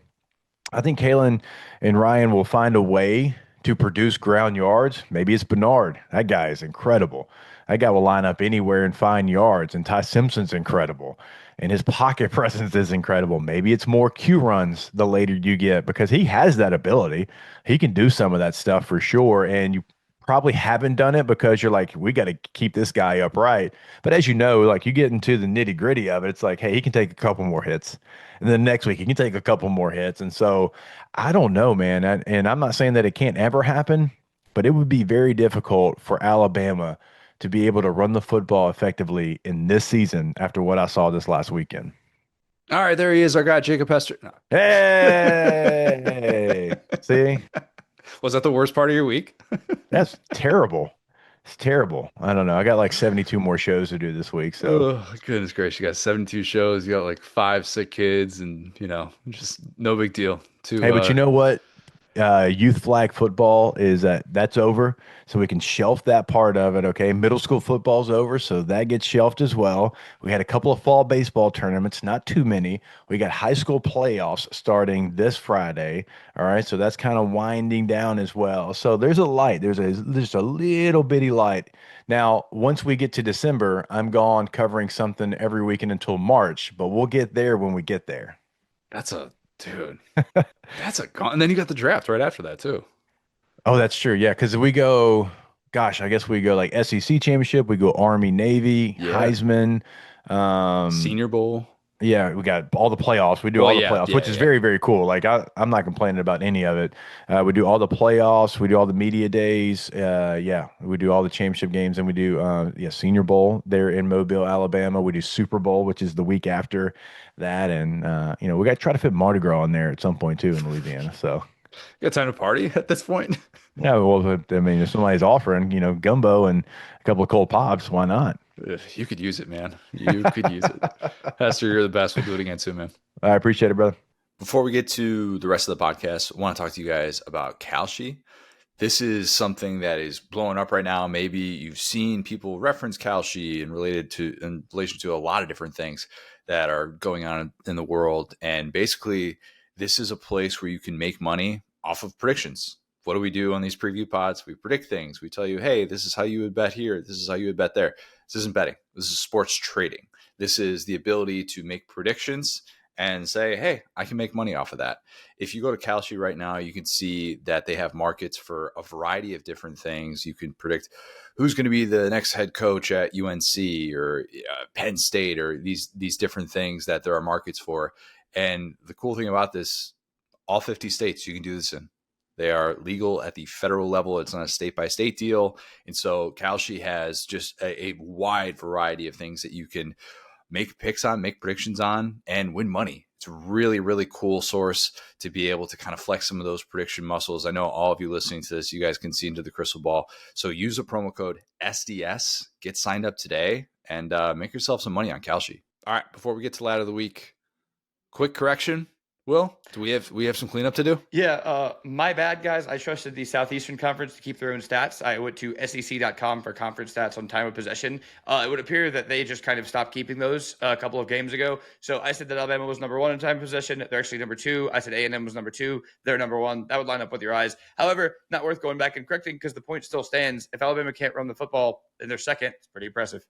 Speaker 3: I think Kalen and Ryan will find a way to produce ground yards. Maybe it's Bernard. That guy is incredible. That guy will line up anywhere and find yards. And Ty Simpson's incredible. And his pocket presence is incredible. Maybe it's more Q runs the later you get because he has that ability. He can do some of that stuff for sure. And you probably haven't done it because you're like, we got to keep this guy upright. But as you know, like you get into the nitty gritty of it, it's like, hey, he can take a couple more hits. And then next week he can take a couple more hits. And so I don't know, man. And I'm not saying that it can't ever happen, but it would be very difficult for Alabama to be able to run the football effectively in this season after what I saw this last weekend.
Speaker 1: All right, there he is, our guy, Jacob Hester. No.
Speaker 3: Hey, see?
Speaker 1: Was that the worst part of your week?
Speaker 3: That's terrible. It's terrible. I don't know. I got like 72 more shows to do this week. So,
Speaker 1: oh, goodness gracious. You got 72 shows. You got like 5 sick kids and, just no big deal.
Speaker 3: Hey, but you know what? Youth flag football that's over, so we can shelf that part of it. Okay, middle school football's over, so that gets shelved as well. We had a couple of fall baseball tournaments, not too many. We got high school playoffs starting this Friday. All right, so that's kind of winding down as well. So there's a light. There's just a little bitty light. Now, once we get to December, I'm gone covering something every weekend until March, but we'll get there when we get there.
Speaker 1: Dude, that's and then you got the draft right after that too.
Speaker 3: Oh, that's true. Yeah, because we go, gosh, I guess we go like SEC championship. We go Army, Navy, Heisman,
Speaker 1: Senior Bowl.
Speaker 3: Yeah, we got all the playoffs. We do all the playoffs, which is very, very cool. Like I'm not complaining about any of it. We do all the playoffs. We do all the media days. We do all the championship games, and we do Senior Bowl there in Mobile, Alabama. We do Super Bowl, which is the week after that, and we got to try to fit Mardi Gras in there at some point too in Louisiana. So
Speaker 1: you got time to party at this point?
Speaker 3: Yeah, well, I mean, if somebody's offering, gumbo and a couple of cold pops, why not?
Speaker 1: You could use it, man. You could use it. Hester, you're the best. We'll do it again soon, man.
Speaker 3: I appreciate it, brother.
Speaker 1: Before we get to the rest of the podcast, I want to talk to you guys about Kalshi. This is something that is blowing up right now. Maybe you've seen people reference Kalshi in relation to a lot of different things that are going on in the world. And basically, this is a place where you can make money off of predictions. What do we do on these preview pods? We predict things. We tell you, hey, this is how you would bet here. This is how you would bet there. This isn't betting. This is sports trading. This is the ability to make predictions and say, hey, I can make money off of that. If you go to Kalshi right now, you can see that they have markets for a variety of different things. You can predict who's going to be the next head coach at UNC or Penn State or these different things that there are markets for. And the cool thing about this, all 50 states you can do this in. They are legal at the federal level. It's not a state-by-state deal. And so Kalshi has just a wide variety of things that you can make picks on, make predictions on, and win money. It's a really, really cool source to be able to kind of flex some of those prediction muscles. I know all of you listening to this, you guys can see into the crystal ball. So use the promo code SDS, get signed up today, and make yourself some money on Kalshi. All right, before we get to Lad of the Week, quick correction. Will, do we have some cleanup to do?
Speaker 2: Yeah, my bad, guys. I trusted the Southeastern Conference to keep their own stats. I went to sec.com for conference stats on time of possession. It would appear that they just kind of stopped keeping those a couple of games ago. So I said that Alabama was number 1 in time of possession. They're actually number 2. I said A&M was number 2. They're number 1. That would line up with your eyes. However, not worth going back and correcting because the point still stands. If Alabama can't run the football and they're second, it's pretty impressive.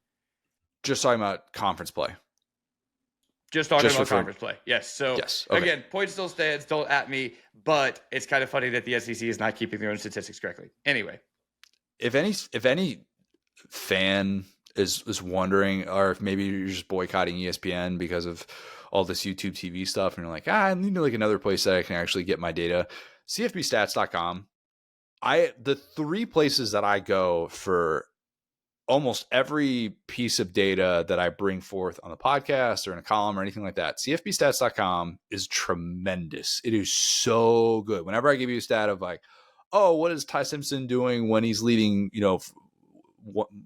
Speaker 1: Just talking about conference play.
Speaker 2: Just talking about conference play. Yes. So, yes. Okay. Again, point still stands. Don't at me. But it's kind of funny that the SEC is not keeping their own statistics correctly. Anyway.
Speaker 1: If any fan is wondering, or if maybe you're just boycotting ESPN because of all this YouTube TV stuff, and you're like, I need like another place that I can actually get my data, CFBstats.com. The 3 places that I go for almost every piece of data that I bring forth on the podcast or in a column or anything like that, cfbstats.com is tremendous. It is so good. Whenever I give you a stat of like, oh, what is Ty Simpson doing when he's leading,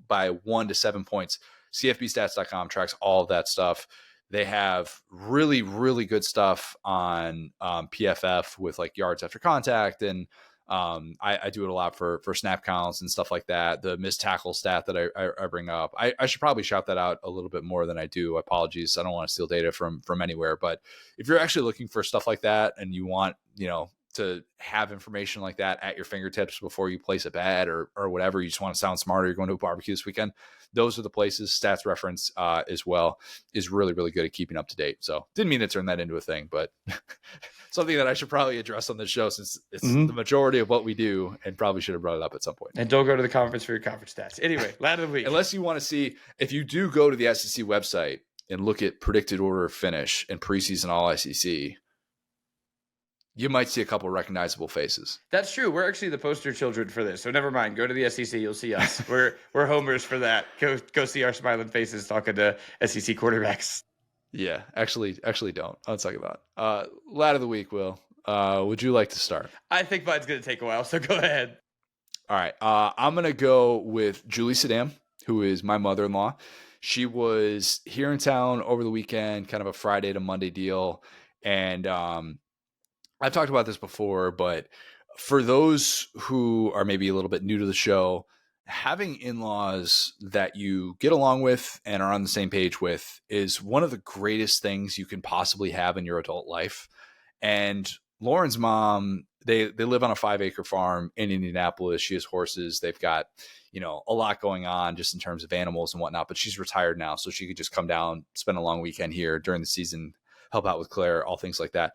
Speaker 1: by 1 to 7 points, cfbstats.com tracks all of that stuff. They have really, really good stuff on PFF with like yards after contact. And I do it a lot for snap counts and stuff like that. The missed tackle stat that I bring up, I should probably shout that out a little bit more than I do. Apologies. I don't want to steal data from anywhere, but if you're actually looking for stuff like that and you want, to have information like that at your fingertips before you place a bet or whatever, you just want to sound smarter, you're going to a barbecue this weekend, those are the places. Stats Reference as well is really, really good at keeping up to date. So didn't mean to turn that into a thing, but something that I should probably address on this show since it's the majority of what we do, and probably should have brought it up at some point.
Speaker 2: And don't go to the conference for your conference stats. Anyway, lad of the week.
Speaker 1: Unless you want to see, if you do go to the SEC website and look at predicted order of finish and preseason all SEC, you might see a couple of recognizable faces.
Speaker 2: That's true. We're actually the poster children for this. So never mind. Go to the SEC. You'll see us. We're homers for that. Go see our smiling faces talking to SEC quarterbacks.
Speaker 1: Yeah, actually don't. I'll talk about lad of the week. Will, would you like to start?
Speaker 2: I think mine's going to take a while, so go ahead.
Speaker 1: All right. I'm going to go with Julie Saddam, who is my mother-in-law. She was here in town over the weekend, kind of a Friday to Monday deal. And I've talked about this before, but for those who are maybe a little bit new to the show, having in-laws that you get along with and are on the same page with is one of the greatest things you can possibly have in your adult life. And Lauren's mom, they live on a 5-acre farm in Indianapolis. She has horses. They've got, a lot going on just in terms of animals and whatnot, but she's retired now. So she could just come down, spend a long weekend here during the season, help out with Claire, all things like that.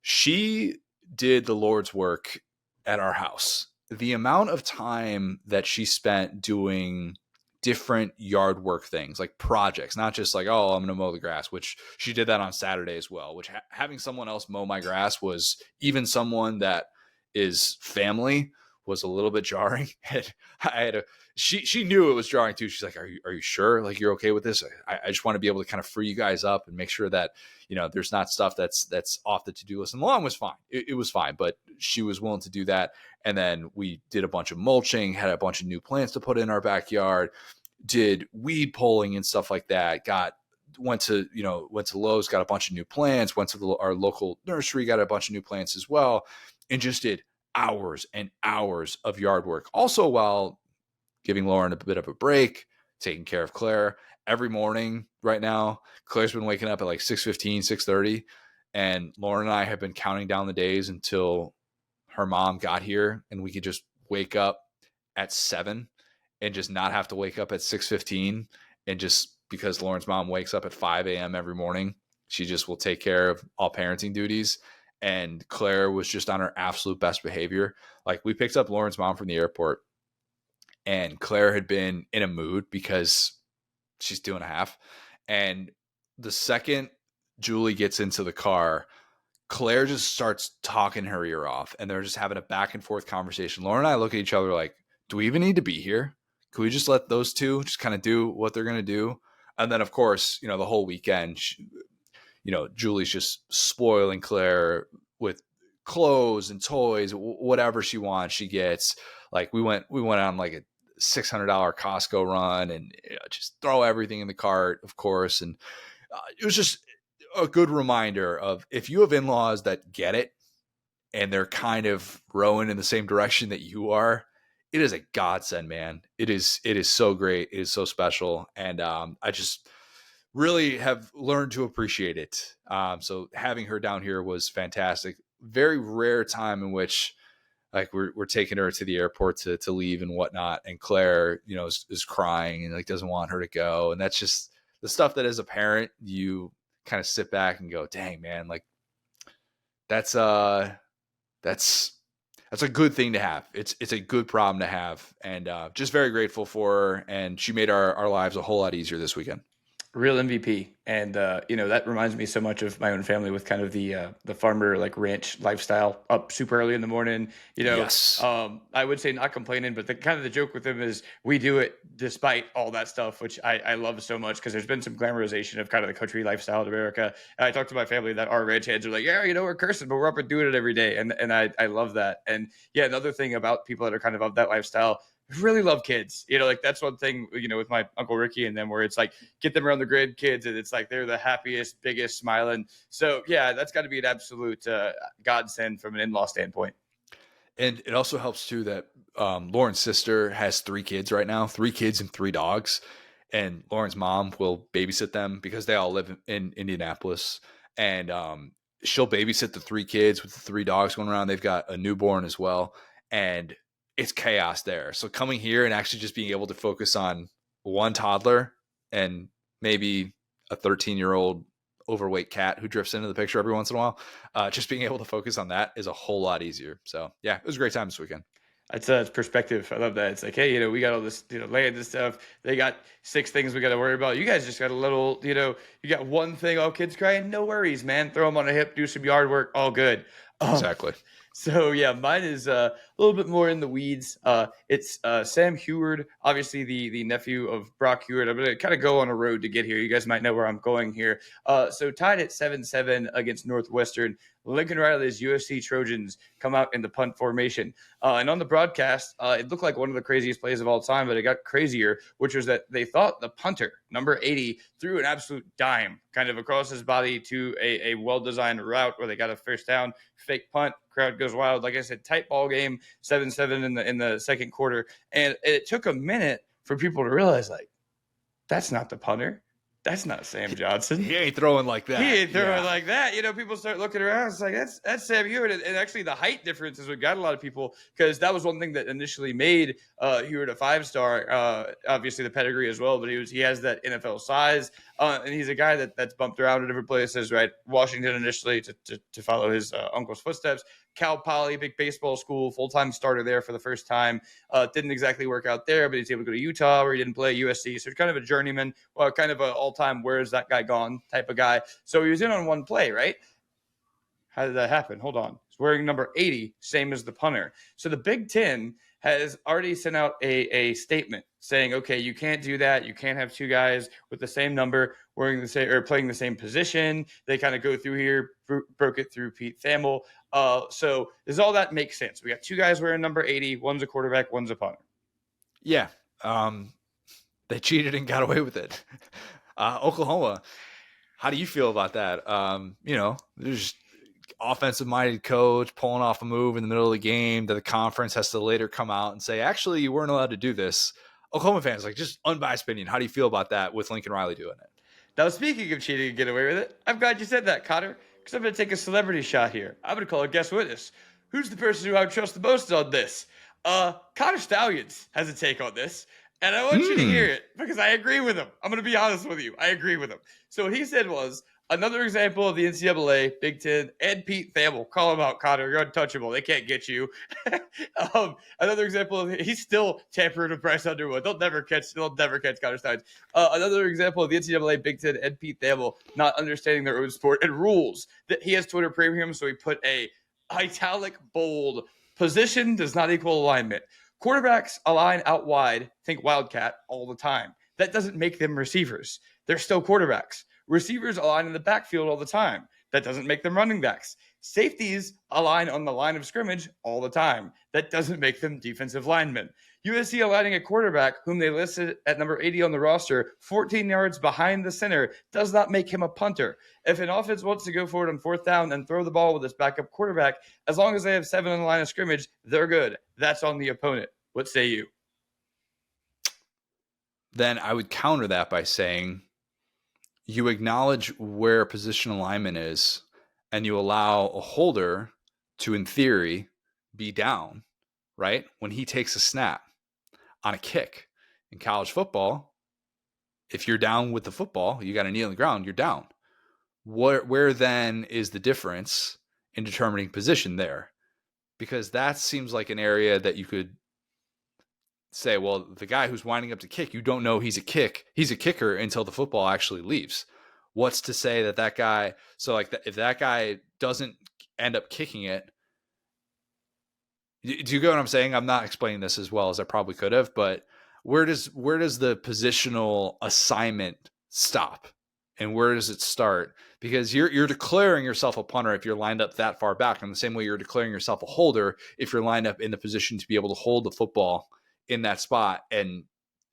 Speaker 1: She did the Lord's work at our house. The amount of time that she spent doing different yard work things, like projects, not just like, oh, I'm going to mow the grass, which she did that on Saturday as well, which having someone else mow my grass was, even someone that is family, was a little bit jarring. She knew it was jarring too. She's like, are you sure? Like, you're okay with this? I just want to be able to kind of free you guys up and make sure that, there's not stuff that's off the to-do list. And Long was fine. It was fine, but she was willing to do that. And then we did a bunch of mulching, had a bunch of new plants to put in our backyard, did weed pulling and stuff like that. Went to Lowe's, got a bunch of new plants, went to our local nursery, got a bunch of new plants as well, and just did hours and hours of yard work. Also, while giving Lauren a bit of a break, taking care of Claire every morning right now. Claire's been waking up at like 6:15, 6:30, and Lauren and I have been counting down the days until her mom got here, and we could just wake up at 7 and just not have to wake up at 6:15. And just because Lauren's mom wakes up at 5 a.m. every morning, she just will take care of all parenting duties. And Claire was just on her absolute best behavior. Like, we picked up Lauren's mom from the airport, and Claire had been in a mood because she's 2.5. And the second Julie gets into the car, Claire just starts talking her ear off, and they're just having a back and forth conversation. Lauren and I look at each other like, do we even need to be here? Can we just let those two just kind of do what they're going to do? And then, of course, the whole weekend, Julie's just spoiling Claire with clothes and toys, whatever she wants, she gets. Like, we went on like a $600 Costco run, and just throw everything in the cart, of course. And it was just a good reminder of, if you have in-laws that get it and they're kind of rowing in the same direction that you are, it is a godsend, man. It is so great. It is so special. And I just really have learned to appreciate it. So having her down here was fantastic. Very rare time in which, like, we're taking her to the airport to leave and whatnot, and Claire, is crying and like doesn't want her to go. And that's just the stuff that, as a parent, you kind of sit back and go, dang, man, like that's a good thing to have. It's a good problem to have, and just very grateful for her. And she made our lives a whole lot easier this weekend.
Speaker 2: Real MVP. And, that reminds me so much of my own family with kind of the farmer, like ranch lifestyle, up super early in the morning.
Speaker 1: Yes.
Speaker 2: I would say not complaining, but the kind of the joke with them is we do it despite all that stuff, which I love so much because there's been some glamorization of kind of the country lifestyle in America. And I talk to my family that our ranch heads are like, yeah, we're cursing, but we're up and doing it every day. And I love that. And yeah, another thing about people that are kind of that lifestyle, really love kids. Like that's one thing, with my Uncle Ricky and them where it's like get them around the grandkids and it's like they're the happiest, biggest, smiling. So yeah, that's got to be an absolute godsend from an in-law standpoint.
Speaker 1: And it also helps too that Lauren's sister has 3 kids right now, 3 kids and 3 dogs. And Lauren's mom will babysit them because they all live in Indianapolis. And she'll babysit the 3 kids with the 3 dogs going around. They've got a newborn as well. And it's chaos there. So coming here and actually just being able to focus on one toddler and maybe a 13-year-old overweight cat who drifts into the picture every once in a while, just being able to focus on that is a whole lot easier. So yeah, it was a great time this weekend.
Speaker 2: That's perspective. I love that. It's like, hey, we got all this, land and stuff. They got 6 things we got to worry about. You guys just got a little, you got one thing. Oh, kids crying. No worries, man. Throw them on a hip, do some yard work. All good.
Speaker 1: Exactly.
Speaker 2: So yeah, mine is a little bit more in the weeds. It's Sam Heward, obviously the nephew of Brock Heward. I'm gonna kind of go on a road to get here. You guys might know where I'm going here. So tied at 7-7 against Northwestern. Lincoln Riley's USC Trojans come out in the punt formation. And on the broadcast, it looked like one of the craziest plays of all time, but it got crazier, which was that they thought the punter, number 80, threw an absolute dime kind of across his body to a well-designed route where they got a first down, fake punt, crowd goes wild. Like I said, tight ball game, 7-7 in the second quarter. And it took a minute for people to realize, like, that's not the punter. That's not Sam Johnson.
Speaker 1: He ain't throwing like that.
Speaker 2: He ain't throwing like that. People start looking around. It's like, that's Sam Heward. And actually, the height difference is what got a lot of people, because that was one thing that initially made Heward a 5-star. Obviously, the pedigree as well, but he has that NFL size. And he's a guy that's bumped around in different places, right? Washington initially to follow his uncle's footsteps. Cal Poly, big baseball school, full-time starter there for the first time. Didn't exactly work out there, but he's able to go to Utah where he didn't play, USC. So kind of a journeyman, kind of an all-time where's that guy gone type of guy. So he was in on one play, right? How did that happen? Hold on. He's wearing number 80, same as the punter. So the Big Ten has already sent out a statement saying, okay, you can't do that. You can't have 2 guys with the same number wearing the same or playing the same position. They kind of go through here, broke it through Pete Thamel. So does all that make sense? We got 2 guys wearing number 80. One's a quarterback, one's a punter.
Speaker 1: Yeah. They cheated and got away with it. Oklahoma, how do you feel about that? There's offensive-minded coach pulling off a move in the middle of the game that the conference has to later come out and say, actually, you weren't allowed to do this. Oklahoma fans, like, just unbiased opinion. How do you feel about that with Lincoln Riley doing it?
Speaker 2: Now, speaking of cheating and get away with it, I'm glad you said that, Connor, because I'm going to take a celebrity shot here. I'm going to call a guest witness. Who's the person who I would trust the most on this? Connor Stallions has a take on this, and I want you to hear it because I agree with him. I'm going to be honest with you. I agree with him. So what he said was, another example of the NCAA, Big Ten, and Pete Thamel. Call him out, Connor. You're untouchable. They can't get you. Another example of he's still tampering with Bryce Underwood. They'll never catch Connor Steins. Another example of the NCAA, Big Ten, and Pete Thamel not understanding their own sport and rules. That he has Twitter Premium, so he put a italic bold position does not equal alignment. Quarterbacks align out wide, think Wildcat all the time. That doesn't make them receivers. They're still quarterbacks. Receivers align in the backfield all the time. That doesn't make them running backs. Safeties align on the line of scrimmage all the time. That doesn't make them defensive linemen. USC aligning a quarterback whom they listed at number 80 on the roster, 14 yards behind the center, does not make him a punter. If an offense wants to go for it on 4th down and throw the ball with its backup quarterback, as long as they have 7 on the line of scrimmage, they're good. That's on the opponent. What say you?
Speaker 1: Then I would counter that by saying you acknowledge where position alignment is and you allow a holder to, in theory, be down, right? When he takes a snap on a kick. In college football, if you're down with the football, you got a knee on the ground, you're down. Where then is the difference in determining position there? Because that seems like an area that you could say, well, the guy who's winding up to kick, you don't know he's a kicker until the football actually leaves. What's to say that guy, so like if that guy doesn't end up kicking it, do you get what I'm saying? I'm not explaining this as well as I probably could have, but where does the positional assignment stop and where does it start? Because you're declaring yourself a punter if you're lined up that far back, in the same way you're declaring yourself a holder if you're lined up in the position to be able to hold the football in that spot and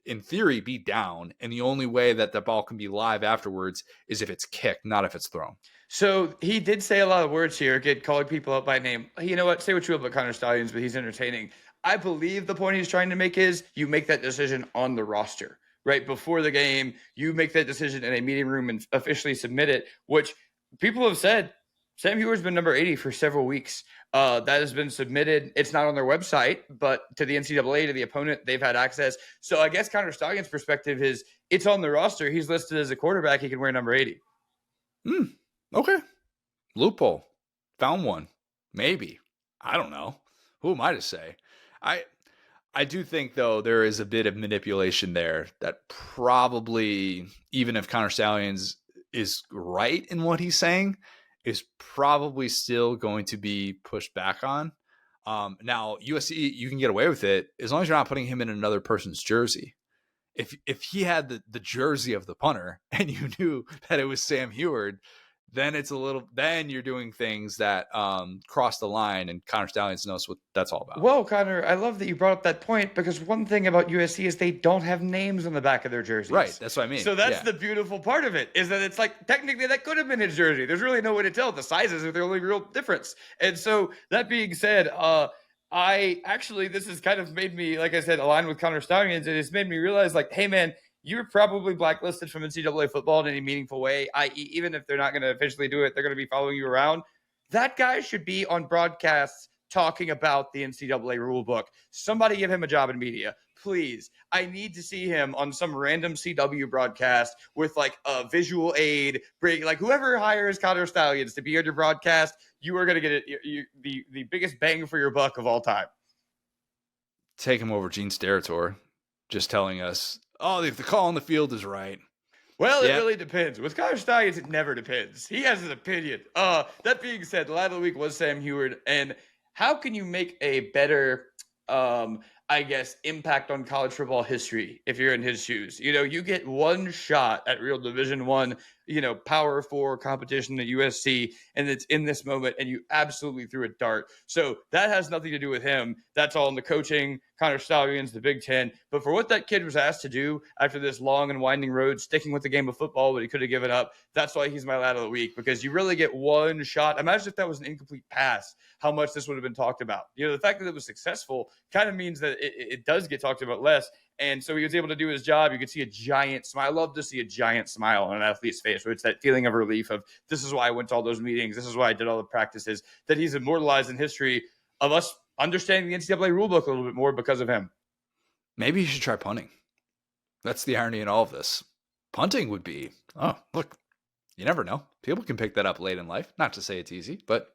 Speaker 1: in theory be down. And the only way that the ball can be live afterwards is if it's kicked, not if it's thrown.
Speaker 2: So he did say a lot of words here, calling people out by name. You know what? Say what you will about Connor Stallions, but he's entertaining. I believe the point he's trying to make is you make that decision on the roster, right? Before the game, you make that decision in a meeting room and officially submit it, which people have said Sam Huard's been number 80 for several weeks. That has been submitted. It's not on their website, but to the NCAA, to the opponent, they've had access. So I guess Connor Stallions' perspective is it's on the roster. He's listed as a quarterback. He can wear number 80.
Speaker 1: Okay. Loophole. Found one. Maybe. I don't know. Who am I to say? I do think, though, there is a bit of manipulation there that probably, even if Connor Stallions is right in what he's saying, is probably still going to be pushed back on. Now, USC, you can get away with it as long as you're not putting him in another person's jersey. If he had the jersey of the punter and you knew that it was Sam Huard, then then you're doing things that cross the line, and Connor Stallions knows what that's all about.
Speaker 2: Well, Connor, I love that you brought up that point, because one thing about USC is they don't have names on the back of their jerseys.
Speaker 1: Right, that's what I mean.
Speaker 2: So that's the beautiful part of it, is that it's like, technically that could have been his jersey. There's really no way to tell. The sizes are the only real difference. And so that being said, this has kind of made me, like I said, align with Connor Stallions, and it's made me realize, like, hey man, you're probably blacklisted from NCAA football in any meaningful way, i.e. even if they're not going to officially do it, they're going to be following you around. That guy should be on broadcasts talking about the NCAA rule book. Somebody give him a job in media, please. I need to see him on some random CW broadcast with like a visual aid. Like whoever hires Connor Stallions to be on your broadcast, you are going to get the biggest bang for your buck of all time.
Speaker 1: Take him over Gene Steratore, just telling us, oh, if the call on the field is right.
Speaker 2: Well, it really depends. With Connor Stallions, it never depends. He has an opinion. That being said, the line of the week was Sam Huard. And how can you make a better, impact on college football history if you're in his shoes? You know, you get one shot at real Division I, Power 4 competition at USC, and it's in this moment, and you absolutely threw a dart. So that has nothing to do with him. That's all in the coaching, Connor Stallions, the Big Ten. But for what that kid was asked to do after this long and winding road, sticking with the game of football, but he could have given up, that's why he's my lad of the week, because you really get one shot. Imagine if that was an incomplete pass, how much this would have been talked about. The fact that it was successful kind of means that it does get talked about less. And so he was able to do his job. You could see a giant smile. I love to see a giant smile on an athlete's face, where it's that feeling of relief of, this is why I went to all those meetings. This is why I did all the practices, that he's immortalized in history of us understanding the NCAA rulebook a little bit more because of him.
Speaker 1: Maybe you should try punting. That's the irony in all of this. Punting would be, look, you never know. People can pick that up late in life. Not to say it's easy, but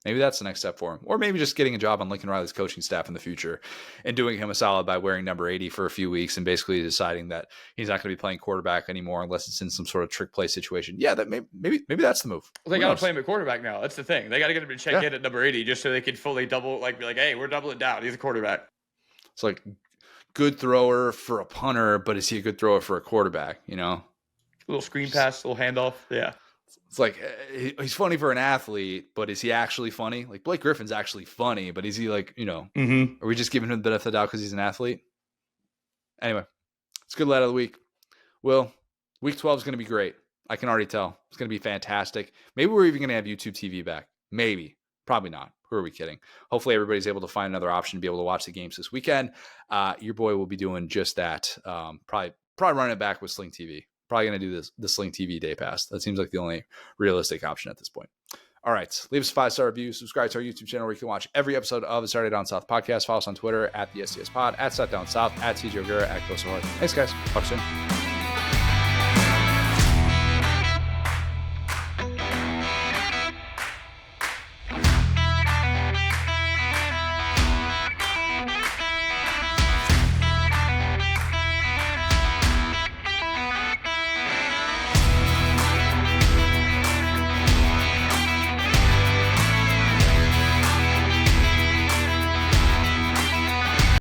Speaker 1: maybe that's the next step for him. Or maybe just getting a job on Lincoln Riley's coaching staff in the future and doing him a solid by wearing number 80 for a few weeks and basically deciding that he's not going to be playing quarterback anymore unless it's in some sort of trick play situation. Yeah, that maybe that's the move.
Speaker 2: Well, they got to play him at quarterback now. That's the thing. They got to get him to check in at number 80 just so they can fully be like, hey, we're doubling down. He's a quarterback.
Speaker 1: It's like good thrower for a punter, but is he a good thrower for a quarterback? A
Speaker 2: little screen pass, little handoff. Yeah.
Speaker 1: It's like, he's funny for an athlete, but is he actually funny? Like Blake Griffin's actually funny, but is he like, are we just giving him the benefit of the doubt because he's an athlete? Anyway, it's good lad of the week. Will, week 12 is going to be great. I can already tell. It's going to be fantastic. Maybe we're even going to have YouTube TV back. Maybe. Probably not. Who are we kidding? Hopefully everybody's able to find another option to be able to watch the games this weekend. Your boy will be doing just that. Probably running it back with Sling TV. Probably going to do the Sling TV Day Pass. That seems like the only realistic option at this point. All right. Leave us a 5-star review. Subscribe to our YouTube channel where you can watch every episode of the Saturday Down South podcast. Follow us on Twitter at the SDS Pod, at SatDownSouth, at TJ O'Gara, at Close to Heart. Thanks, guys. Talk soon.